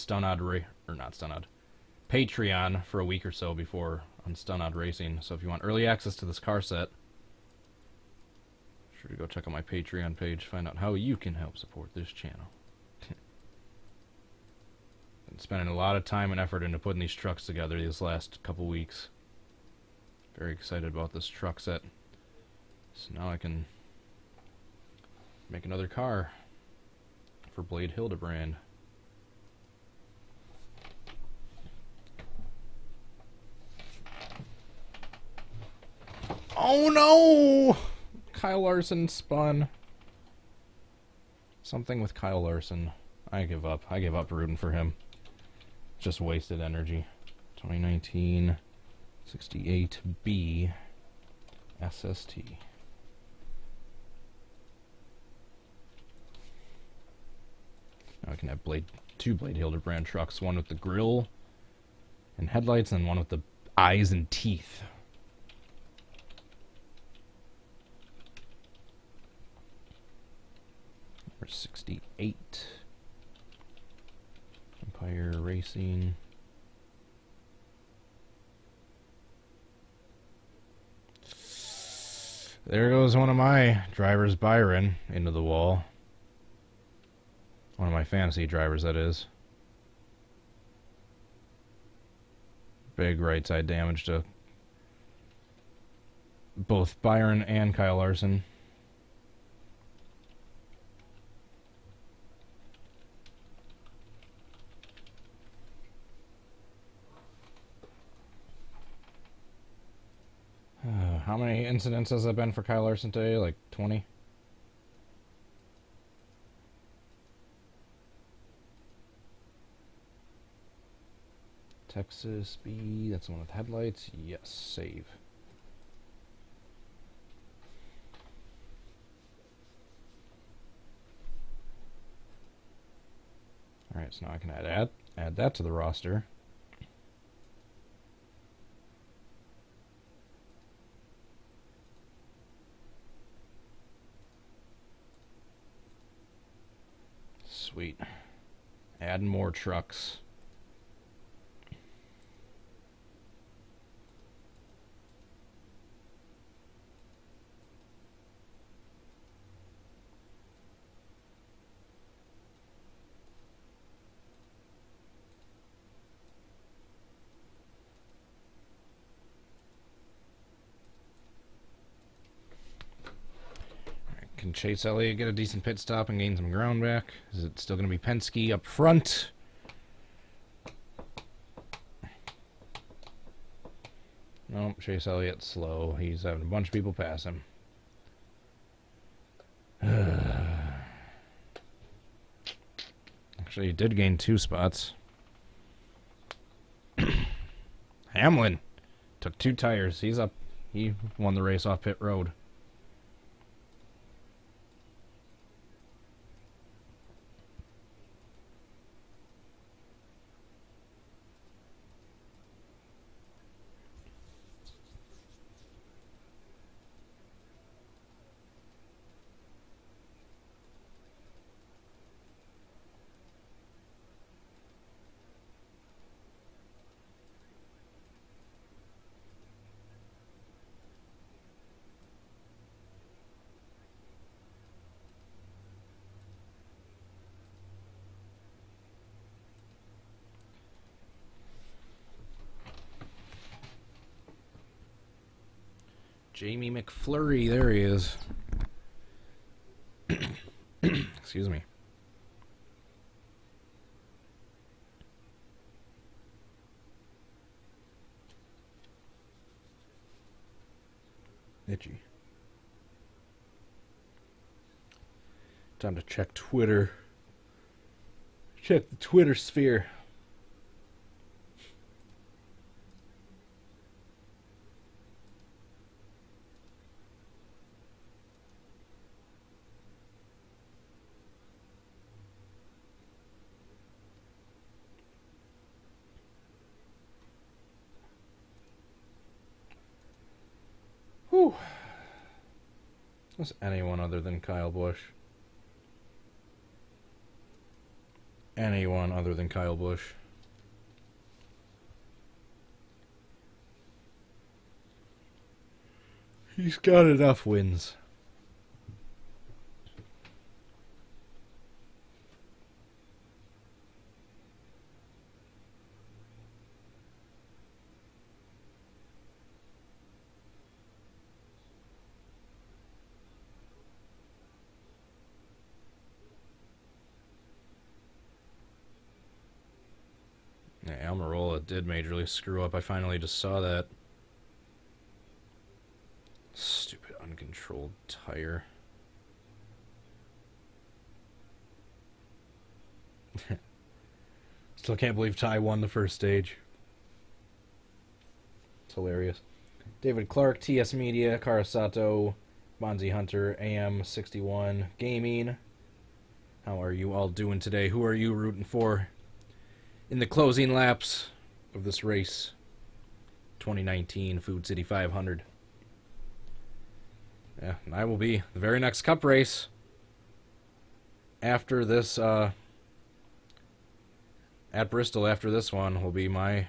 Speaker 1: Patreon for a week or so before on Stunod Racing. So if you want early access to this car set, be sure to go check out my Patreon page, find out how you can help support this channel. Been spending a lot of time and effort into putting these trucks together these last couple weeks. Very excited about this truck set. So now I can make another car for Blade Hildebrand. Oh no! Kyle Larson spun. Something with Kyle Larson. I give up. I give up rooting for him. Just wasted energy. 2019 68B SST. Now I can have two Blade Hildebrand trucks, one with the grill and headlights, and one with the eyes and teeth. Number 68. Empire Racing. There goes one of my drivers, Byron, into the wall. One of my fantasy drivers, that is. Big right side damage to both Byron and Kyle Larson. How many incidents has there been for Kyle Larson today? Like 20? Texas B, that's the one with headlights. Yes, save. Alright, so now I can add that to the roster. Sweet. Add more trucks. Can Chase Elliott get a decent pit stop and gain some ground back? Is it still going to be Penske up front? Nope, Chase Elliott's slow. He's having a bunch of people pass him. Actually, he did gain 2 spots. Hamlin took 2 tires. He's up. He won the race off pit road. Jamie McFlurry, there he is. Excuse me. Itchy. Time to check Twitter. Check the Twitter sphere. Whew. What's anyone other than Kyle Busch? Anyone other than Kyle Busch. He's got enough wins. Yeah, Almirola did majorly screw up. I finally just saw that. Stupid uncontrolled tire. Still can't believe Ty won the first stage. It's hilarious. David Clark, TS Media, Karasato, Bonzi Hunter, AM61 Gaming. How are you all doing today? Who are you rooting for in the closing laps of this race? 2019 Food City 500. Yeah, and I will be the very next Cup race after this, at Bristol after this one will be my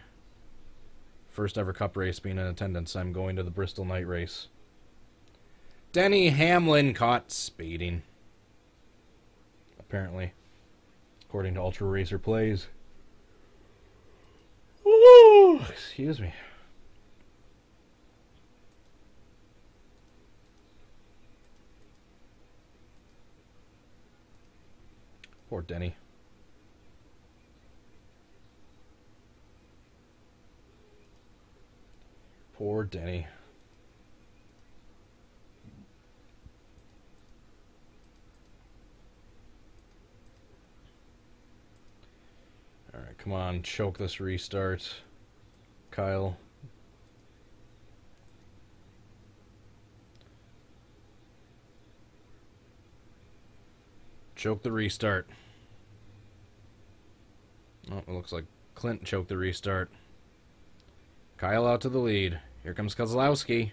Speaker 1: first ever Cup race being in attendance. I'm going to the Bristol night race. Denny Hamlin caught speeding. Apparently. According to Ultra Racer Plays. Ooh, excuse me. Poor Denny. Poor Denny. Alright, come on, choke this restart, Kyle. Choke the restart. Oh, it looks like Clint choked the restart. Kyle out to the lead. Here comes Kozlowski.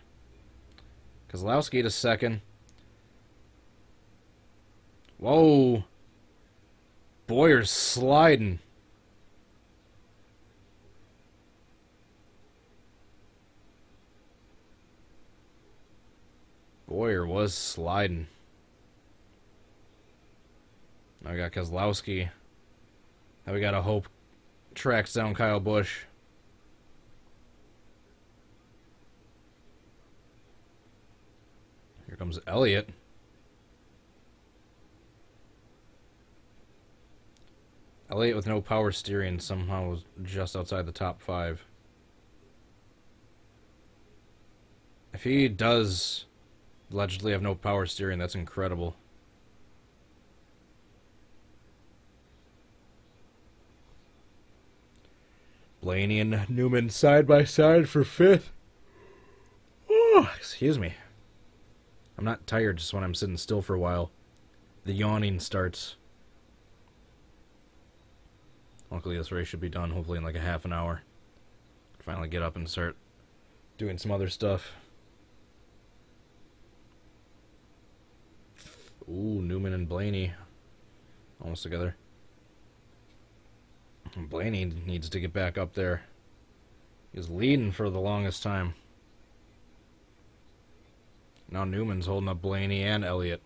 Speaker 1: Kozlowski to second. Whoa. Boyer's sliding. Boyer was sliding. Now we got Kozlowski. Now we gotta hope tracks down Kyle Busch. Here comes Elliott. Elliott with no power steering somehow was just outside the top 5. If he does allegedly have no power steering, that's incredible. Blaney and Newman side by side for 5th. Oh, excuse me. I'm not tired just when I'm sitting still for a while. The yawning starts. Luckily this race should be done hopefully in like a half an hour. Finally get up and start doing some other stuff. Ooh, Newman and Blaney almost together. And Blaney needs to get back up there. He was leading for the longest time. Now Newman's holding up Blaney and Elliott.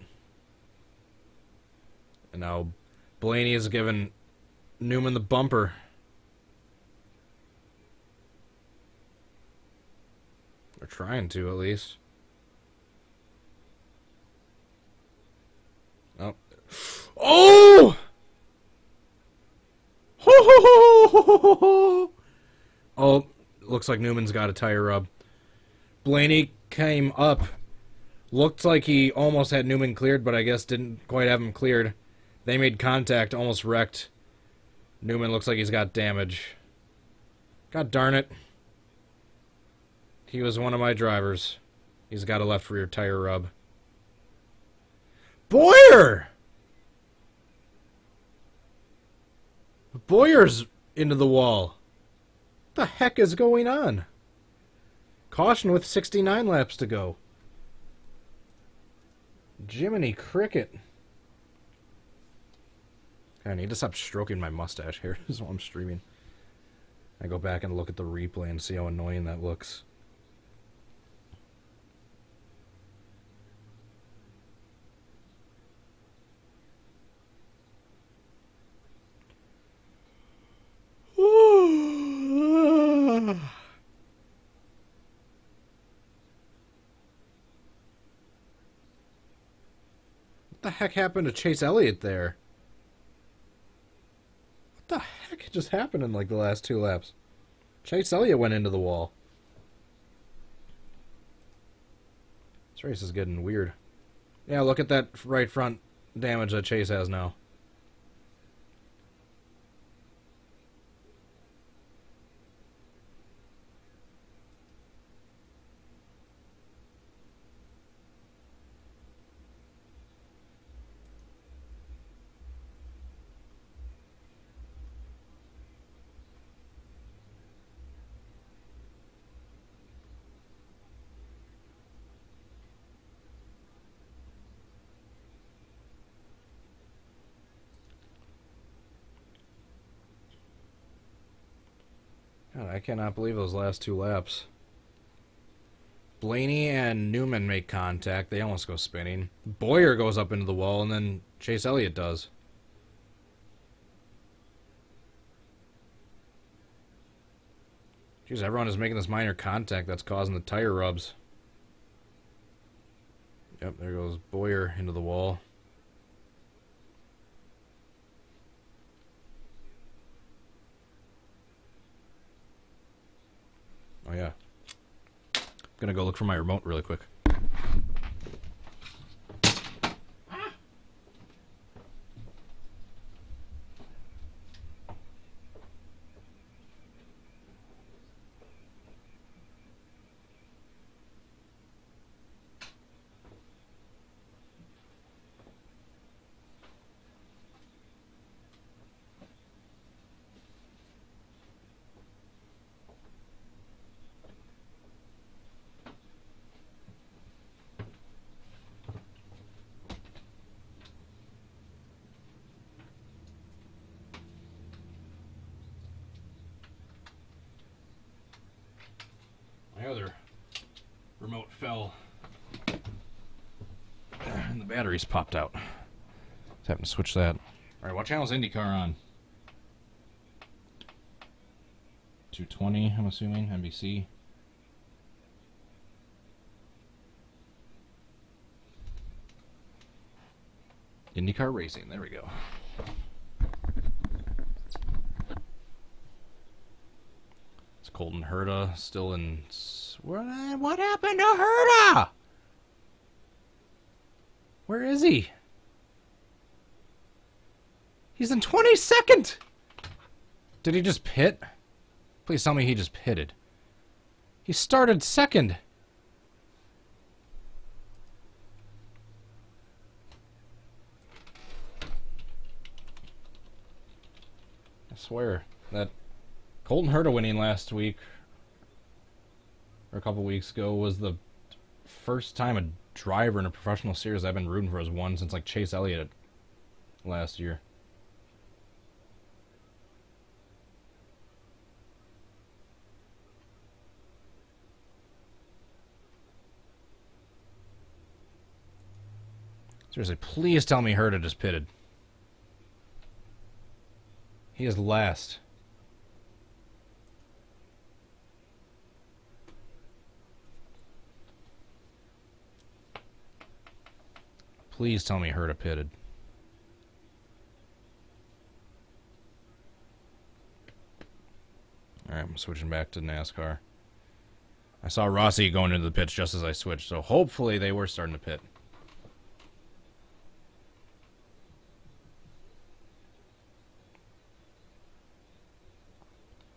Speaker 1: And now Blaney is giving Newman the bumper. They're trying to, at least. Oh! Oh! Oh, looks like Newman's got a tire rub. Blaney came up. Looked like he almost had Newman cleared, but I guess didn't quite have him cleared. They made contact, almost wrecked. Newman looks like he's got damage. God darn it. He was one of my drivers. He's got a left rear tire rub. Boyer! Boyer's into the wall. What the heck is going on? Caution with 69 laps to go. Jiminy Cricket. I need to stop stroking my mustache hair while I'm streaming. I go back and look at the replay and see how annoying that looks. What the heck happened to Chase Elliott there? What the heck just happened in like the last 2 laps? Chase Elliott went into the wall. This race is getting weird. Yeah, look at that right front damage that Chase has now. God, I cannot believe those last 2 laps. Blaney and Newman make contact. They almost go spinning. Boyer goes up into the wall, and then Chase Elliott does. Jeez, everyone is making this minor contact that's causing the tire rubs. Yep, there goes Boyer into the wall. Oh yeah. I'm gonna go look for my remote really quick. My other remote fell and the batteries popped out. Just having to switch that. Alright, what channel is IndyCar on? 220, I'm assuming, NBC. IndyCar Racing, there we go. Colton Herta still in... What happened to Herta? Where is he? He's in 22nd! Did he just pit? Please tell me he just pitted. He started second. I swear that Colton Herta winning last week, or a couple weeks ago, was the first time a driver in a professional series I've been rooting for has won since like Chase Elliott last year. Seriously, please tell me Herta just pitted. He is last. Please tell me Herta pitted. Alright, I'm switching back to NASCAR. I saw Rossi going into the pits just as I switched, so hopefully they were starting to pit.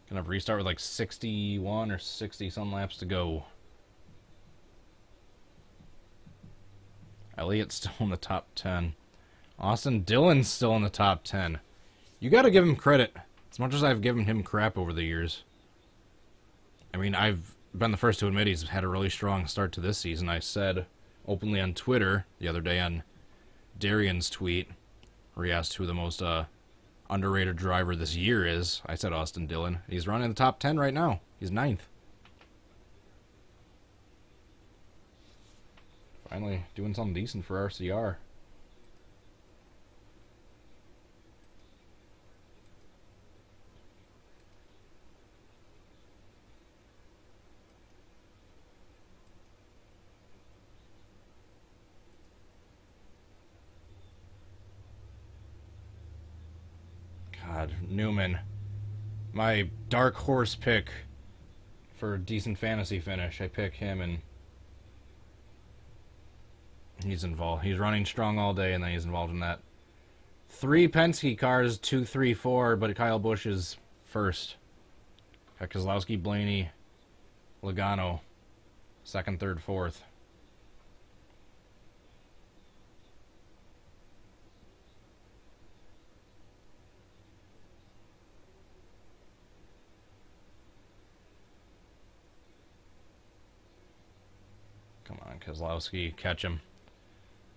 Speaker 1: Gonna have restart with like 61 or 60 some laps to go. Elliott's still in the top 10. Austin Dillon's still in the top 10. You gotta give him credit. As much as I've given him crap over the years. I mean, I've been the first to admit he's had a really strong start to this season. I said openly on Twitter the other day on Darian's tweet, where he asked who the most underrated driver this year is. I said Austin Dillon. He's running in the top 10 right now. He's 9th. Finally doing something decent for RCR. God, Newman. My dark horse pick for a decent fantasy finish. I pick him and he's involved. He's running strong all day and then he's involved in that. 3 Penske cars, 2, 3, 4, but Kyle Busch is first. Got Keselowski, Blaney, Logano, 2nd, 3rd, 4th. Come on, Keselowski, catch him.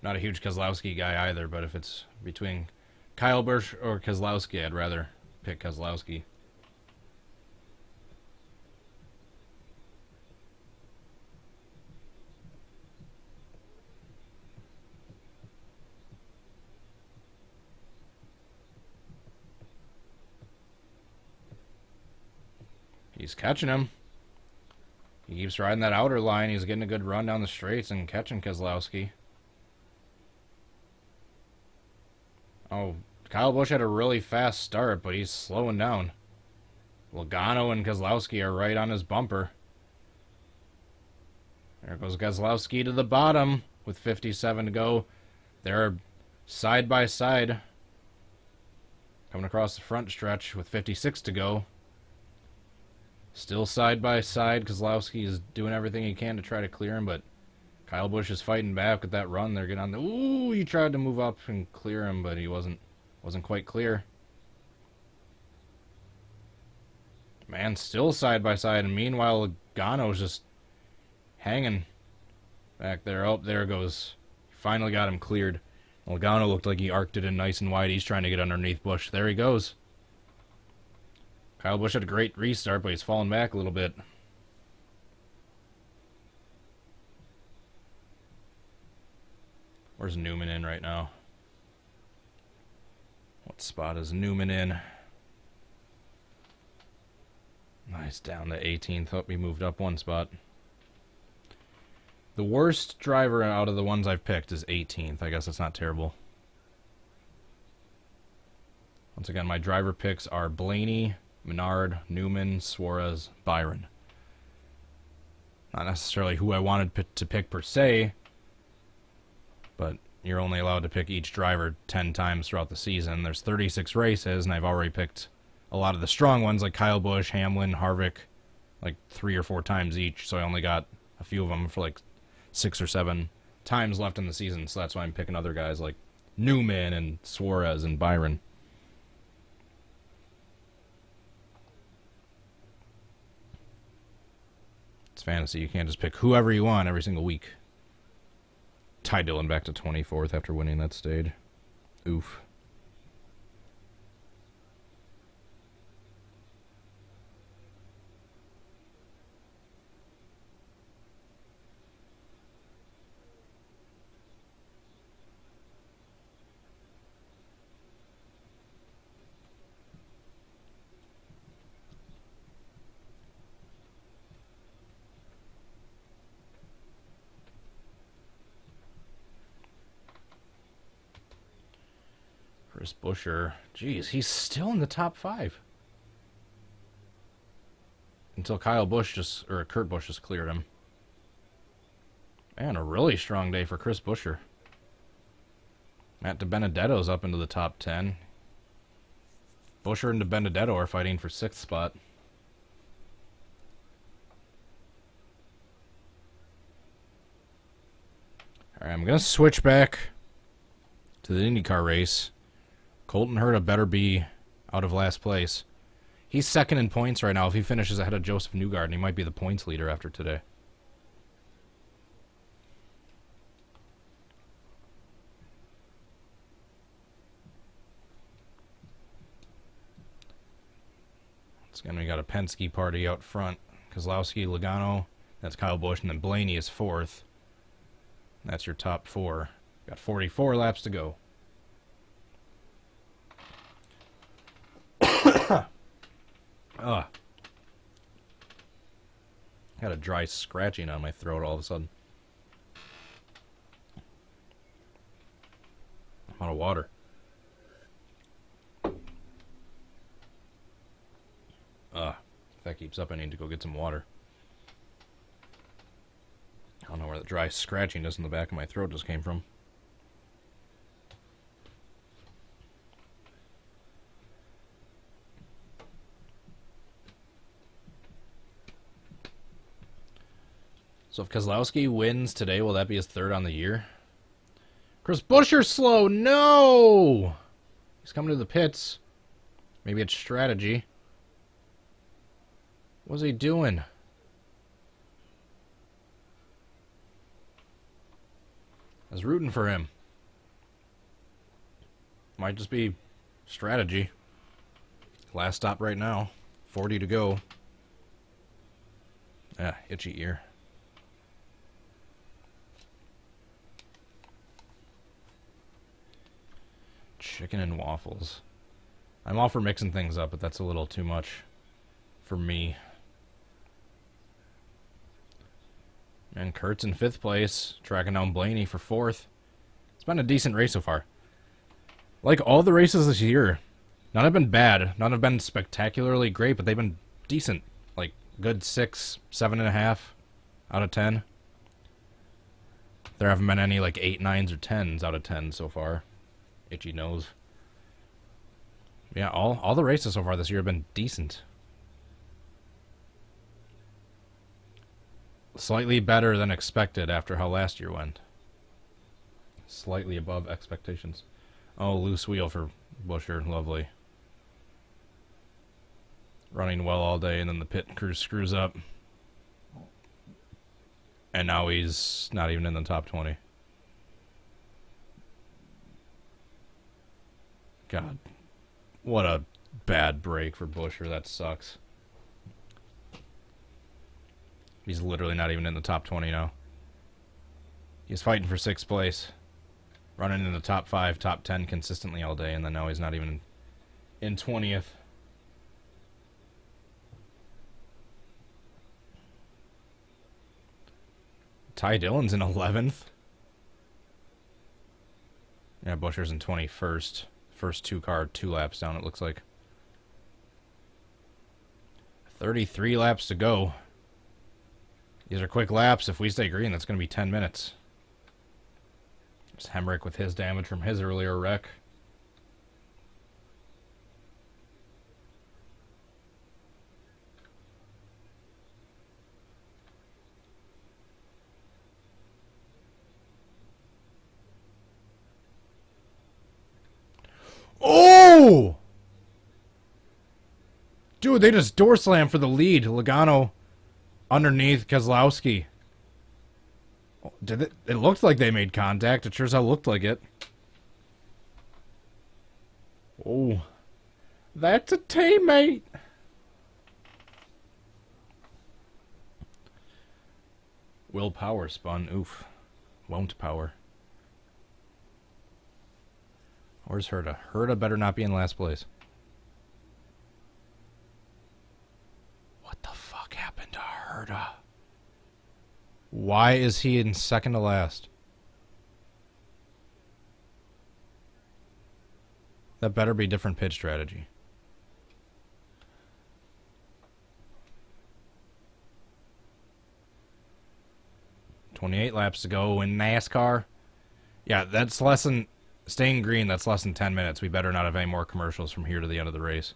Speaker 1: Not a huge Keselowski guy either, but if it's between Kyle Busch or Keselowski, I'd rather pick Keselowski. He's catching him. He keeps riding that outer line. He's getting a good run down the straights and catching Keselowski. Oh, Kyle Busch had a really fast start, but he's slowing down. Logano and Keselowski are right on his bumper. There goes Keselowski to the bottom with 57 to go. They're side by side. Coming across the front stretch with 56 to go. Still side by side. Keselowski is doing everything he can to try to clear him, but Kyle Busch is fighting back with that run. They're getting on the... Ooh, he tried to move up and clear him, but he wasn't quite clear. Man, still side by side, and meanwhile, Logano's just hanging back there. Oh, there it goes. Finally got him cleared. Logano looked like he arced it in nice and wide. He's trying to get underneath Busch. There he goes. Kyle Busch had a great restart, but he's falling back a little bit. Where's Newman in right now? What spot is Newman in? Nice, down to 18th. Oh, he moved up 1 spot. The worst driver out of the ones I've picked is 18th. I guess that's not terrible. Once again, my driver picks are Blaney, Menard, Newman, Suarez, Byron. Not necessarily who I wanted to pick per se, but you're only allowed to pick each driver 10 times throughout the season. There's 36 races, and I've already picked a lot of the strong ones like Kyle Busch, Hamlin, Harvick, like 3 or 4 times each, so I only got a few of them for like 6 or 7 times left in the season, so that's why I'm picking other guys like Newman and Suarez and Byron. It's fantasy. You can't just pick whoever you want every single week. Ty Dillon back to 24th after winning that stage. Oof. Chris Buescher. Jeez, he's still in the top 5. Until Kurt Busch just cleared him. Man, a really strong day for Chris Buescher. Matt DiBenedetto's up into the top 10. Buescher and DiBenedetto are fighting for 6th spot. Alright, I'm going to switch back to the IndyCar race. Colton Herta better be out of last place. He's second in points right now. If he finishes ahead of Joseph Newgarden, he might be the points leader after today. Once again, we got a Penske party out front. Keselowski, Logano, that's Kyle Busch, and then Blaney is 4th. That's your top 4. Got 44 laps to go. Ugh. Got a dry scratching on my throat all of a sudden. I'm out of water. If that keeps up, I need to go get some water. I don't know where the dry scratchiness in the back of my throat just came from. So if Keselowski wins today, will that be his 3rd on the year? Chris Buescher's slow. No! He's coming to the pits. Maybe it's strategy. What's he doing? I was rooting for him. Might just be strategy. Last stop right now. 40 to go. Ah, itchy ear. Chicken and waffles. I'm all for mixing things up, but that's a little too much for me. And Kurt's in 5th place, tracking down Blaney for 4th. It's been a decent race so far. Like all the races this year, none have been bad, none have been spectacularly great, but they've been decent. Like good 6, 7.5 out of 10. There haven't been any like 8, 9s, or 10s out of 10 so far. Itchy nose. Yeah, all the races so far this year have been decent. Slightly better than expected after how last year went. Slightly above expectations. Oh, loose wheel for Buescher. Lovely. Running well all day, and then the pit crew screws up. And now he's not even in the top 20. God, what a bad break for Buescher. That sucks. He's literally not even in the top 20 now. He's fighting for 6th place. Running in the top 5, top 10 consistently all day, and then now he's not even in 20th. Ty Dillon's in 11th. Yeah, Buescher's in 21st. First 2 laps down, it looks like. 33 laps to go. These are quick laps. If we stay green, that's going to be 10 minutes. There's Hemrick with his damage from his earlier wreck. Oh! Dude, they just door slam for the lead. Logano underneath Keselowski. Did it? It looked like they made contact. It sure as hell looked like it. Oh. That's a teammate. Will power spun. Oof. Won't power. Where's Herta? Herta better not be in last place. What the fuck happened to Herta? Why is he in second to last? That better be different pitch strategy. $28 laps to go in NASCAR. Yeah, that's less than... Staying green, that's less than 10 minutes. We better not have any more commercials from here to the end of the race.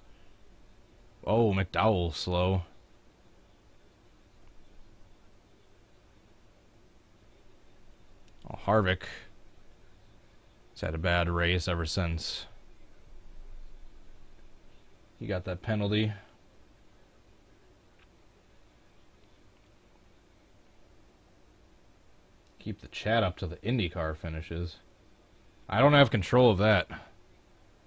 Speaker 1: Oh, McDowell slow. Oh, Harvick has had a bad race ever since he got that penalty. Keep the chat up to the IndyCar finishes. I don't have control of that.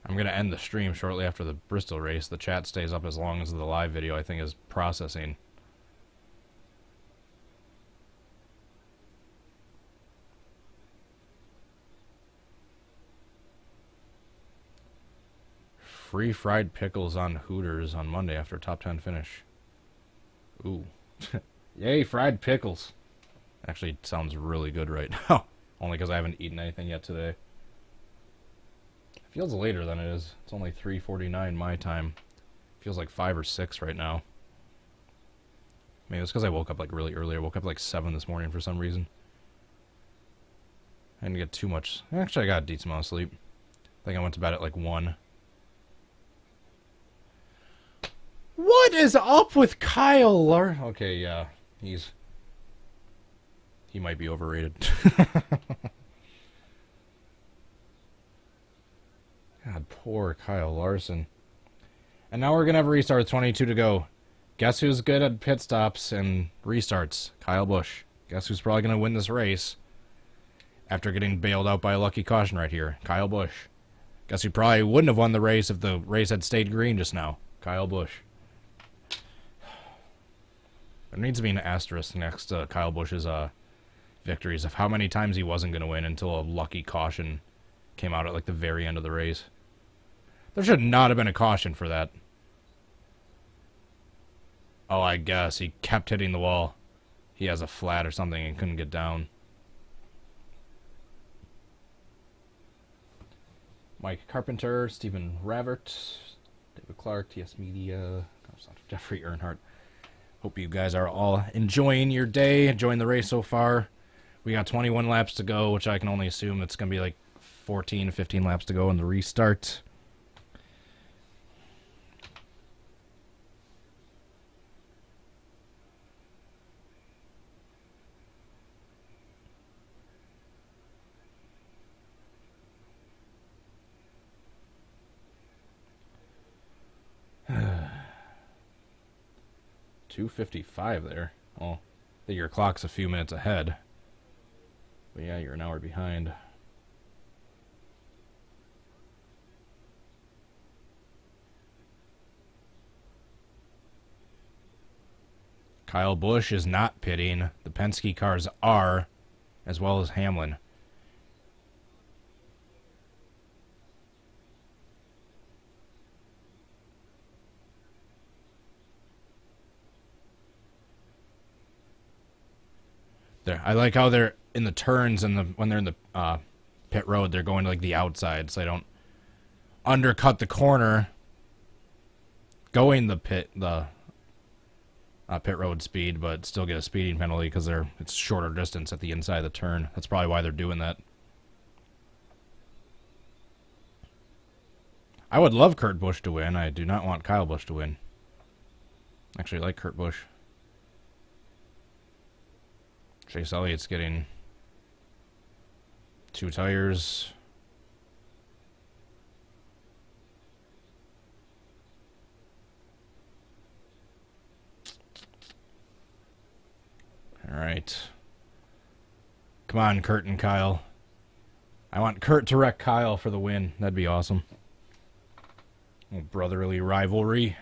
Speaker 1: I'm going to end the stream shortly after the Bristol race. The chat stays up as long as the live video, I think, is processing. Free fried pickles on Hooters on Monday after top 10 finish. Ooh. Yay, fried pickles. Actually, it sounds really good right now. Only because I haven't eaten anything yet today. Feels later than it is. It's only 3:49 my time. Feels like 5 or 6 right now. Maybe it's because I woke up like really early. I woke up like 7 this morning for some reason. I didn't get too much. Actually, I got a decent amount of sleep. I think I went to bed at like 1. What is up with Kyle Larson? Okay, yeah. He might be overrated. God, poor Kyle Larson. And now we're going to have a restart with 22 to go. Guess who's good at pit stops and restarts? Kyle Busch. Guess who's probably going to win this race after getting bailed out by a lucky caution right here? Kyle Busch. Guess who probably wouldn't have won the race if the race had stayed green just now? Kyle Busch. There needs to be an asterisk next to Kyle Busch's victories of how many times he wasn't going to win until a lucky caution came out at like the very end of the race. There should not have been a caution for that. Oh, I guess. He kept hitting the wall. He has a flat or something and couldn't get down. Mike Carpenter, Stephen Ravert, David Clark, TS Media, Jeffrey Earnhardt. Hope you guys are all enjoying your day, enjoying the race so far. We got 21 laps to go, which I can only assume it's going to be like 14, 15 laps to go in the restart. $2:55 there. Oh, I think your clock's a few minutes ahead. But yeah, you're an hour behind. Kyle Busch is not pitting. The Penske cars are, as well as Hamlin. There, I like how they're in the turns and when they're in the pit road, they're going to like the outside, so they don't undercut the corner, going the pit road speed, but still get a speeding penalty because it's shorter distance at the inside of the turn. That's probably why they're doing that. I would love Kurt Busch to win. I do not want Kyle Busch to win. Actually, I like Kurt Busch. Chase Elliott's getting 2 tires. All right. Come on, Kurt and Kyle. I want Kurt to wreck Kyle for the win. That'd be awesome. A brotherly rivalry.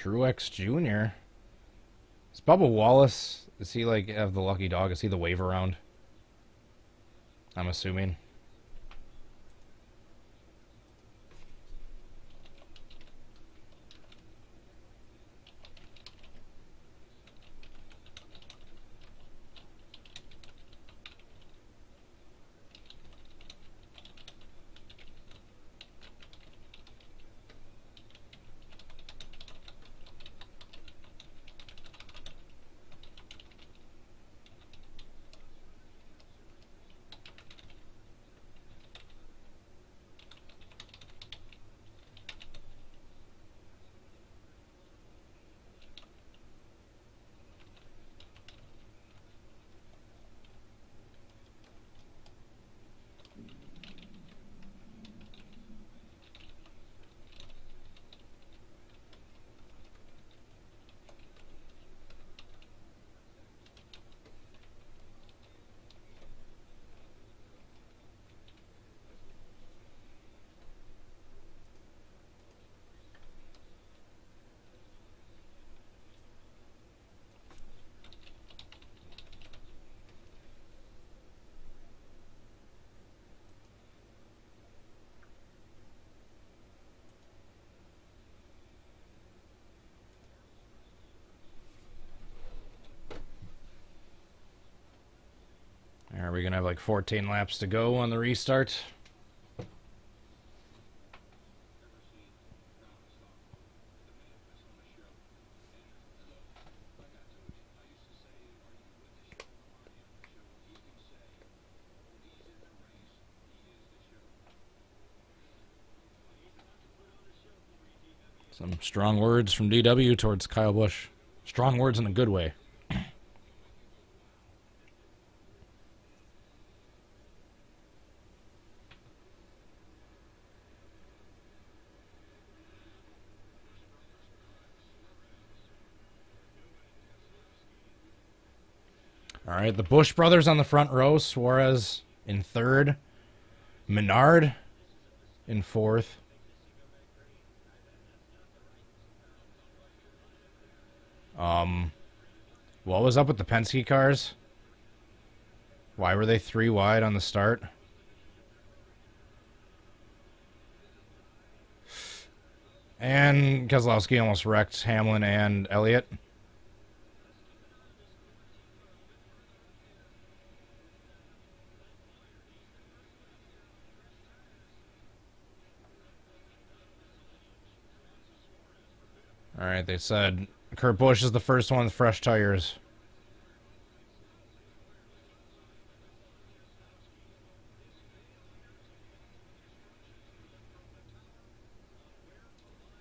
Speaker 1: Truex Jr. Is Bubba Wallace, is he like have the lucky dog? Is he the wave around? I'm assuming. Are we going to have like 14 laps to go on the restart? Some strong words from DW towards Kyle Busch. Strong words in a good way. All right, the Busch brothers on the front row. Suarez in third. Menard in fourth. What was up with the Penske cars? Why were they 3 wide on the start? And Keselowski almost wrecked Hamlin and Elliott. All right, they said Kurt Busch is the first one with fresh tires.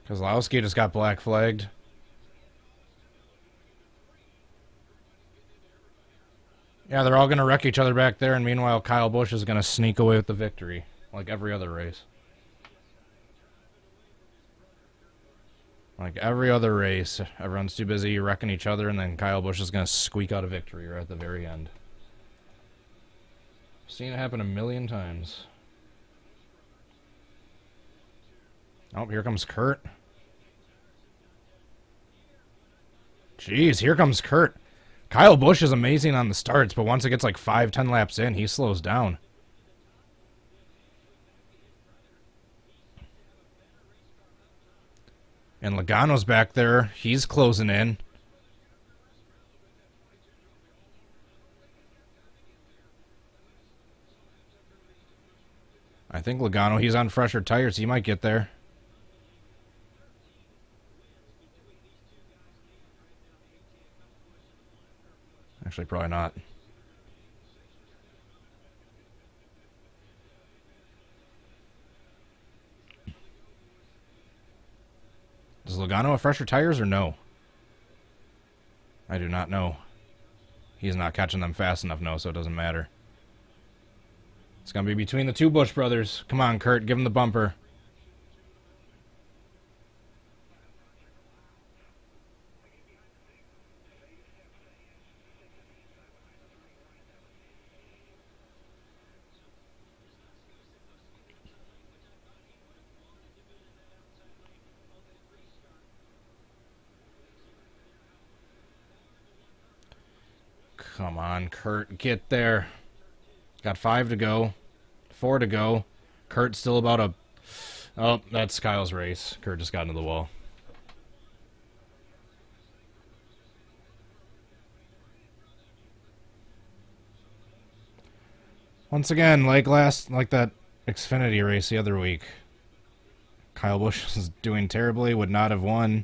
Speaker 1: Kozlowski just got black flagged. Yeah, they're all going to wreck each other back there, and meanwhile Kyle Busch is going to sneak away with the victory, like every other race. Like every other race, everyone's too busy wrecking each other, and then Kyle Busch is going to squeak out a victory right at the very end. Seen it happen a million times. Oh, here comes Kurt. Jeez, here comes Kurt. Kyle Busch is amazing on the starts, but once it gets like 5-10 laps in, he slows down. And Logano's back there. He's closing in. I think Logano, he's on fresher tires. He might get there. Actually, probably not. Does Logano have fresher tires or no? I do not know. He's not catching them fast enough, no, so it doesn't matter. It's going to be between the two Busch brothers. Come on, Kurt, give him the bumper. Come on, Kurt, get there. Got 5 to go. 4 to go. Kurt's still about a... Oh, that's Kyle's race. Kurt just got into the wall. Once again, like that Xfinity race the other week, Kyle Busch is doing terribly, would not have won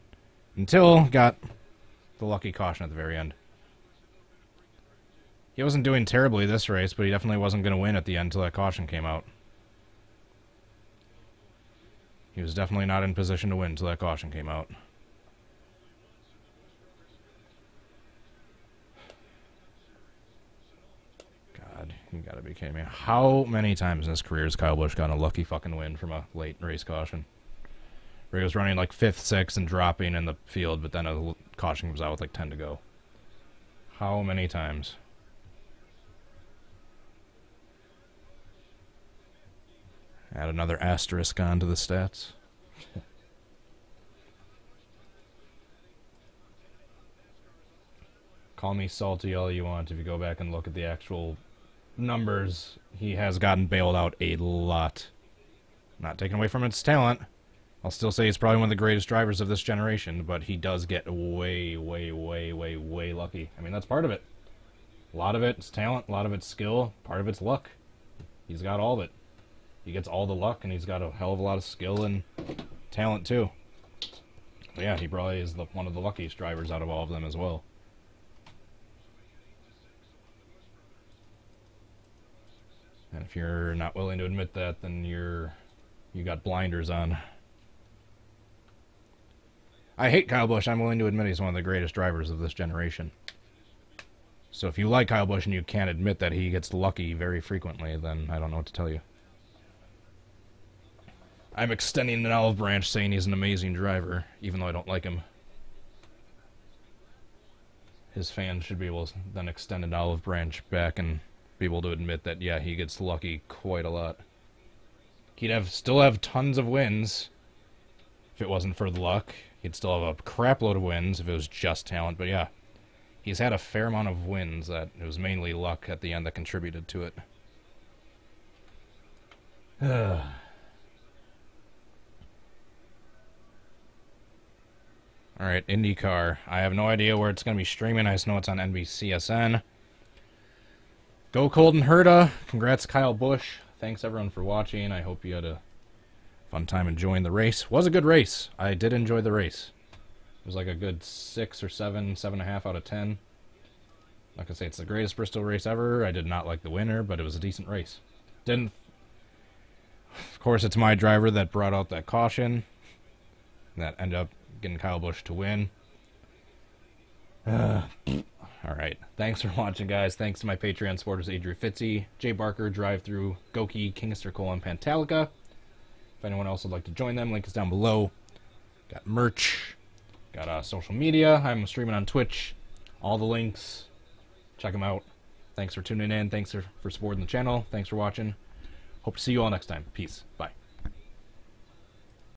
Speaker 1: until got the lucky caution at the very end. He wasn't doing terribly this race, but he definitely wasn't going to win at the end until that caution came out. He was definitely not in position to win until that caution came out. God, you gotta be kidding me. How many times in his career has Kyle Busch gotten a lucky fucking win from a late race caution? Where he was running like 5th, 6th, and dropping in the field, but then a caution was out with like 10 to go. How many times? Add another asterisk onto the stats. Call me salty all you want. If you go back and look at the actual numbers, he has gotten bailed out a lot. Not taking away from his talent. I'll still say he's probably one of the greatest drivers of this generation, but he does get way, way, way, way, way lucky. I mean, that's part of it. A lot of it's talent, a lot of it's skill, part of it's luck. He's got all of it. He gets all the luck, and he's got a hell of a lot of skill and talent, too. But yeah, he probably is one of the luckiest drivers out of all of them as well. And if you're not willing to admit that, then you got blinders on. I hate Kyle Busch. I'm willing to admit he's one of the greatest drivers of this generation. So if you like Kyle Busch and you can't admit that he gets lucky very frequently, then I don't know what to tell you. I'm extending an olive branch saying he's an amazing driver, even though I don't like him. His fans should be able to then extend an olive branch back and be able to admit that, yeah, he gets lucky quite a lot. He'd still have tons of wins if it wasn't for the luck. He'd still have a crap load of wins if it was just talent, but yeah. He's had a fair amount of wins that it was mainly luck at the end that contributed to it. Alright, IndyCar. I have no idea where it's going to be streaming. I just know it's on NBCSN. Go Colton Herta. Congrats, Kyle Busch. Thanks, everyone, for watching. I hope you had a fun time enjoying the race. Was a good race. I did enjoy the race. It was like a good 6 or 7, 7.5 out of 10. Like I say, it's the greatest Bristol race ever. I did not like the winner, but it was a decent race. Of course, it's my driver that brought out that caution. that ended up getting Kyle Busch to win. Alright, thanks for watching, guys. Thanks to my Patreon supporters, Adrian Fitzy, Jay Barker, DriveThrough, Goki, Kingster Cole, and Pantalica. If anyone else would like to join them, link is down below. Got merch, got social media. I'm streaming on Twitch. All the links, check them out. Thanks for tuning in. Thanks for supporting the channel. Thanks for watching. Hope to see you all next time. Peace. Bye.